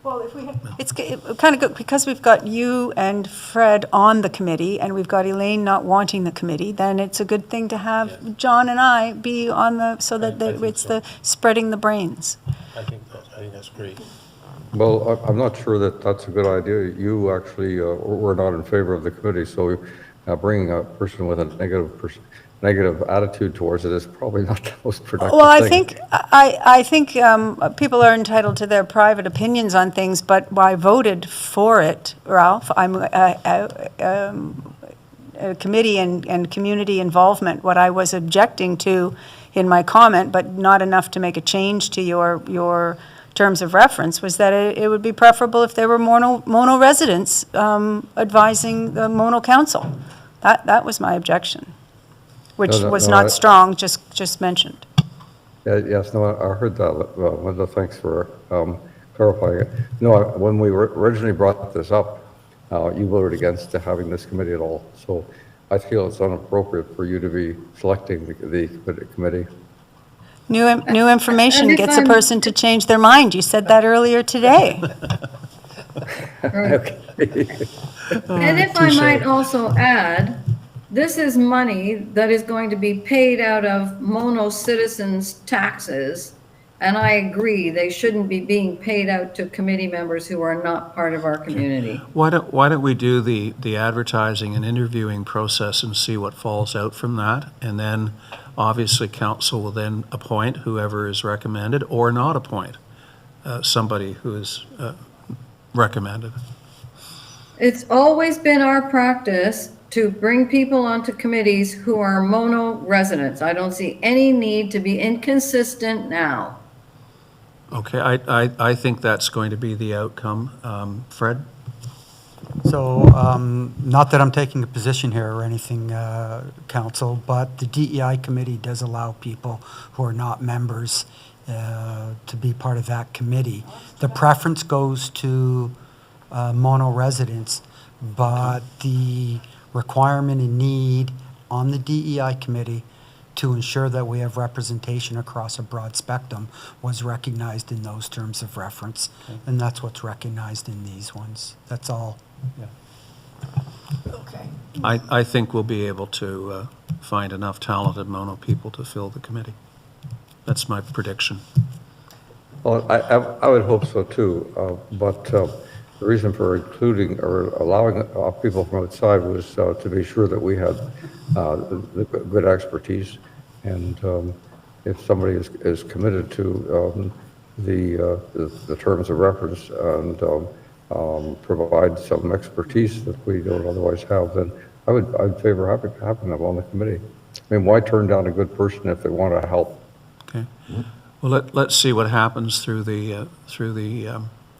Well, if we have. It's kind of good, because we've got you and Fred on the committee, and we've got Elaine not wanting the committee, then it's a good thing to have John and I be on so that I think it's so. the spreading the brains. I think that's great. Well, I'm not sure that that's a good idea. You actually were not in favor of the committee, so bringing a person with a negative attitude towards it is probably not the most productive Well, thing. I think people are entitled to their private opinions on things, but I voted for it, Ralph. I'm a committee and community involvement. What I was objecting to in my comment, but not enough to make a change to your terms of reference, was that it would be preferable if there were Mono residents advising the Mono Council. That was my objection, which No, was no, not strong, just mentioned. Yes, no, I heard that, Linda, thanks for clarifying it. No, when we originally brought this up, you voted against having this committee at all, so I feel it's inappropriate for you to be selecting the committee. New information And if gets a I'm- person to change their mind. You said that earlier today. And if I might also add, this is money that is going to be paid out of Mono citizens' taxes, and I agree, they shouldn't be being paid out to committee members who are not part of our community. why don't we do the advertising and interviewing process and see what falls out from that? And then, obviously, council will then appoint whoever is recommended, or not appoint somebody who is recommended. It's always been our practice to bring people onto committees who are Mono residents. I don't see any need to be inconsistent now. Okay, I think that's going to be the outcome. Fred? So, not that I'm taking a position here or anything, Council, but the DEI committee does allow people who are not members to be part of that committee. The preference goes to mono residents, but the requirement and need on the DEI committee to ensure that we have representation across a broad spectrum was recognized in those terms of reference, and that's what's recognized in these ones. That's all. Okay. I think we'll be able to find enough talented Mono people to fill the committee. That's my prediction. Well, I would hope so too, but the reason for including or allowing people from outside was to be sure that we had the good expertise, and if somebody is committed to the terms of reference and provide some expertise that we don't otherwise have, then I'd favor having them on the committee. I mean, why turn down a good person if they want to help? Okay. Well, let's see what happens through the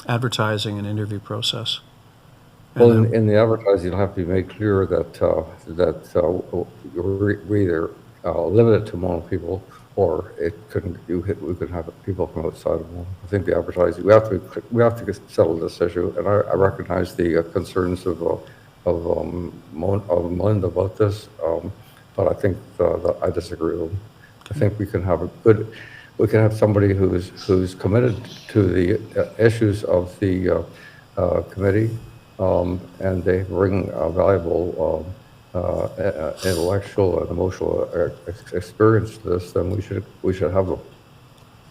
advertising and interview process. Well, in the advertising, it'll have to be made clear that we either limit it to Mono people, or we could have people from outside of Mono. I think the advertising, we have to settle this issue, and I recognize the concerns of Melinda about this, but I think that I disagree with them. I think we can have somebody who's committed to the issues of the committee, and they bring a valuable intellectual and emotional experience to this, then we should have them.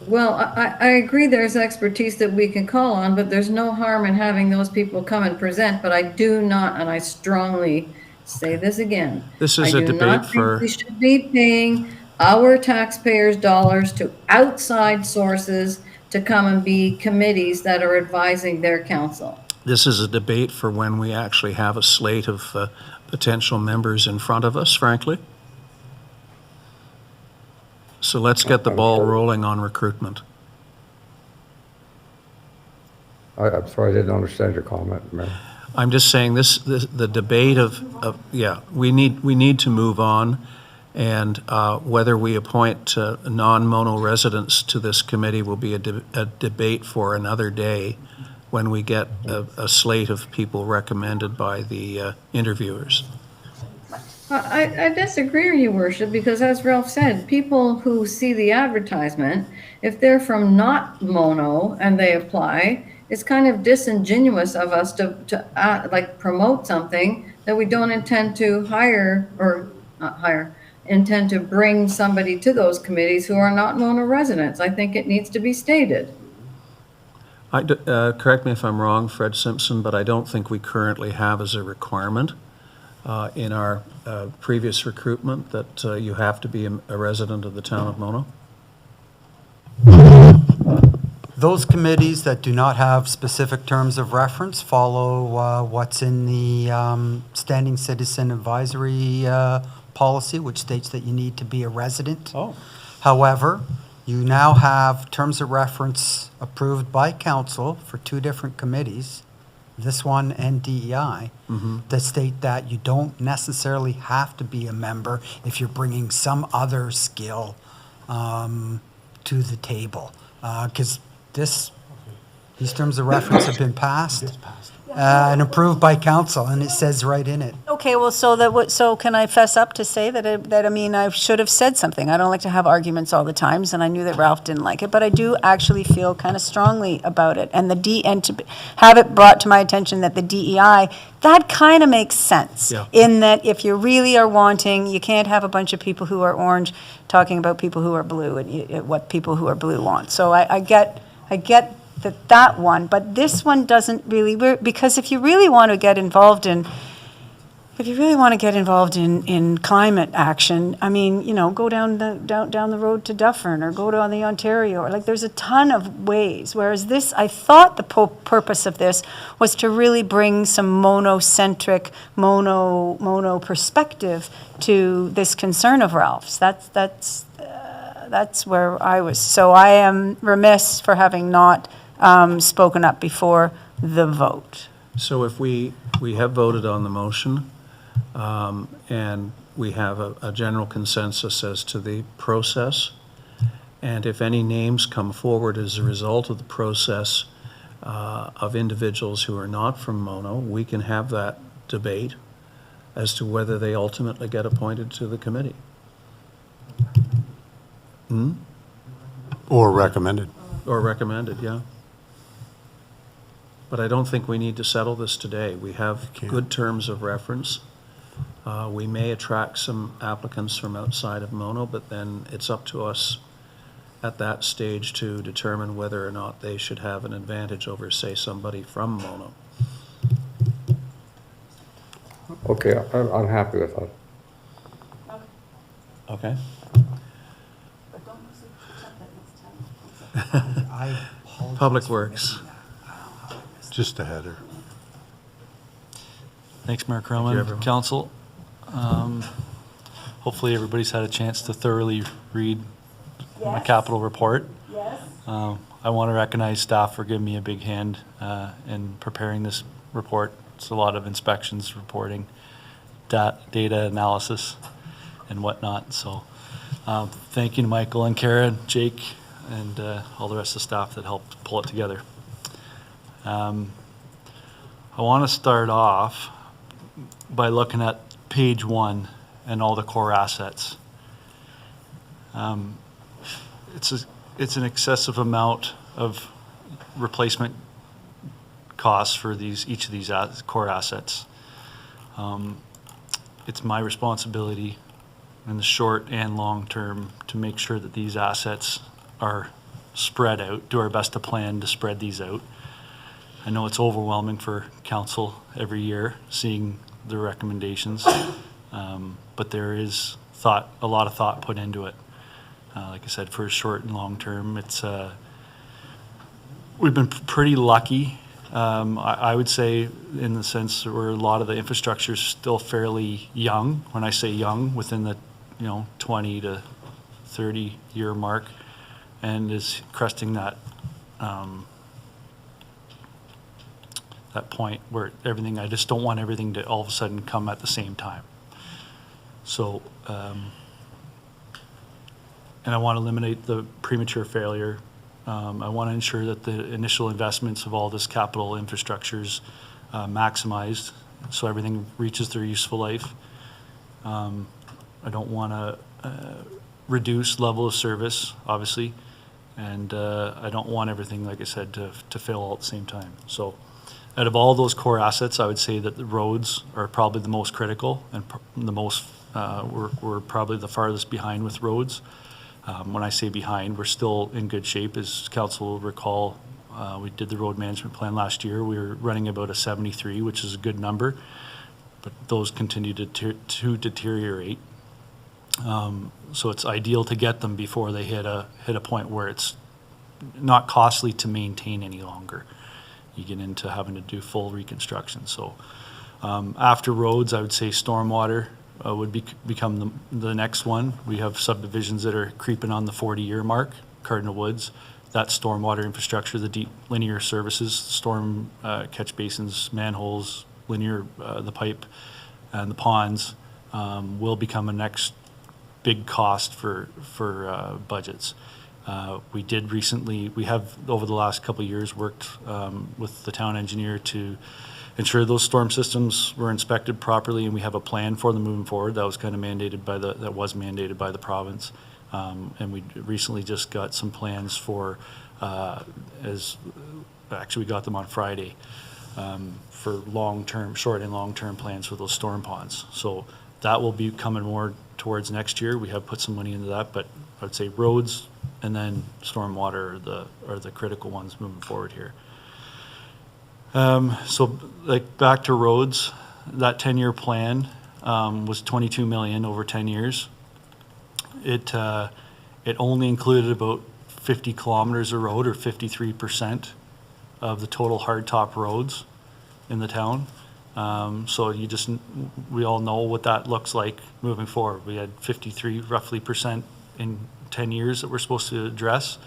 Well, I agree there's expertise that we can call on, but there's no harm in having those people come and present. But I do not, and I strongly say this again. This is a debate I do not for- think we should be paying our taxpayers' dollars to outside sources to come and be committees that are advising their council. This is a debate for when we actually have a slate of potential members in front of us, frankly. So let's get the ball rolling on recruitment. I'm sorry, I didn't understand your comment, Mayor. I'm just saying the debate of we need to move on, and whether we appoint non-Mono residents to this committee will be a debate for another day when we get a slate of people recommended by the interviewers. I disagree, Your Worship, because as Ralph said, people who see the advertisement, if they're from not Mono and they apply, it's kind of disingenuous of us to promote something that we don't intend to intend to bring somebody to those committees who are not Mono residents. I think it needs to be stated. Correct me if I'm wrong, Fred Simpson, but I don't think we currently have as a requirement in our previous recruitment that you have to be a resident of the town of Mono. Those committees that do not have specific terms of reference follow what's in the Standing Citizen Advisory policy, which states that you need to be a resident. Oh. However, you now have terms of reference approved by council for two different committees, this one and DEI, that state that you don't necessarily have to be a member if you're bringing some other skill to the table. Because these terms of reference have been passed and approved by council, and it says right in it. Okay, well, so can I fess up to say that I should have said something. I don't like to have arguments all the times, and I knew that Ralph didn't like it, but I do actually feel kind of strongly about it. And and to have it brought to my attention that the DEI, that kind of makes sense. Yeah. In that if you really are wanting, you can't have a bunch of people who are orange talking about people who are blue and what people who are blue want. So I get that one, but this one doesn't really, because if you really want to get involved in climate action, I mean, go down the road to Deferred or go to the Ontario, or there's a ton of ways. Whereas this, I thought the purpose of this was to really bring some monocentric, mono perspective to this concern of Ralph's. that's where I was. So I am remiss for having not spoken up before the vote. So if we have voted on the motion, and we have a general consensus as to the process, and if any names come forward as a result of the process of individuals who are not from Mono, we can have that debate as to whether they ultimately get appointed to the committee. Or recommended. Or recommended, yeah. But I don't think we need to settle this today. We have good terms of reference. We may attract some applicants from outside of Mono, but then it's up to us at that stage to determine whether or not they should have an advantage over, say, somebody from Mono. Okay, I'm happy with that. Okay? I apologize Public for Works. Just a header. Thanks, Mayor you, Croman. everyone. Council, hopefully everybody's had a chance to thoroughly read my capital report. Yes. I want to recognize staff for giving me a big hand in preparing this report. It's a lot of inspections, reporting, data analysis, and whatnot. So thank you to Michael and Kara, Jake, and all the rest of the staff that helped pull it together. I want to start off by looking at page 1 and all the core assets. It's an excessive amount of replacement costs for each of these core assets. It's my responsibility in the short and long term to make sure that these assets are spread out, do our best to plan to spread these out. I know it's overwhelming for council every year seeing the recommendations, but there is a lot of thought put into it. Like I said, for short and long term, we've been pretty lucky. I would say in the sense where a lot of the infrastructure is still fairly young. When I say young, within the 20 to 30 year mark, and is cresting that that point where I just don't want everything to all of a sudden come at the same time. So, and I want to eliminate the premature failure. I want to ensure that the initial investments of all this capital infrastructure is maximized so everything reaches their useful life. I don't want to reduce level of service, obviously, and I don't want everything, like I said, to fail all at the same time. So out of all those core assets, I would say that the roads are probably the most critical and the most, we're probably the farthest behind with roads. When I say behind, we're still in good shape. As council will recall, we did the road management plan last year. We were running about a 73, which is a good number, but those continue to deteriorate. So it's ideal to get them before they hit a point where it's not costly to maintain any longer. You get into having to do full reconstruction. So after roads, I would say stormwater would become the next one. We have subdivisions that are creeping on the 40-year mark, Cardinal Woods. That stormwater infrastructure, the deep linear services, storm catch basins, manholes, linear, the pipe, and the ponds will become a next big cost for budgets. We have over the last couple of years worked with the town engineer to ensure those storm systems were inspected properly, and we have a plan for them moving forward. That was kind of mandated by the province. And we recently just got some plans for, actually we got them on Friday, for long-term, short and long-term plans for those storm ponds. So that will be coming more towards next year. We have put some money into that, but I'd say roads and then stormwater are the critical ones moving forward here. So like back to roads, that 10-year plan was 22 million over 10 years. It only included about 50 kilometers of road, or 53% of the total hardtop roads in the town. So we all know what that looks like moving forward. We had 53 roughly % in 10 years that we're supposed to address,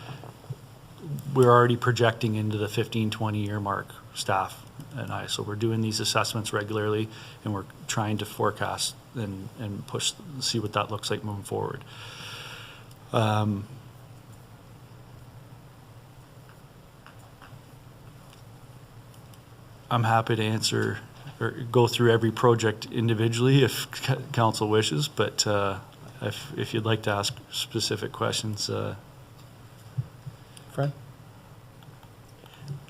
we're already projecting into the 15, 20-year mark, staff and I. So we're doing these assessments regularly, and we're trying to forecast and push, see what that looks like moving forward. I'm happy to answer or go through every project individually if council wishes, but if you'd like to ask specific questions, Fred?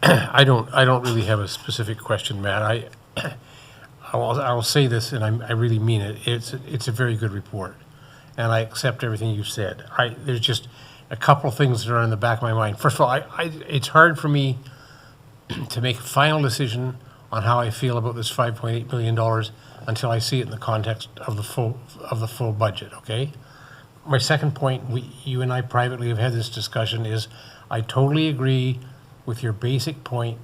I don't really have a specific question, Matt. I will say this, and I really mean it. It's a very good report, and I accept everything you've said. There's just a couple of things that are in the back of my mind. First of all, it's hard for me to make a final decision on how I feel about this $5.8 million until I see it in the context of the full budget. Okay. My second point, you and I privately have had this discussion, is I totally agree with your basic point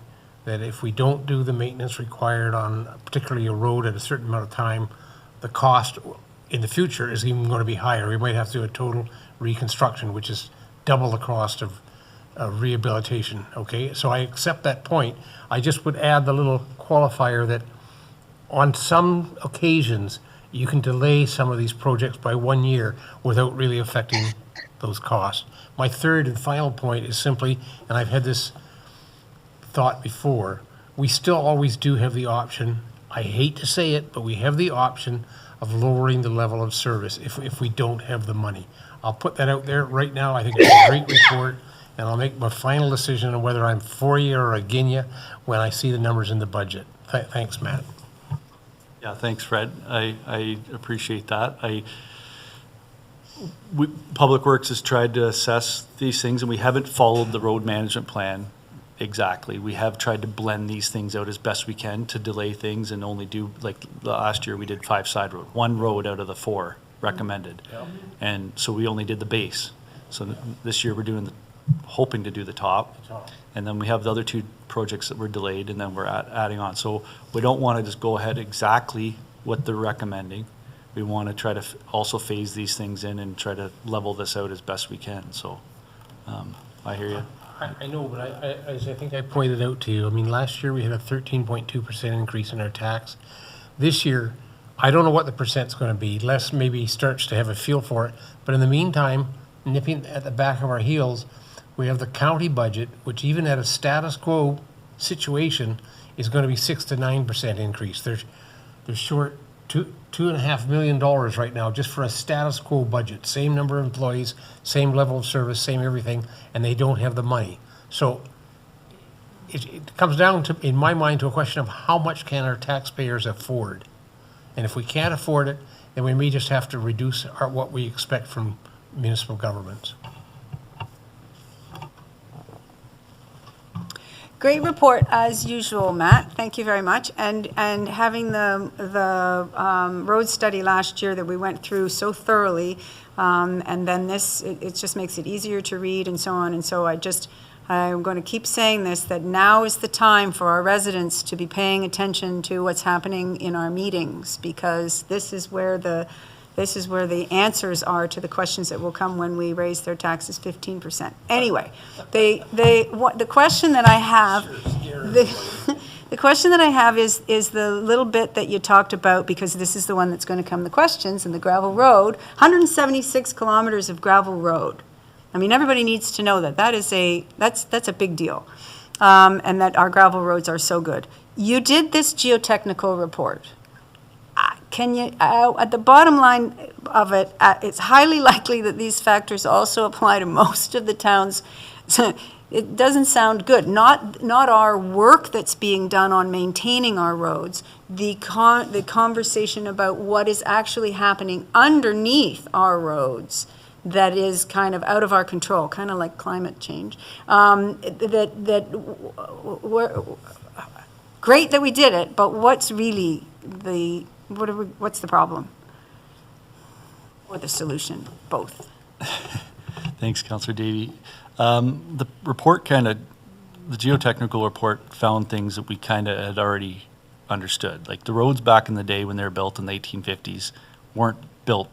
that if we don't do the maintenance required on particularly a road at a certain amount of time, the cost in the future is even going to be higher. We might have to do a total reconstruction, which is double the cost of rehabilitation, okay? So I accept that point. I just would add the little qualifier that on some occasions, you can delay some of these projects by 1 year without really affecting those costs. My third and final point is simply, and I've had this thought before, we still always do have the option, I hate to say it, but we have the option of lowering the level of service if we don't have the money. I'll put that out there right now. I think it's a great report, and I'll make my final decision on whether I'm for you or against you when I see the numbers in the budget. Thanks, Matt. Yeah, thanks, Fred. I appreciate that. Public Works has tried to assess these things, and we haven't followed the road management plan exactly. We have tried to blend these things out as best we can to delay things and only do, like last year we did 5 side road, 1 road out of the 4 recommended. Yep. And so we only did the base. So this year we're doing hoping to do the top. And then we have the other 2 projects that were delayed, and then we're adding on. So we don't want to just go ahead exactly what they're recommending. We want to try to also phase these things in and try to level this out as best we can. So I hear you. I know, but as I think I pointed out to you, I mean, last year we had a 13.2% increase in our tax. This year, I don't know what the percent's going to be. Les maybe starts to have a feel for it. But in the meantime, nipping at the back of our heels, we have the county budget, which even at a status quo situation is going to be 6 to 9% increase. They're short $2.5 million right now just for a status quo budget. Same number of employees, same level of service, same everything, and they don't have the money. So it comes down to, in my mind, to a question of how much can our taxpayers afford? And if we can't afford it, then we may just have to reduce what we expect from municipal governments. Great report as usual, Matt. Thank you very much. And having the road study last year that we went through so thoroughly, and then this, it just makes it easier to read and so on. And so I'm going to keep saying this, that now is the time for our residents to be paying attention to what's happening in our meetings, because this is where the answers are to the questions that will come when we raise their taxes 15%. Anyway, the question that I have, the question that I have is the little bit that you talked about, because this is the one that's going to come the questions, and the gravel road, 176 kilometers of gravel road. I mean, everybody needs to know that that's a big deal, and that our gravel roads are so good. You did this geotechnical report. Can you, at the bottom line of it, it's highly likely that these factors also apply to most of the towns. It doesn't sound good. Not our work that's being done on maintaining our roads, the conversation about what is actually happening underneath our roads that is kind of out of our control, kind of like climate change. Great that we did it, but what's really what's the problem? Or the solution? Both. Thanks, Councillor Davey. The report the geotechnical report found things that we kind of had already understood. Like the roads back in the day when they were built in the 1850s weren't built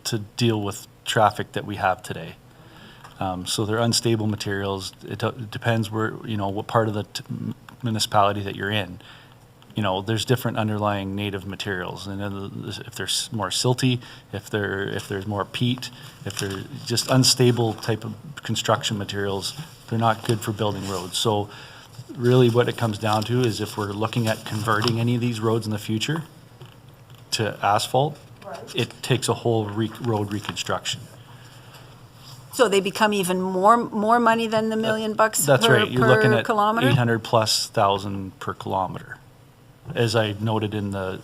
to deal with traffic that we have today. So they're unstable materials. It depends where, what part of the municipality that you're in. There's different underlying native materials, and then if there's more silty, if there's more peat, if they're just unstable type of construction materials, they're not good for building roads. So really what it comes down to is if we're looking at converting any of these roads in the future to asphalt, it takes a whole road reconstruction. So they become even more money than the $1 million bucks That's per, right. You're looking per at kilometer? 800,000+ per kilometer. As I noted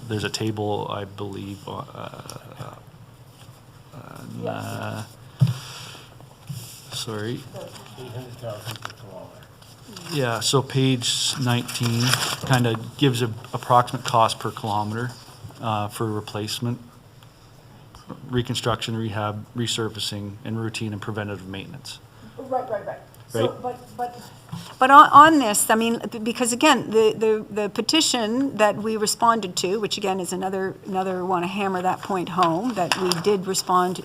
there's a table, I believe, sorry. 800,000 per kilometer. Yeah, so page 19 kind of gives an approximate cost per kilometer for replacement, reconstruction, rehab, resurfacing, and routine and preventative maintenance. Right. Right. So, but on this, I mean, because again, the petition that we responded to, which again is another want to hammer that point home, that we did respond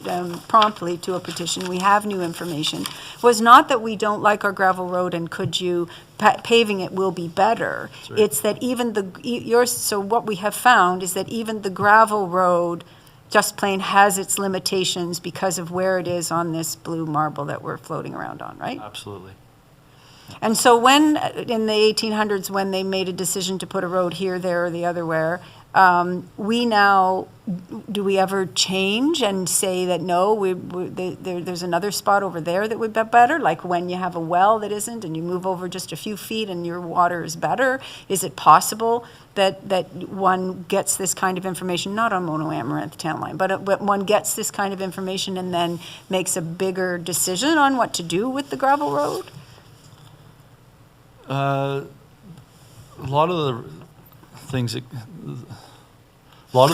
promptly to a petition, we have new information, was not that we don't like our gravel road and could you, paving it will be better. Right. It's that even so what we have found is that even the gravel road just plain has its limitations because of where it is on this blue marble that we're floating around on, right? Absolutely. And so when, in the 1800s, when they made a decision to put a road here, there, or the other where, do we ever change and say that, no, there's another spot over there that would be better? Like when you have a well that isn't and you move over just a few feet and your water is better? Is it possible that one gets this kind of information, not on Mono Amaranth Town Line, but one gets this kind of information and then makes a bigger decision on what to do with the gravel road? A lot of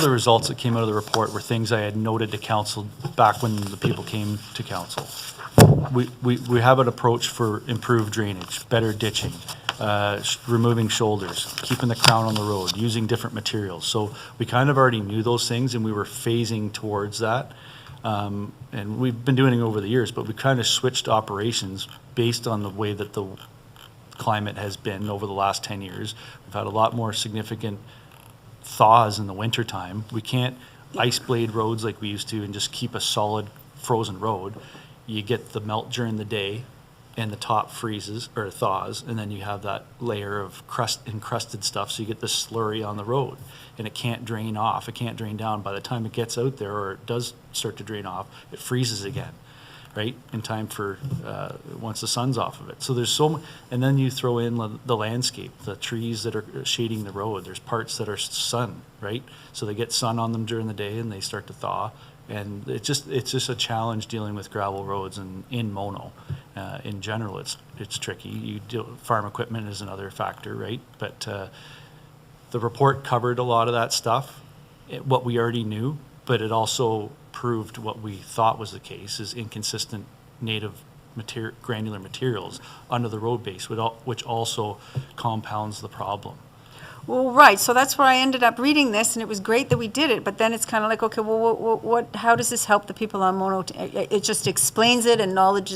the results that came out of the report were things I had noted to council back when the people came to council. We have an approach for improved drainage, better ditching, removing shoulders, keeping the crown on the road, using different materials. So we kind of already knew those things and we were phasing towards that. And we've been doing it over the years, but we kind of switched operations based on the way that the climate has been over the last 10 years. We've had a lot more significant thaws in the wintertime. We can't ice blade roads like we used to and just keep a solid frozen road. You get the melt during the day and the top freezes or thaws, and then you have that layer of encrusted stuff, so you get this slurry on the road, and it can't drain off, it can't drain down. By the time it gets out there, or it does start to drain off, it freezes again, right, in time for once the sun's off of it. So there's and then you throw in the landscape, the trees that are shading the road. There's parts that are sun, right? So they get sun on them during the day and they start to thaw. And it's just a challenge dealing with gravel roads and in Mono. In general, it's tricky. Farm equipment is another factor, right? But the report covered a lot of that stuff, what we already knew, but it also proved what we thought was the case, is inconsistent native granular materials under the road base, which also compounds the problem. Well, right, so that's where I ended up reading this, and it was great that we did it, but then it's kind of like, okay, well, how does this help the people on Mono? It just explains it, and knowledge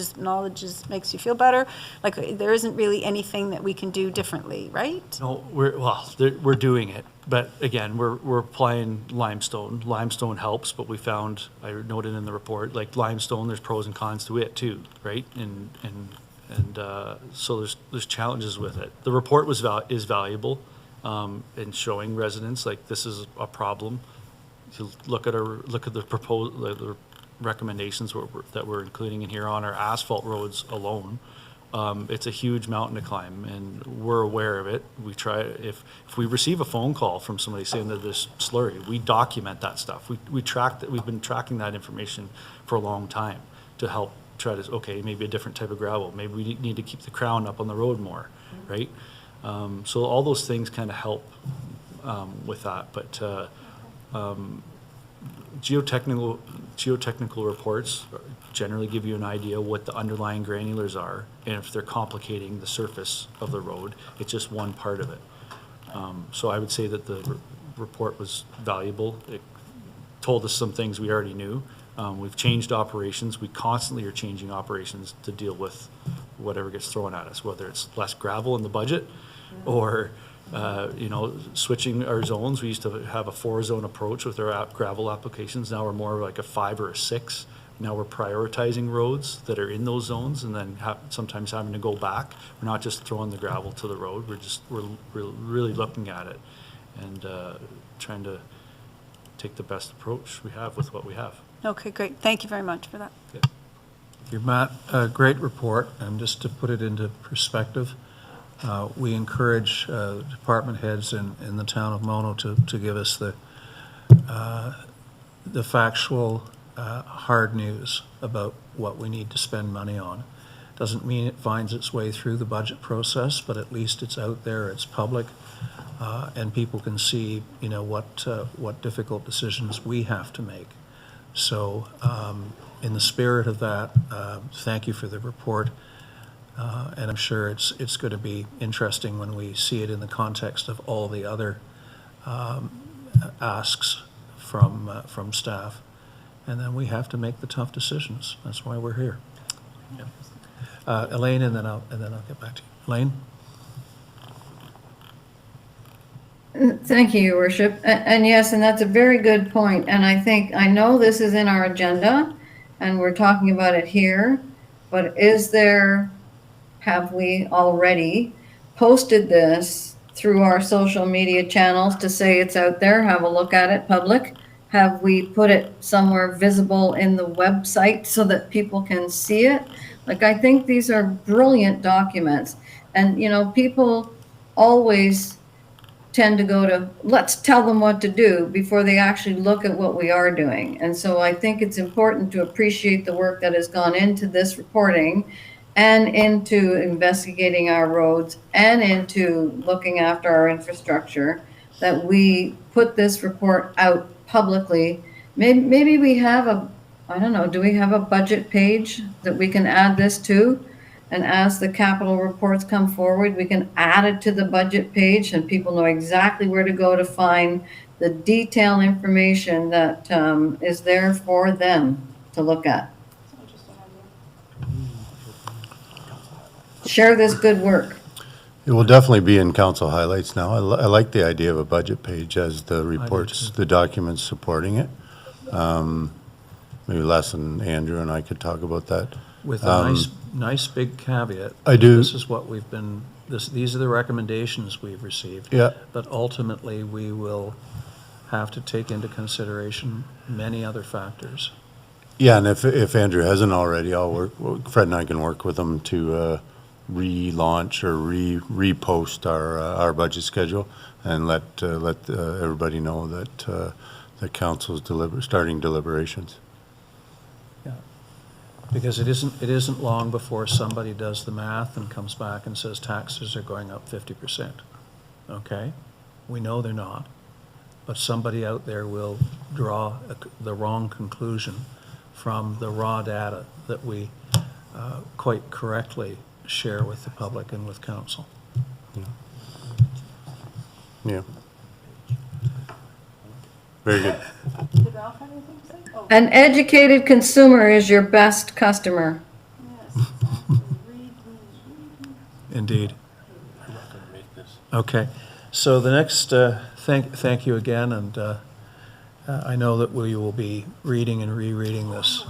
makes you feel better. Like, there isn't really anything that we can do differently, right? No, we're doing it, but again, we're applying limestone. Limestone helps, but we found, I noted in the report, like limestone, there's pros and cons to it too, right? And so there's challenges with it. The report is valuable. In showing residents like this is a problem. To look at the recommendations that we're including in here on our asphalt roads alone. It's a huge mountain to climb, and we're aware of it. We try, if we receive a phone call from somebody saying that there's slurry, we document that stuff. We track that. We've been tracking that information for a long time to help try to, okay, maybe a different type of gravel. Maybe we need to keep the crown up on the road more, right? So all those things kind of help with that, but geotechnical reports generally give you an idea what the underlying granulars are, and if they're complicating the surface of the road, it's just one part of it. So I would say that the report was valuable. It told us some things we already knew, We've changed operations. We constantly are changing operations to deal with whatever gets thrown at us, whether it's less gravel in the budget or, switching our zones. We used to have a 4-zone approach with our gravel applications. Now we're more like a 5 or a 6. Now we're prioritizing roads that are in those zones and then sometimes having to go back. We're not just throwing the gravel to the road. We're really looking at it and trying to take the best approach we have with what we have. Okay, great. Thank you very much for that. Thank you, Matt. Great report. And just to put it into perspective, we encourage department heads in the town of Mono to give us the factual hard news about what we need to spend money on. Doesn't mean it finds its way through the budget process, but at least it's out there, it's public, and people can see, what difficult decisions we have to make. So in the spirit of that, thank you for the report. And I'm sure it's going to be interesting when we see it in the context of all the other asks from staff. And then we have to make the tough decisions. That's why we're here. Elaine, and then I'll get back to you. Elaine? Thank you, Your Worship. And yes, and that's a very good point. And I know this is in our agenda and we're talking about it here, but have we already posted this through our social media channels to say it's out there, have a look at it, public? Have we put it somewhere visible in the website so that people can see it? Like, I think these are brilliant documents. And, people always tend to go to, let's tell them what to do before they actually look at what we are doing. And so I think it's important to appreciate the work that has gone into this reporting and into investigating our roads and into looking after our infrastructure, that we put this report out publicly. Maybe we have do we have a budget page that we can add this to? And as the capital reports come forward, we can add it to the budget page and people know exactly where to go to find the detailed information that is there for them to look at. Share this good work. It will definitely be in council highlights now. I like the idea of a budget page as the reports, the documents supporting it. Maybe Les and Andrew and I could talk about that. With a nice big caveat. I do. This is what we've been, these are the recommendations we've received. Yeah. But ultimately, we will have to take into consideration many other factors. Yeah, and if Andrew hasn't already, Fred and I can work with him to relaunch or repost our budget schedule and let everybody know that the council's starting deliberations. Yeah, because it isn't long before somebody does the math and comes back and says taxes are going up 50%. Okay, we know they're not, but somebody out there will draw the wrong conclusion from the raw data that we quite correctly share with the public and with council. Yeah. Very good. An educated consumer is your best customer. Indeed. Okay, so the next, thank you again, and I know that we will be reading and rereading this.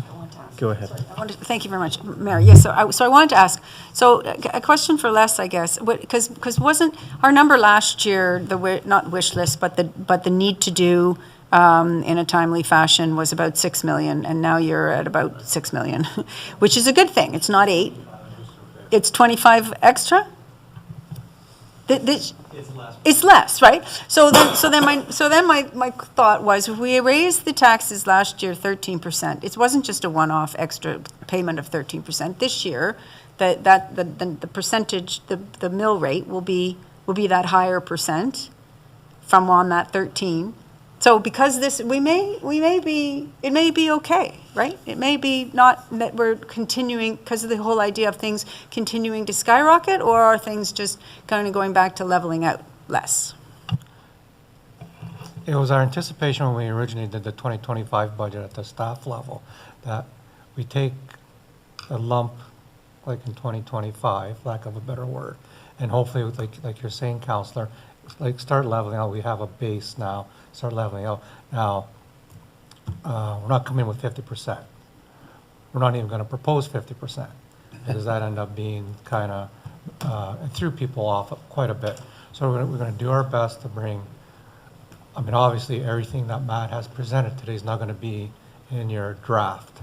Go ahead. Thank you very much, Mayor. Yes, so I wanted to ask, so a question for Les, I guess, because wasn't our number last year, not wish list, but the need to do in a timely fashion was about 6 million, and now you're at about 6 million, which is a good thing. It's not 8. It's 25 extra? It's less, right? So then my thought was, if we raised the taxes last year 13%, it wasn't just a one-off extra payment of 13%. This year, the percentage, the mill rate will be that higher percent from on that 13. So because it may be okay, right? It may be not that we're continuing because of the whole idea of things continuing to skyrocket, or are things just kind of going back to leveling out less? It was our anticipation when we originally did the 2025 budget at the staff level, that we take a lump, like in 2025, lack of a better word, and hopefully, like you're saying, Councillor, like start leveling out. We have a base now, start leveling out. Now, we're not coming with 50%. We're not even going to propose 50%, because that ended up being kind of, it threw people off quite a bit. So we're going to do our best to bring, I mean, obviously, everything that Matt has presented today is not going to be in your draft.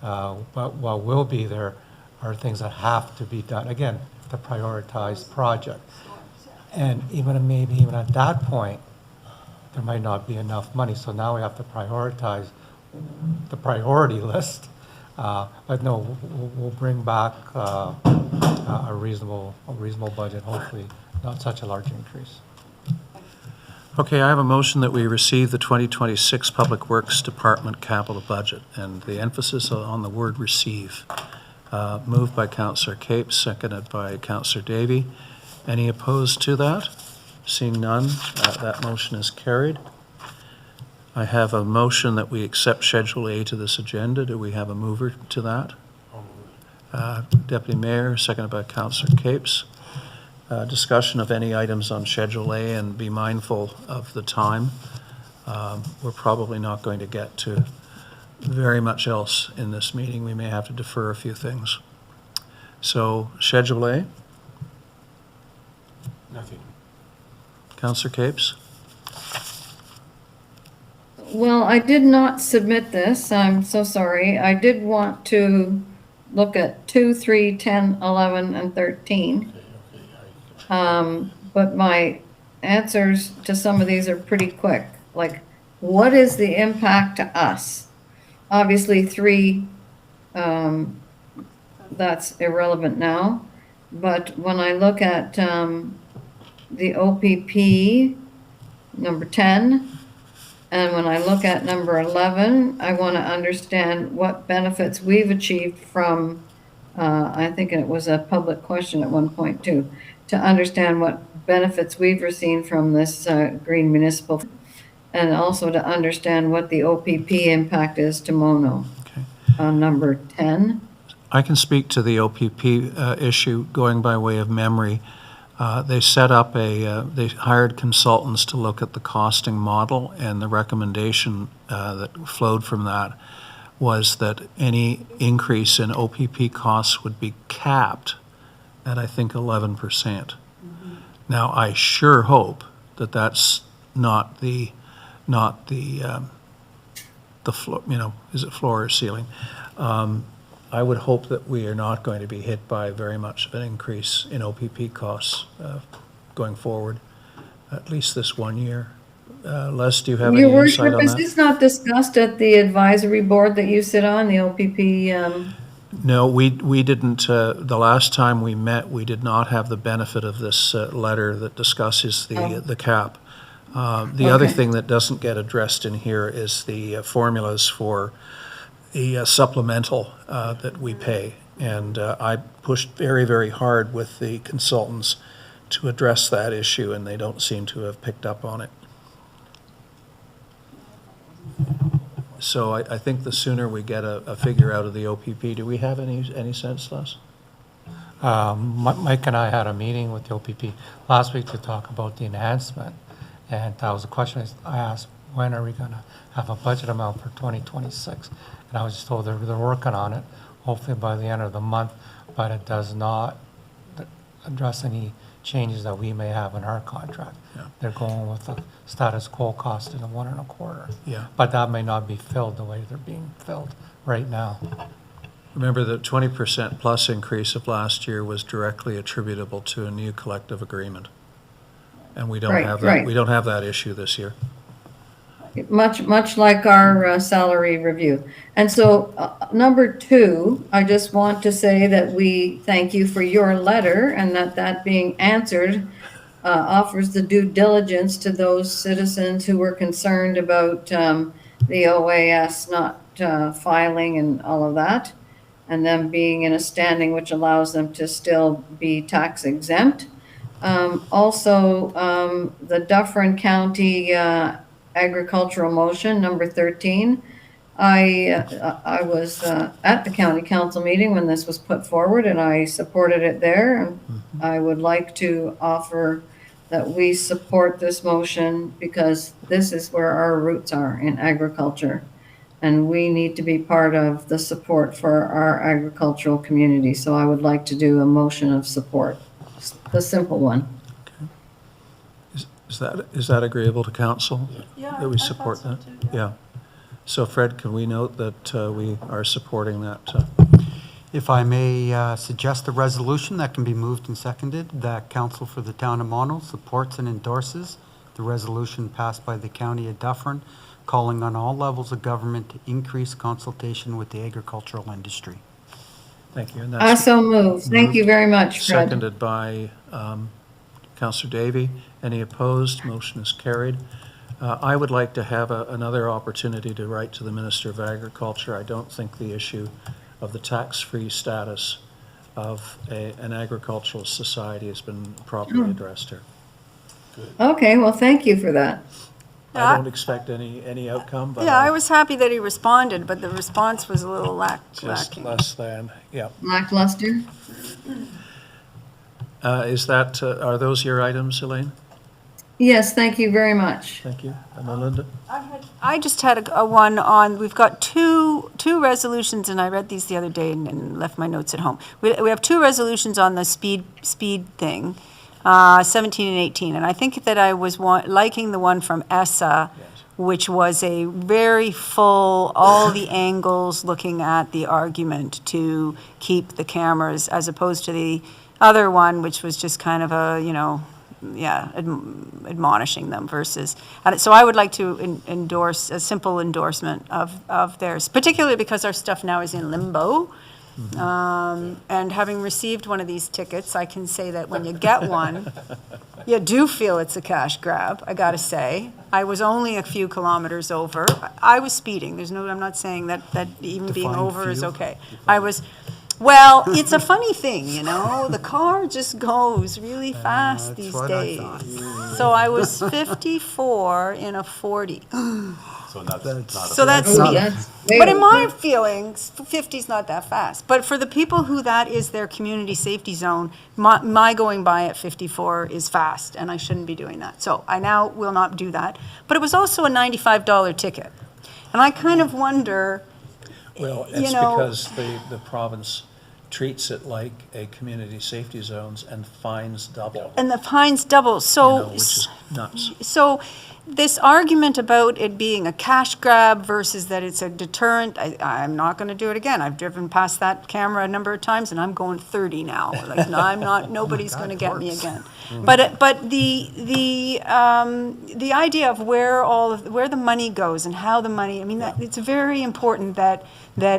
But what will be there are things that have to be done, again, the prioritized project. And maybe even at that point, there might not be enough money. So now we have to prioritize the priority list. But no, we'll bring back a reasonable budget, hopefully not such a large increase. Okay, I have a motion that we receive the 2026 Public Works Department capital budget, and the emphasis on the word receive. Moved by Councillor Capes, seconded by Councillor Davey. Any opposed to that? Seeing none, that motion is carried. I have a motion that we accept Schedule A to this agenda. Do we have a mover to that? Deputy Mayor, seconded by Councillor Capes. Discussion of any items on Schedule A, and be mindful of the time. We're probably not going to get to very much else in this meeting. We may have to defer a few things. So, Schedule A. Nothing. Councillor Capes? Well, I did not submit this. I'm so sorry. I did want to look at 2, 3, 10, 11, and 13. But my answers to some of these are pretty quick. Like, what is the impact to us? Obviously, 3, that's irrelevant now. But when I look at the OPP, number 10, and when I look at number 11, I want to understand what benefits we've achieved from, I think it was a public question at one point too, to understand what benefits we've received from this green municipal, and also to understand what the OPP impact is to Mono. Okay. Number 10. I can speak to the OPP issue going by way of memory. They set up they hired consultants to look at the costing model, and the recommendation that flowed from that was that any increase in OPP costs would be capped at, I think, 11%. Mm-hmm. Now, I sure hope that that's not the floor, is it floor or ceiling? I would hope that we are not going to be hit by very much of an increase in OPP costs going forward, at least this 1 year. Les, do you have any Your insight Worship, on is that? this not discussed at the advisory board that you sit on, the OPP? No, we didn't. The last time we met, we did not have the benefit of this letter that discusses the cap. The other thing that doesn't get addressed in here is the formulas for the supplemental that we pay. And I pushed very, very hard with the consultants to address that issue, and they don't seem to have picked up on it. So I think the sooner we get a figure out of the OPP, do we have any sense, Les? Mike and I had a meeting with the OPP last week to talk about the enhancement, and that was a question I asked, when are we going to have a budget amount for 2026? And I was just told they're working on it, hopefully by the end of the month, but it does not address any changes that we may have in our contract. Yeah. They're going with the status quo cost of the 1.25. Yeah. But that may not be filled the way they're being filled right now. Remember, the 20% plus increase of last year was directly attributable to a new collective agreement. And we don't have that. Right. We don't have that issue this year. Much like our salary review. And so, number 2, I just want to say that we thank you for your letter, and that being answered offers the due diligence to those citizens who were concerned about the OAS not filing and all of that, and them being in a standing which allows them to still be tax exempt. Also, the Dufferin County agricultural motion, number 13. I was at the county council meeting when this was put forward, and I supported it there. And I would like to offer that we support this motion because this is where our roots are in agriculture. And we need to be part of the support for our agricultural community. So I would like to do a motion of support, the simple one. Is that agreeable to council? Yeah, That we support that? Yeah. So Fred, can we note that we are supporting that? If I may suggest a resolution that can be moved and seconded, that Council for the Town of Mono supports and endorses the resolution passed by the County of Dufferin, calling on all levels of government to increase consultation with the agricultural industry. Thank you. And I so move. Thank you very much, Fred. Seconded by Councillor Davy. Any opposed? Motion is carried. I would like to have another opportunity to write to the Minister of Agriculture. I don't think the issue of the tax-free status of an agricultural society has been properly addressed here. Okay, well, thank you for that. I don't expect any outcome, but Yeah, I was happy that he responded, but the response was a little just lacking. less than, yeah. Lackluster? Are those your items, Elaine? Yes, thank you very much. Thank you. And Melinda? I just had a one on, we've got two resolutions, and I read these the other day and left my notes at home. We have two resolutions on the speed thing, 17 and 18, and I think that I was liking the one from ESSA, which was a very full, all the angles looking at the argument to keep the cameras, as opposed to the other one, which was just kind of a, admonishing them versus, so I would like to endorse a simple endorsement of theirs, particularly because our stuff now is in limbo. And having received one of these tickets, I can say that when you get one, you do feel it's a cash grab, I gotta say. I was only a few kilometers over. I was speeding. I'm not saying that even being Define over is few. okay. Well, it's a funny thing, the car just goes really fast that's these what I days. thought. So I was 54 in a 40. So that's not a. So that's Oh, me. that's way But in my over. feelings, 50's not that fast. But for the people who that is their community safety zone, my going by at 54 is fast, and I shouldn't be doing that. So I now will not do that. But it was also a $95 ticket. And I kind of wonder, Well, it's because the province treats it like a community safety zones and fines double, and the fines double. So which is nuts. So this argument about it being a cash grab versus that it's a deterrent, I'm not going to do it again. I've driven past that camera a number of times, and I'm going 30 now. Like, no, I'm not. Nobody's going to get me again. But the idea of where the money goes and how the money. I mean, it's very important that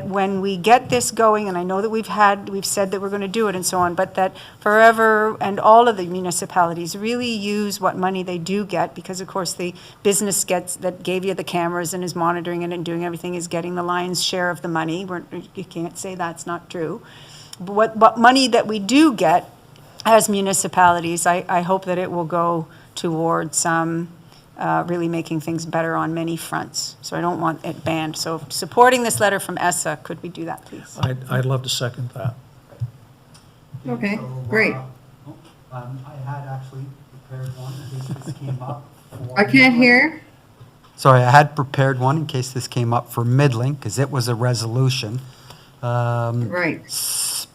when we get this going, and I know that we've said that we're going to do it and so on, but that Forever and all of the municipalities really use what money they do get, because of course the business that gave you the cameras and is monitoring it and doing everything is getting the lion's share of the money. You can't say that's not true. But what money that we do get as municipalities, I hope that it will go towards really making things better on many fronts. So I don't want it banned. So supporting this letter from ESSA, could we do that, please? I'd love to second that. Okay, great. I had actually prepared one in case this came up. I can't hear. Sorry, I had prepared one in case this came up for middling, because it was a resolution. Right.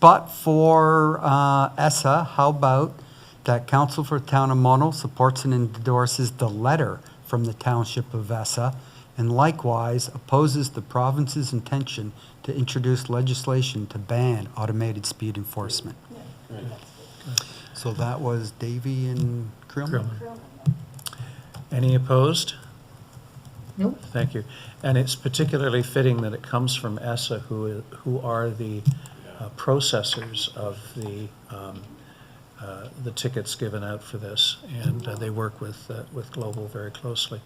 But for ESSA, how about that Council for the Town of Mono supports and endorses the letter from the Township of ESSA, and likewise opposes the province's intention to introduce legislation to ban automated speed enforcement. So that was Davy and Creelman. Any opposed? Nope. Thank you. And it's particularly fitting that it comes from ESSA, who are the processors of the tickets given out for this, and they work with Global very closely.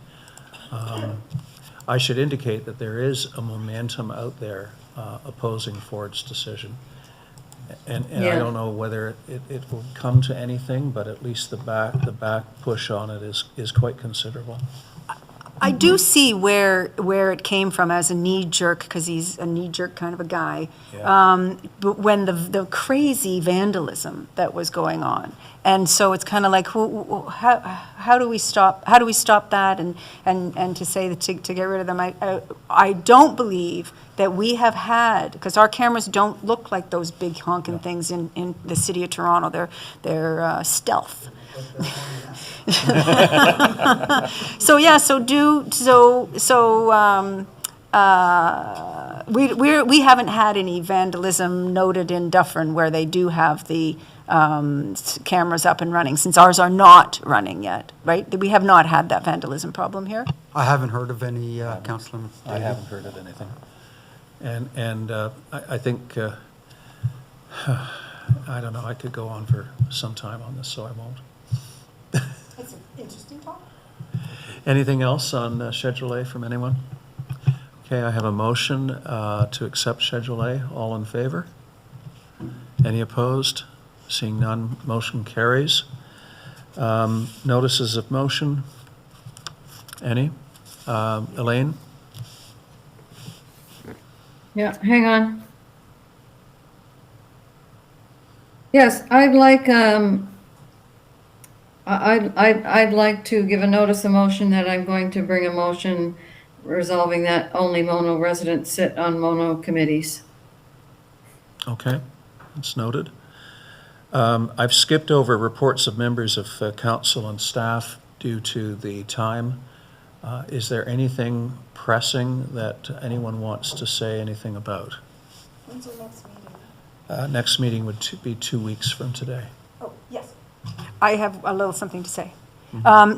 I should indicate that there is a momentum out there opposing Ford's decision. And I Yeah. don't know whether it will come to anything, but at least the back push on it is quite considerable. I do see where it came from as a knee-jerk, because he's a knee-jerk kind of a guy. Yeah. But when the crazy vandalism that was going on. And so it's kind of like, how do we stop that? And to say that to get rid of them, I don't believe that we have had, because our cameras don't look like those big honking things in the city of Toronto. They're stealth. So yeah, we haven't had any vandalism noted in Dufferin where they do have the cameras up and running, since ours are not running yet, right? We have not had that vandalism problem here. I haven't heard of any, Councillor. I haven't heard of anything. And I think, I don't know, I could go on for some time on this, so I won't. It's an interesting topic. Anything else on Schedule A from anyone? Okay, I have a motion to accept Schedule A. All in favor? Any opposed? Seeing none, motion carries. Notices of motion? Any? Elaine? Yeah, hang on. Yes, I'd like to give a notice of motion that I'm going to bring a motion resolving that only Mono residents sit on Mono committees. Okay, that's noted. I've skipped over reports of members of council and staff due to the time. Is there anything pressing that anyone wants to say anything about? When's the next meeting? Next meeting would be 2 weeks from today. Oh, yes. I have a little something to say.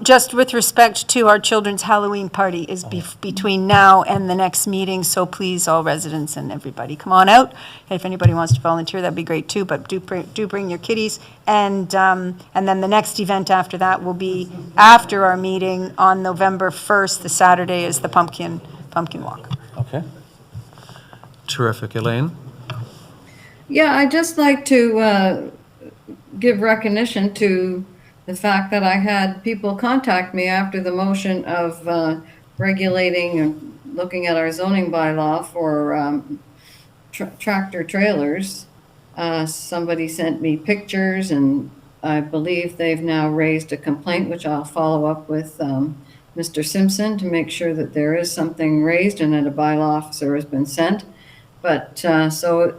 Just with respect to our children's Halloween party is between now and the next meeting, so please, all residents and everybody, come on out. If anybody wants to volunteer, that'd be great too, but do bring your kiddies. And then the next event after that will be after our meeting on November 1st. The Saturday is the pumpkin walk. Okay. Terrific. Elaine? Yeah, I'd just like to give recognition to the fact that I had people contact me after the motion of regulating and looking at our zoning bylaw for tractor trailers. Somebody sent me pictures, and I believe they've now raised a complaint, which I'll follow up with Mr. Simpson to make sure that there is something raised and that a bylaw officer has been sent. But so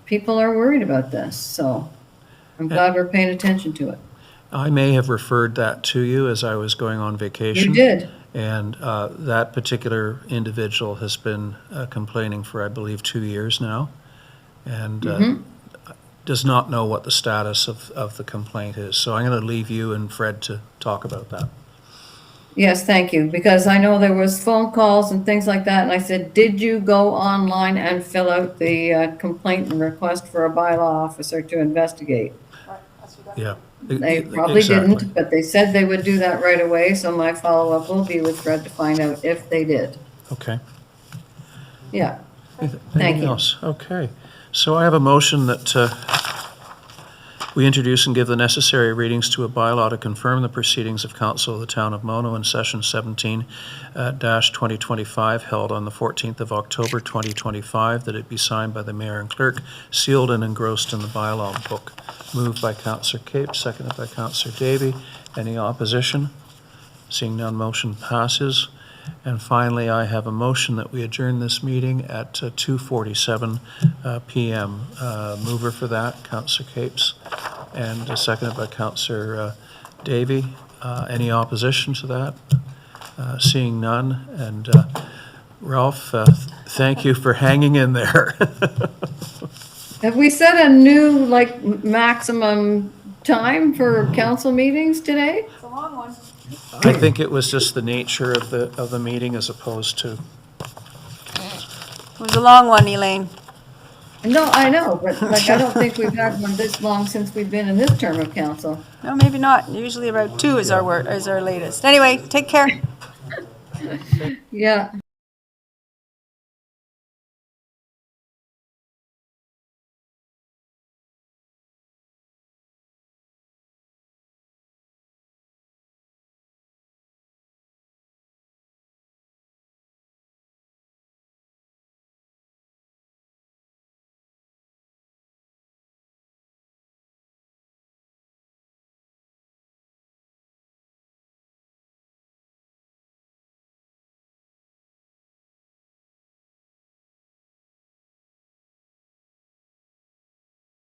people are worried about this, so I'm glad we're paying attention to it. I may have referred that to you as I was going on vacation. You did. And that particular individual has been complaining for, I believe, 2 years now, and does not know what the status of the complaint is. So I'm going to leave you and Fred to talk about that. Yes, thank you, because I know there was phone calls and things like that, and I said, did you go online and fill out the complaint and request for a bylaw officer to investigate? Yeah. They probably Exactly. didn't, but they said they would do that right away, so my follow-up will be with Fred to find out if they did. Okay. Yeah. Anything you. else? Okay. So I have a motion that we introduce and give the necessary readings to a bylaw to confirm the proceedings of Council of the Town of Mono in Session 17-2025 held on the 14th of October 2025, that it be signed by the Mayor and Clerk, sealed and engrossed in the bylaw book. Moved by Councillor Cape, seconded by Councillor Davy. Any opposition? Seeing none, motion passes. And finally, I have a motion that we adjourn this meeting at 2:47 p.m. Mover for that, Councillor Capes, and seconded by Councillor Davy. Any opposition to that? Seeing none. And Ralph, thank you for hanging in there. Have we set a new, maximum time for council meetings today? It's a long one. I think it was just the nature of the meeting as opposed to. It was a long one, Elaine. No, I know, but I don't think we've had one this long since we've been in this term of council. No, maybe not. Usually about 2 is our latest. Anyway, take care. Yeah.